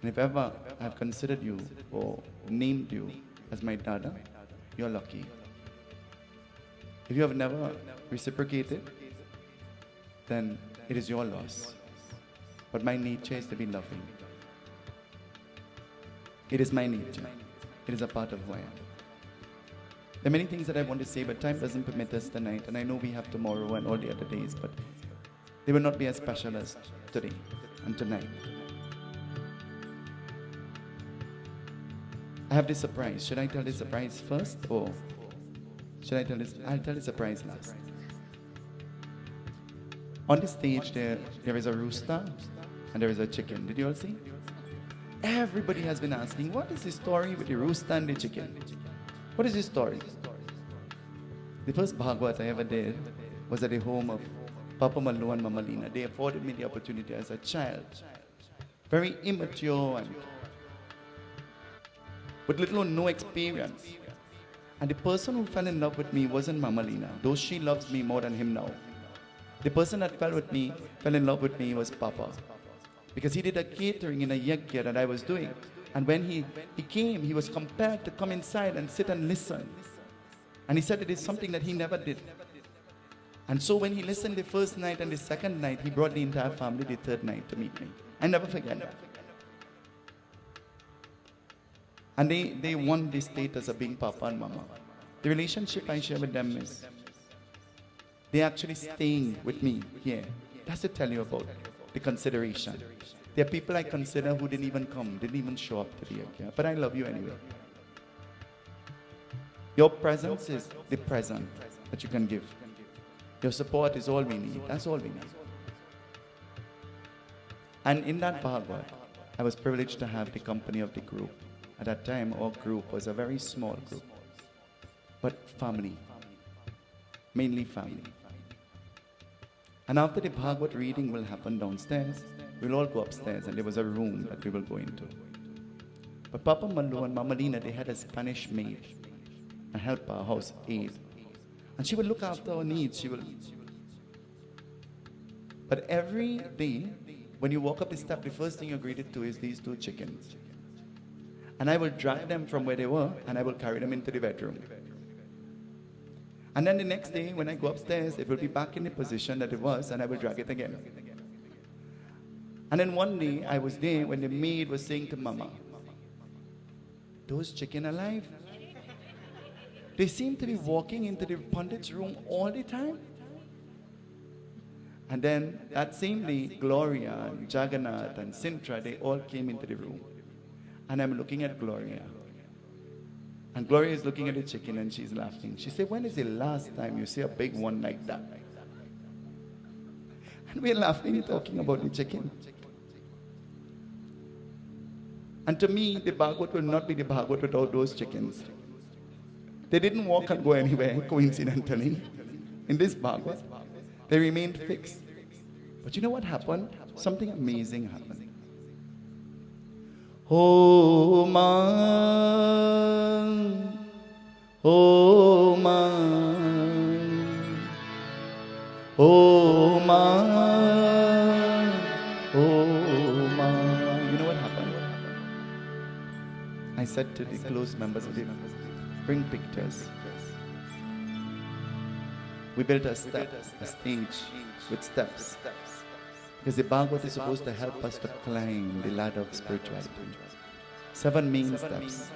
And if ever I've considered you or named you as my dada, you're lucky. If you have never reciprocated, then it is your loss. But my nature is to be loving. It is my nature. It is a part of who I am. There are many things that I want to say, but time doesn't permit us tonight. And I know we have tomorrow and all the other days, but they will not be as special as today and tonight. I have this surprise. Should I tell this surprise first or should I tell this? I'll tell the surprise last. On the stage there is a rooster and there is a chicken. Did you all see? Everybody has been asking, what is the story with the rooster and the chicken? What is the story? The first Bhagwat I ever did was at the home of Papa Mallu and Mama Lina. They afforded me the opportunity as a child. Very immature and with little or no experience. And the person who fell in love with me wasn't Mama Lina, though she loves me more than him now. The person that fell in love with me was Papa. Because he did a catering in a yagna that I was doing. And when he came, he was compelled to come inside and sit and listen. And he said it is something that he never did. And so when he listened the first night and the second night, he brought the entire family the third night to meet me. I never forget that. And they won the status of being Papa and Mama. The relationship I share with them is they're actually staying with me here. That's to tell you about the consideration. There are people I consider who didn't even come, didn't even show up to the yagna. But I love you anyway. Your presence is the present that you can give. Your support is all we need. That's all we need. And in that Bhagwat, I was privileged to have the company of the group. At that time, our group was a very small group, but family, mainly family. And after the Bhagwat reading will happen downstairs, we'll all go upstairs and there was a room that we will go into. But Papa Mallu and Mama Lina, they had a Spanish maid, a helper, a house aide. And she would look after our needs. But every day, when you walk up the step, the first thing you're greeted to is these two chickens. And I will drag them from where they were and I will carry them into the bedroom. And then the next day, when I go upstairs, it will be back in the position that it was and I will drag it again. And then one day, I was there when the maid was saying to Mama, those chicken alive? They seem to be walking into the pundit's room all the time. And then that same day, Gloria and Jagannath and Sintra, they all came into the room. And I'm looking at Gloria. And Gloria is looking at the chicken and she's laughing. She said, when is the last time you see a big one like that? And we're laughing, talking about the chicken. And to me, the Bhagwat will not be the Bhagwat without those chickens. They didn't walk and go anywhere, coincidentally. In this Bhagwat, they remained fixed. But you know what happened? Something amazing happened. Oh man, oh man, oh man, oh man. You know what happened? I said to the close members of the bring pictures. We built a stage with steps. Because the Bhagwat is supposed to help us to climb the ladder of spirituality. 7 main steps,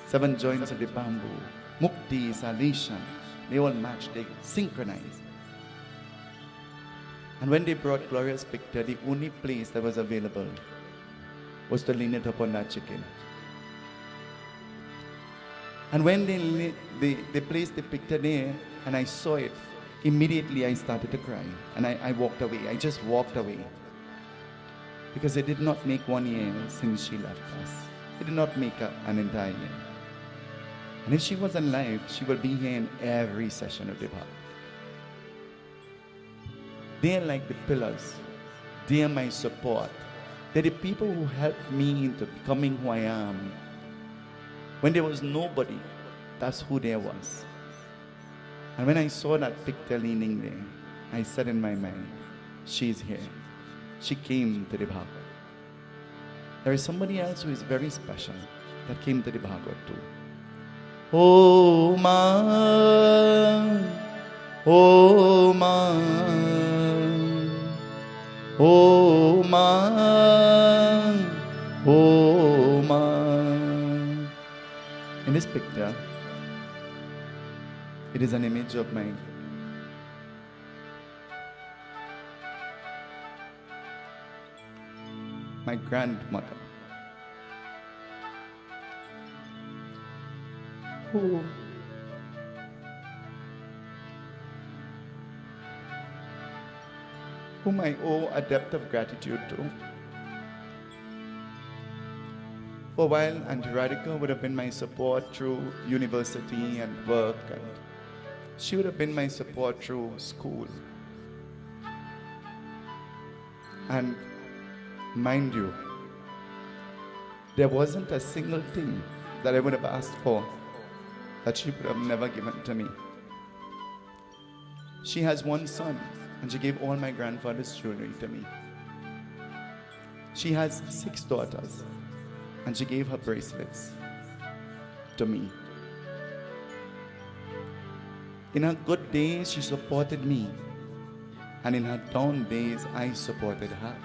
7 joints of the bamboo, mukti, salvation, they all match, they synchronize. And when they brought Gloria's picture, the only place that was available was to lean it upon that chicken. And when they placed the picture there and I saw it, immediately I started to cry. And I walked away. I just walked away. Because it did not make 1 year since she left us. It did not make an entire year. And if she was alive, she would be here in every session of the Bhagavad. They are like the pillars. They are my support. They're the people who helped me into becoming who I am. When there was nobody, that's who there was. And when I saw that picture leaning there, I said in my mind, she's here. She came to the Bhagavad. There is somebody else who is very special that came to the Bhagavad too. Oh man, oh man, oh man, oh man. In this picture, it is an image of my grandmother, whom I owe a debt of gratitude to. For a while, Auntie Radhika would have been my support through university and work, and she would have been my support through school. And mind you, there wasn't a single thing that I would have asked for that she would have never given to me. She has one son, and she gave all my grandfather's jewelry to me. She has 6 daughters, and she gave her bracelets to me. In her good days, she supported me, and in her down days, I supported her.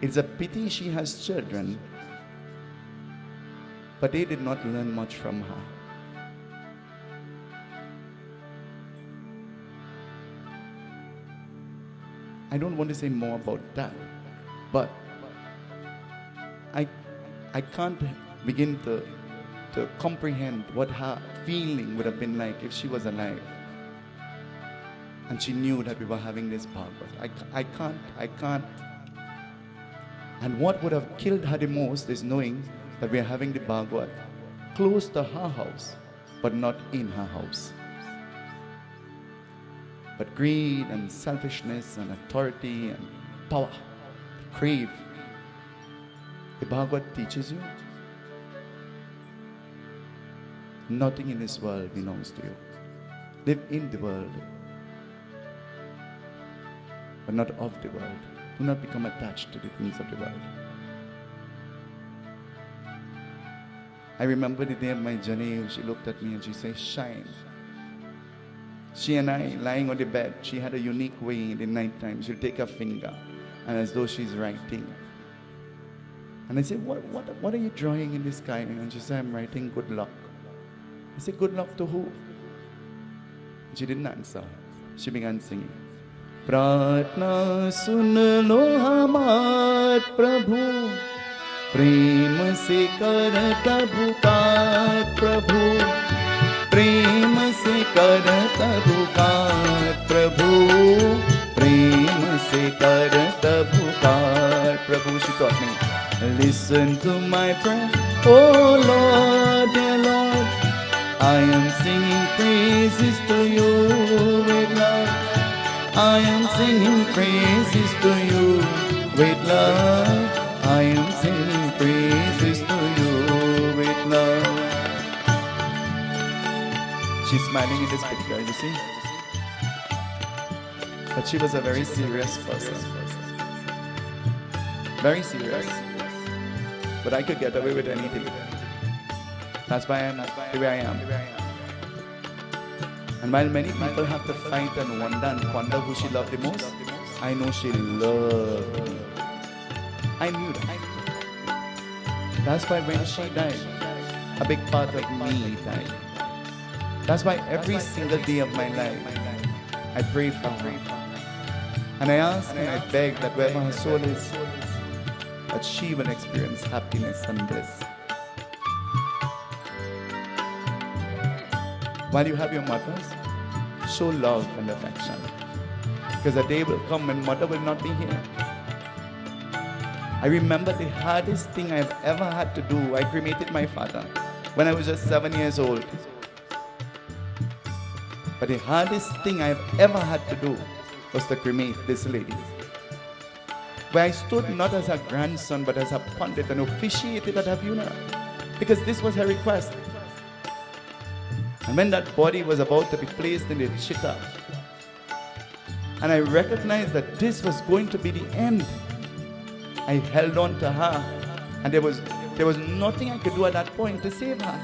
It's a pity she has children, but they did not learn much from her. I don't want to say more about that, but I can't begin to comprehend what her feeling would have been like if she was alive and she knew that we were having this Bhagwat. I can't. And what would have killed her the most is knowing that we are having the Bhagwat close to her house, but not in her house. But greed and selfishness and authority and power, crave. The Bhagwat teaches you, nothing in this world belongs to you. Live in the world, but not of the world. Do not become attached to the things of the world. I remember the day of my journey, she looked at me and she said, shine. She and I, lying on the bed, she had a unique way in the night time. She'll take her finger, and as though she's writing. And I said, what are you drawing in the sky? And she said, I'm writing good luck. I said, good luck to who? And she didn't answer. She began singing. प्रार्थना सुन लो हमार प्रभु, प्रेम से करत पुकार प्रभु, प्रेम से करत पुकार प्रभु, प्रेम से करत पुकार प्रभु. She taught me, listen to my prayer, oh Lord, dear Lord, I am singing praises to you with love. I am singing praises to you with love. I am singing praises to you with love. She's smiling in this picture, you see? But she was a very serious person. Very serious. But I could get away with anything. That's why I'm the way I am. And while many people have to fight and wonder who she loved the most, I know she loved me. I knew that. That's why when she died, a big part of me died. That's why every single day of my life, I pray for her. And I ask and I beg that wherever her soul is, that she will experience happiness and bliss. While you have your mothers, show love and affection. Because a day will come when mother will not be here. I remember the hardest thing I've ever had to do. I cremated my father when I was just 7 years old. But the hardest thing I've ever had to do was to cremate this lady. Where I stood not as her grandson, but as her pundit and officiated at her funeral. Because this was her request. And when that body was about to be placed in the chitta, and I recognized that this was going to be the end, I held on to her, and there was nothing I could do at that point to save her.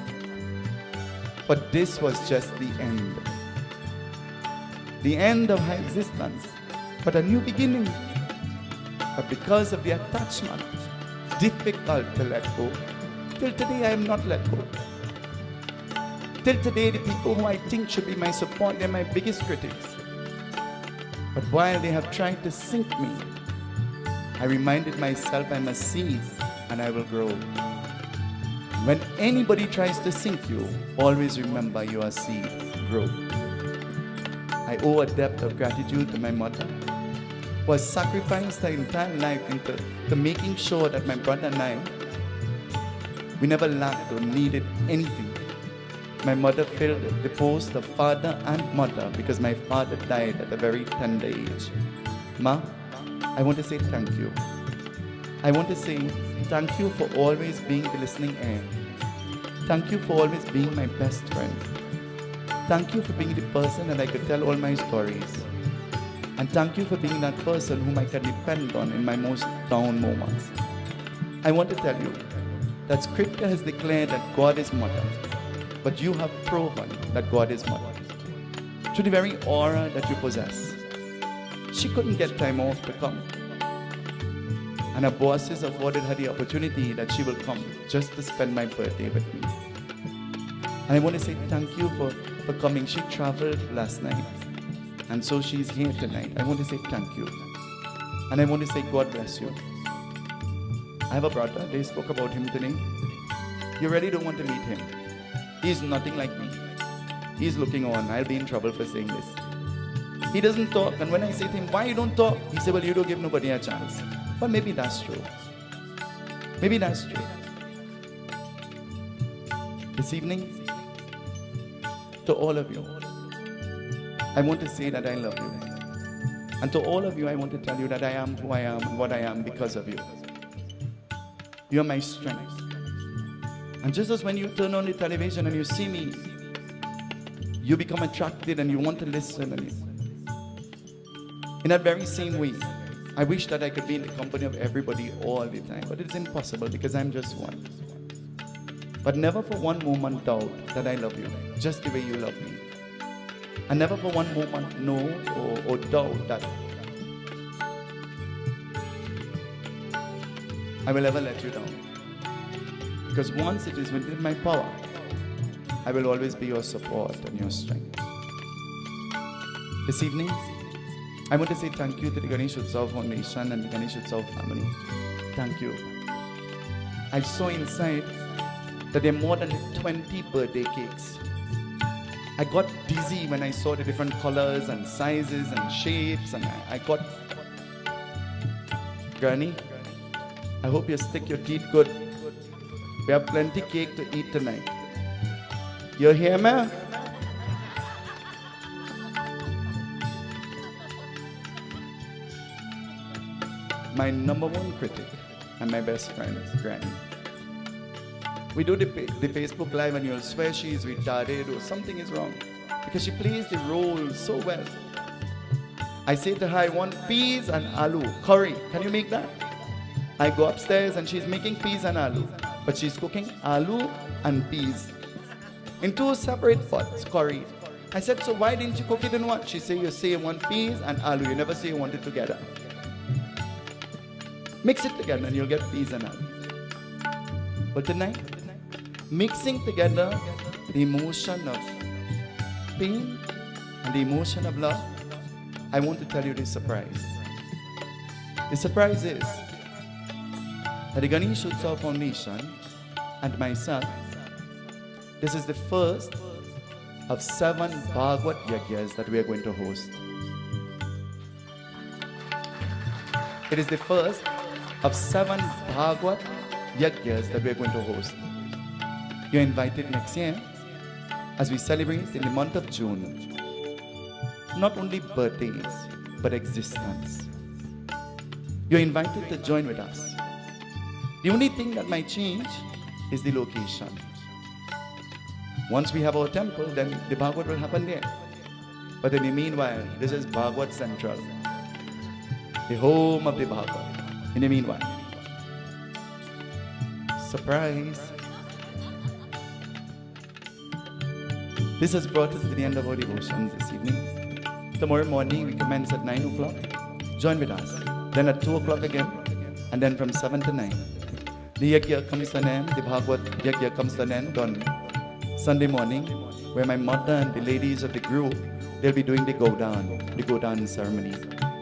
But this was just the end. The end of her existence, but a new beginning. But because of the attachment, difficult to let go. Till today I am not let go. Till today the people who I think should be my support, they're my biggest critics. But while they have tried to sink me, I reminded myself I must cease and I will grow. When anybody tries to sink you, always remember you are seed, grow. I owe a debt of gratitude to my mother, who has sacrificed her entire life into making sure that my brother and I, we never lacked or needed anything. My mother filled the post of father and mother because my father died at a very tender age. Ma, I want to say thank you. I want to say thank you for always being the listening ear. Thank you for always being my best friend. Thank you for being the person that I could tell all my stories. And thank you for being that person whom I can depend on in my most down moments. I want to tell you that Scripture has declared that God is mother, but you have proven that God is mother. Through the very aura that you possess. She couldn't get time off to come. And her bosses afforded her the opportunity that she will come just to spend my birthday with me. And I want to say thank you for coming. She traveled last night, and so she's here tonight. I want to say thank you. And I want to say God bless you. I have a brother, they spoke about him today. You really don't want to meet him. He's nothing like me. He's looking on. I'll be in trouble for saying this. He doesn't talk, and when I say to him, why you don't talk? He said, well, you don't give nobody a chance. But maybe that's true. Maybe that's true. This evening, to all of you, I want to say that I love you. And to all of you, I want to tell you that I am who I am and what I am because of you. You are my strength. And just as when you turn on the television and you see me, you become attracted and you want to listen. In that very same way, I wish that I could be in the company of everybody all the time. But it's impossible because I'm just one. But never for one moment doubt that I love you, just the way you love me. And never for one moment know or doubt that I will ever let you down. Because once it is within my power, I will always be your support and your strength. This evening, I want to say thank you to the Ganesh Utsav Foundation and the Ganesh Utsav family. Thank you. I saw inside that there are more than 20 birthday cakes. I got dizzy when I saw the different colors and sizes and shapes, and I got... Granny, I hope you stick your teeth good. We have plenty cake to eat tonight. You hear me? My number one critic and my best friend is Granny. We do the Facebook Live and you'll swear she is retarded or something is wrong because she plays the role so well. I say to her, I want peas and aloo, curry. Can you make that? I go upstairs and she's making peas and aloo, but she's cooking aloo and peas in two separate pots, curry. I said, so why didn't you cook it in one? She said, you say you want peas and aloo. You never say you want it together. Mix it together and you'll get peas and aloo. But tonight, mixing together the emotion of pain and the emotion of love, I want to tell you this surprise. The surprise is that the Ganesh Utsav Foundation and myself, this is the first of 7 Bhagwat Yagyas that we are going to host. It is the first of 7 Bhagwat Yagyas that we are going to host. You're invited next year as we celebrate in the month of June, not only birthdays, but existence. You're invited to join with us. The only thing that might change is the location. Once we have our temple, then the Bhagwat will happen there. But in the meanwhile, this is Bhagwat Central, the home of the Bhagwat. In the meanwhile, surprise! This has brought us to the end of our devotions this evening. Tomorrow morning we commence at 9 o'clock. Join with us. Then at 2 o'clock again, and then from 7 to 9. The Yagya comes to an end, the Bhagwat Yagya comes to an end on Sunday morning, where my mother and the ladies of the group, they'll be doing the Godan ceremony.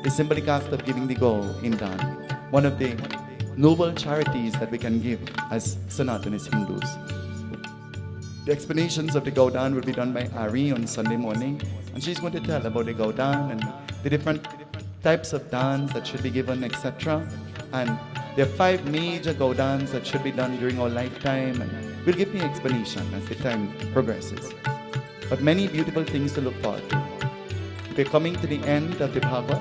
The symbolic act of giving the Go in Dan, one of the noble charities that we can give as Sanatanist Hindus. The explanations of the Godan will be done by Ari on Sunday morning, and she's going to tell about the Godan and the different types of dance that should be given, etc. And there are 5 major Godans that should be done during our lifetime, and we'll give the explanation as the time progresses. But many beautiful things to look forward to. If you're coming to the end of the Bhagwat,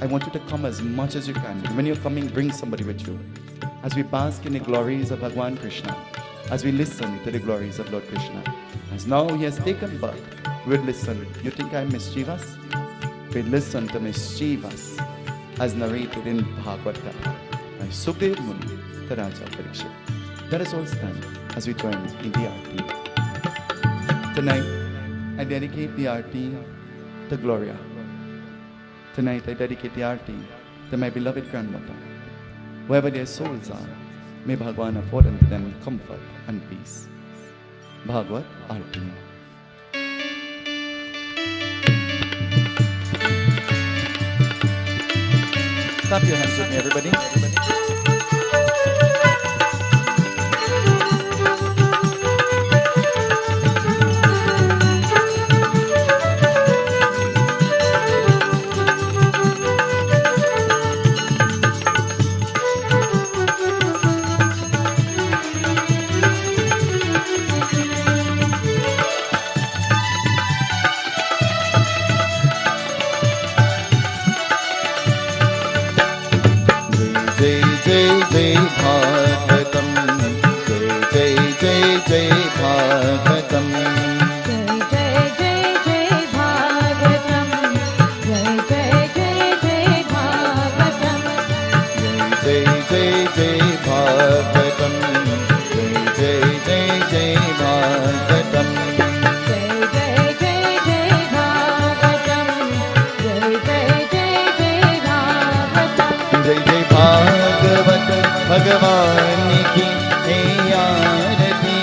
I want you to come as much as you can. And when you're coming, bring somebody with you. As we bask in the glories of Bhagwan Krishna, as we listen to the glories of Lord Krishna. As now he has taken birth, we'll listen. You think I'm mischievous? We'll listen to mischievous as narrated in Bhagwat Katha by Sukdev Muni to Raja Parikshit. Let us all stand as we join in the Aarti. Tonight, I dedicate the Aarti to Gloria. Tonight, I dedicate the Aarti to my beloved grandmother. Wherever their souls are, may Bhagwan afford unto them comfort and peace. Bhagwat Aarti. Clap your hands with me, everybody. भगवान की है आरती,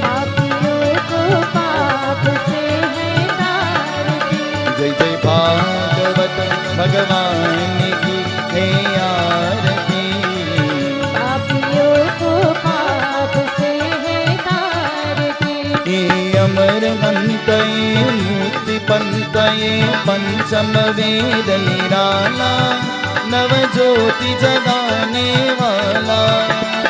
पापियों को पाप से है तारती। जय जय भागवत भगवान की है आरती, पापियों को पाप से है तारती। ये अमर मंतये मुक्ति पंतये पंचम वेद निराला, नव ज्योति जगाने वाला।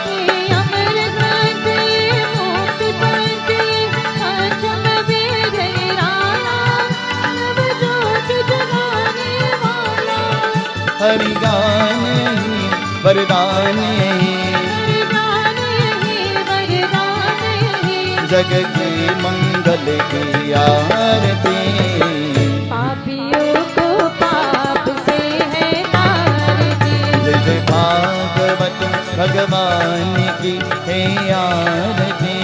ये अमर ग्रंथ ये मुक्ति पंथ ये पंचम वेद निराला, नव ज्योति जगाने वाला। हरि गान ही वरदान यही, वरदान यही, जग के मंगल की आरती। पापियों को पाप से है तारती, जय जय भागवत भगवान की है आरती।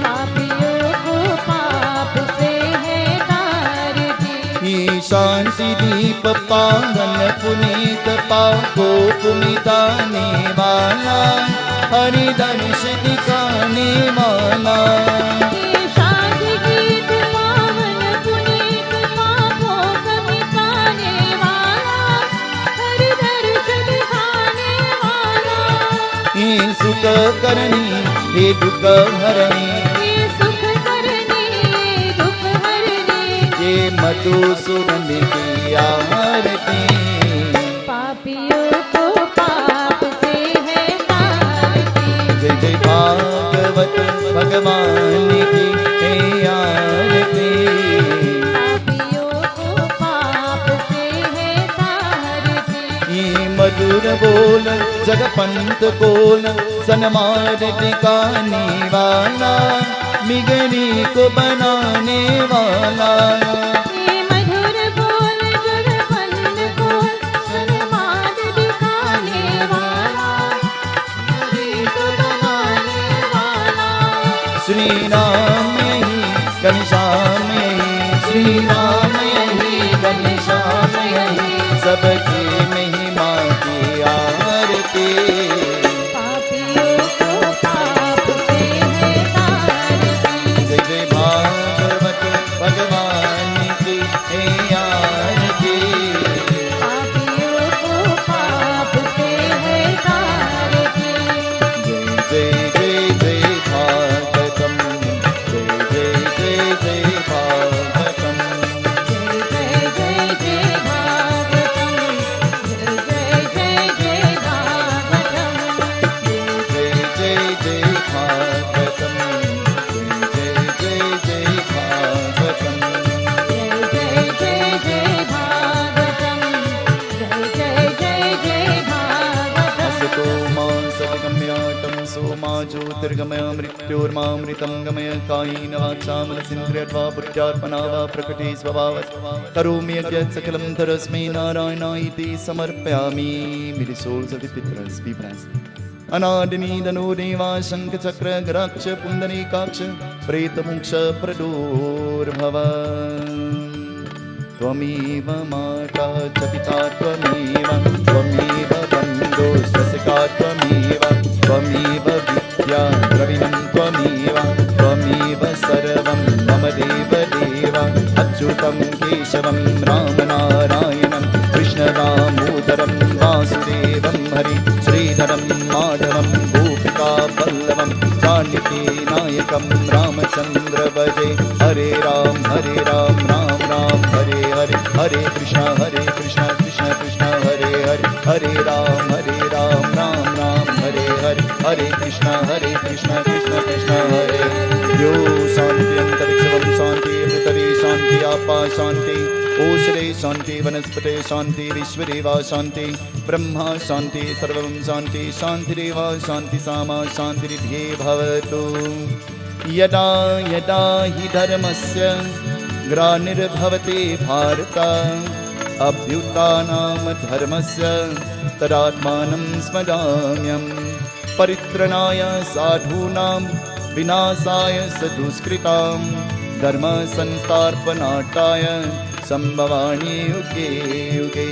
पापियों को पाप से है तारती। ये शांति दीप पावन पुनीत पाको पुमिताने वाला, हरि दर्श दिखाने वाला। सुख करनी हे दुख हरणी,
ये सुख करनी दुख हरनी,
ये मधुसूदन की आरती।
पापियों को पाप से है तारती।
जय जय भागवत भगवान की हे आरती।
पापियों को पाप से है तारती।
ये मधुर बोल जगपंत कोल, सनमार टिकाने वाला, मिगरी को बनाने वाला।
ये मधुर बोल जगपंत कोल, सनमार टिकाने वाला, मिगरी को बनाने वाला।
श्री राम यही घनश्याम यही, श्री राम यही घनश्याम यही, सबकी महिमा की आरती।
पापियों को पाप से है तारती।
जय जय भागवत भगवान की हे आरती।
पापियों को पाप से है तारती।
जय जय जय जय भागवतम, जय जय जय जय भागवतम।
जय जय जय जय भागवतम, जय जय जय जय भागवतम,
जय जय जय जय भागवतम, जय जय जय जय भागवतम।
जय जय जय जय भागवतम, जय जय जय जय भागवतम।
असतो मा सद्गम्यातं सोमा ज्योतिर्गमय मृत्योर्मामृतं गमय कायेन वाचा मनसेन्द्रियर्वा बुद्ध्यात्मना वा प्रकृते स्वभावत् करोमि यद्यत् सकलं तस्मै नारायणाय समर्पयामि। मेरे souls of the Pitras be blessed. अनादिनीदनो देवा शङ्खचक्र गराक्ष पुण्डरीकाक्ष प्रेतमोक्ष प्रदोर्भव। त्वमेव माता च पिता त्वमेव, त्वमेव बन्धुस्वसखा त्वमेव, त्वमेव विद्या द्रविणं त्वमेव, त्वमेव सर्वं मम देवदेव। अच्युतं केशवं रामनारायणं कृष्णदामोदरं वासुदेवं हरि श्रीधरं माधवं गोपिकावल्लभं जानकी नायकं रामचन्द्र भजे। हरे राम राम राम हरे हरे, हरे कृष्ण कृष्ण कृष्ण हरे हरे, हरे राम राम राम हरे हरे, हरे कृष्ण कृष्ण कृष्ण हरे हरे। यो शांति अंतरिक्षं शांति, पृथ्वी शांति, आपा शांति, ओषधे शांति, वनस्पते शांति, विश्वदेवा शांति, ब्रह्मा शांति, सर्वं शांति, शांतिरेव शांति सामा शांतिरिध्ये भवतु। यदा यदा हि धर्मस्य ग्लानिर्भवति भारत, अभ्युत्थानं धर्मस्य तदात्मानं स्मराम्यहम्। परित्रणाय साधूनां विनाशाय सदुष्कृतां, धर्म संस्थापनार्थाय संभवामि युगे युगे।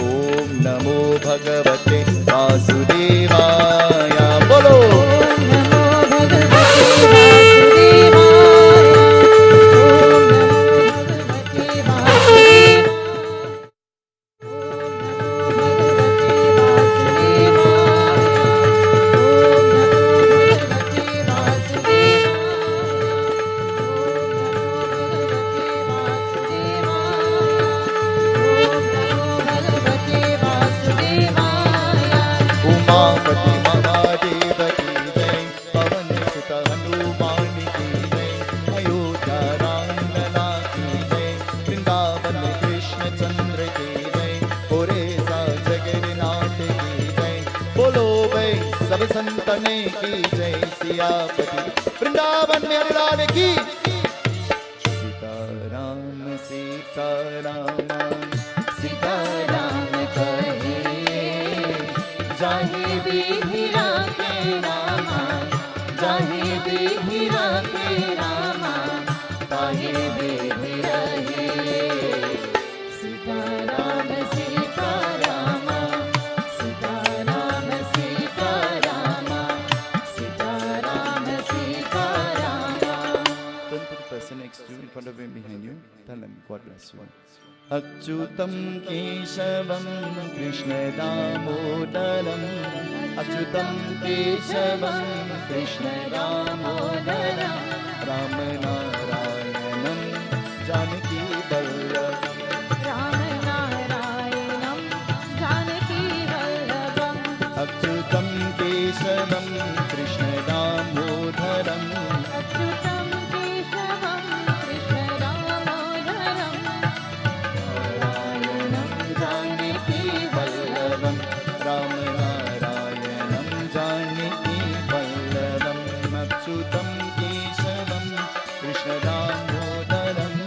ओम नमो भगवते वासुदेवाय। बोलो
ओम नमो भगवते वासुदेवाय। ओम
संतने की जय, सियापति वृंदावन में हरिलाल की। सीताराम सीताराम सीताराम कहे, जाहि विधि राखे रामा, जाहि विधि राखे रामा, ताहि विधि रहे। Sitaram Sitaram Sitaram Sitaram Sitaram Sitaram. Turn to the person next to you, in front of you, behind you. Tell them, God bless you. अच्युतं केशवं कृष्णदामोदरम् अच्युतं केशवं कृष्णदामोदरम् रामनारायणं जानकी वल्लभम्
रामनारायणं जानकी वल्लभम्
अच्युतं केशवं कृष्णदामोदरम्
अच्युतं केशवं कृष्णदामोदरम्
नारायणं जानकी वल्लभम् रामनारायणं जानकी वल्लभम् अच्युतं केशवं कृष्णदामोदरम्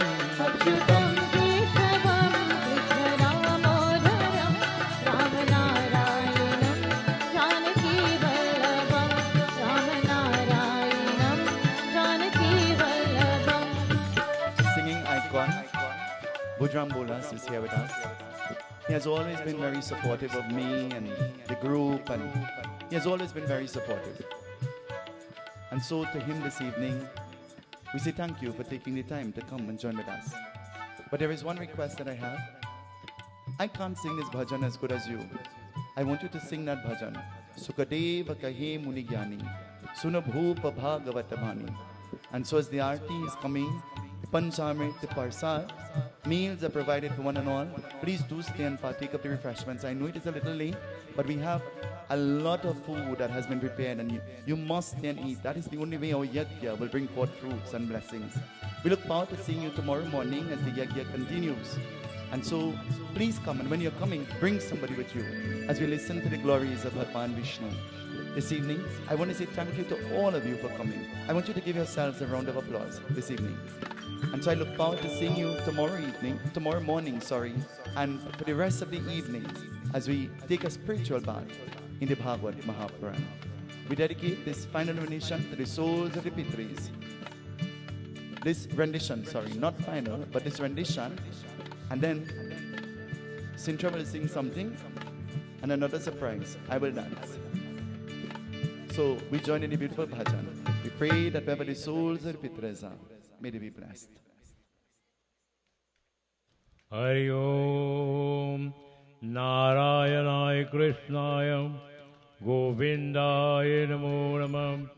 अच्युतं
केशवं कृष्णदामोदरं रामनारायणं Janaki वल्लभं रामनारायणं Janaki वल्लभम्.
singing icon Budram Bolas is here with us. He has always been very supportive of me and the group, and he has always been very supportive. And so to him this evening, we say thank you for taking the time to come and join with us. But there is one request that I have. I can't sing this bhajan as good as you. I want you to sing that bhajan. Sukadeva kahe muni gyani, sunabhupa bhagavata bhani. And so as the aarti is coming, the Panchamrit, the Persad, meals are provided for one and all. Please do stay and partake of the refreshments. I know it is a little late, but we have a lot of food that has been prepared, and you must stay and eat. That is the only way our Yagna will bring forth fruits and blessings. We look forward to seeing you tomorrow morning as the Yagna continues. And so, please come, and when you're coming, bring somebody with you as we listen to the glories of Bhagwan Vishnu. This evening, I want to say thank you to all of you for coming. I want you to give yourselves a round of applause this evening. And so I look forward to seeing you tomorrow morning, and for the rest of the evening as we take a spiritual bath in the Bhagwat Mahapurana. We dedicate this final rendition to the souls of the Pitris. This rendition, not final, but this rendition, and then Sintra will sing something, and another surprise, I will dance. So we join in the beautiful bhajan. We pray that wherever the souls of the Pitras are, may they be blessed.
Hari Om Narayanaaya Krishnaya Govindaya Namo Namah.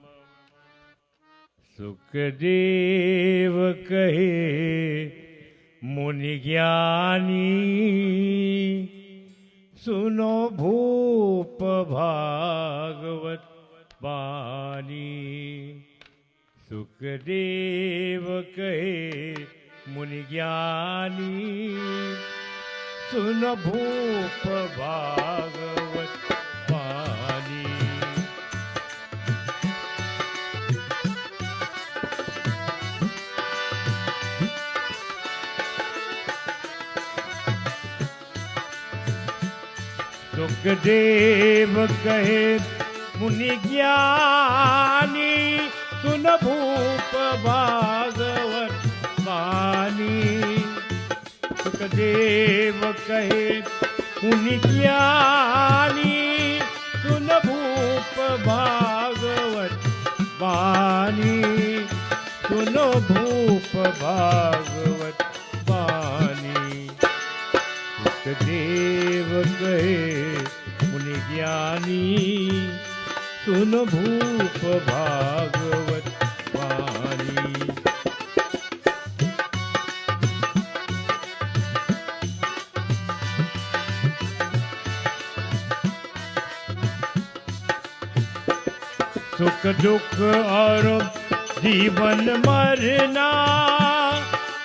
Sukadeva kahe Muni Gyani Suno Bhupa Bhagwat Bani. Sukadeva kahe Muni Gyani Suno Bhupa Bhagwat Bani. Sukadeva kahe Muni Gyani Suno Bhupa Bhagwat Bani. Sukadeva kahe Muni Gyani Suno Bhupa Bhagwat Bani. Suno Bhupa Bhagwat Bani. Sukadeva kahe Muni Gyani Suno Bhupa Bhagwat Bani. सुख दुख और जीवन मरना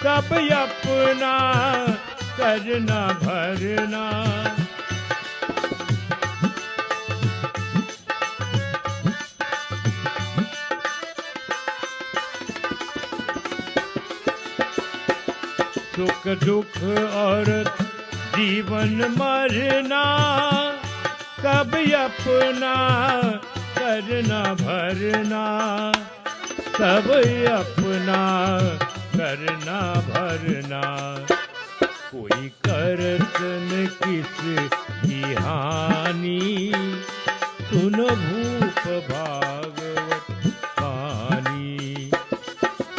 सब अपना करना भरना. सुख दुख और जीवन मरना सब अपना करना भरना. सब अपना करना भरना. कोई करत न किस की हानि सुनो भूप भागवत वाणी.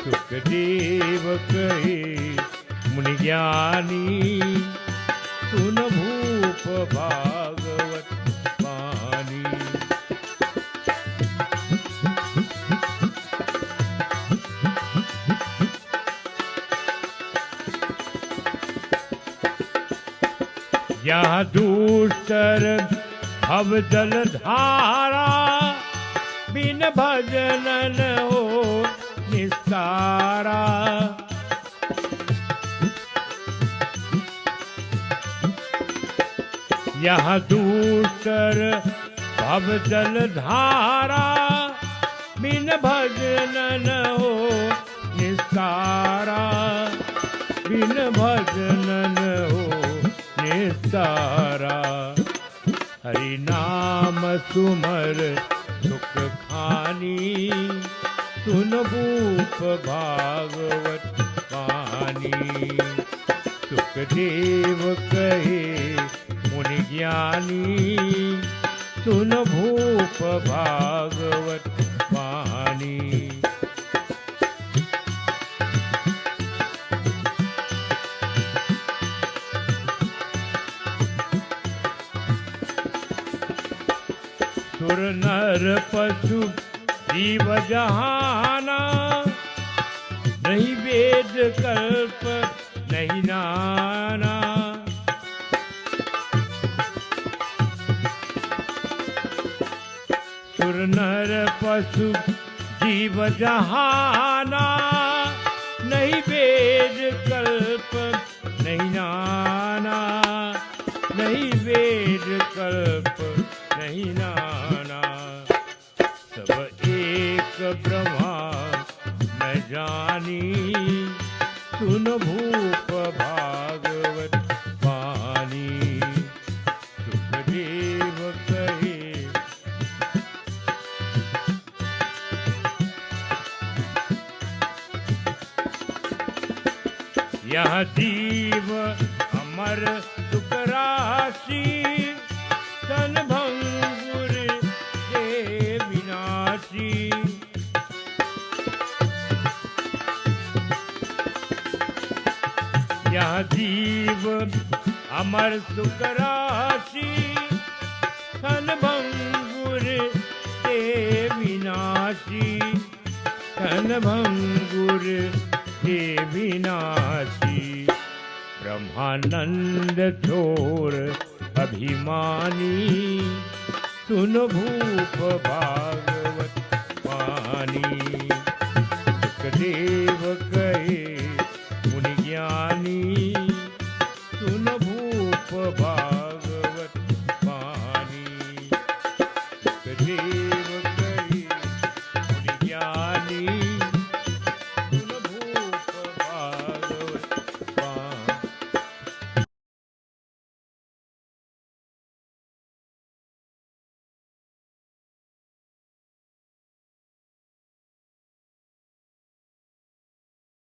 सुखदेव कहे मुनि ज्ञानी सुन भूप भागवत वाणी। यहाँ दूसर भव जल धारा बिन भजन न हो निस्तारा। यहाँ दूसर भव जल धारा बिन भजन न हो निस्तारा। बिन भजन न हो निस्तारा। हरि नाम सुमर सुख खानी सुन भूप भागवत वाणी। सुखदेव कहे मुनि ज्ञानी सुन भूप भागवत वाणी। सुर नर पशु जीव जहाना नहीं वेद कल्प नहीं नाना। सुर नर पशु जीव जहाना नहीं वेद कल्प नहीं नाना। नहीं वेद कल्प नहीं नाना। सब एक ब्रह्मा मैं जानी सुन भूप भागवत वाणी। सुखदेव कहे यह जीव अमर सुख राशि तन भंगुर के विनाशी। यह जीव अमर सुख राशि तन भंगुर के विनाशी। तन भंगुर के विनाशी। ब्रह्मानंद छोर अभिमानी सुन भूप भाग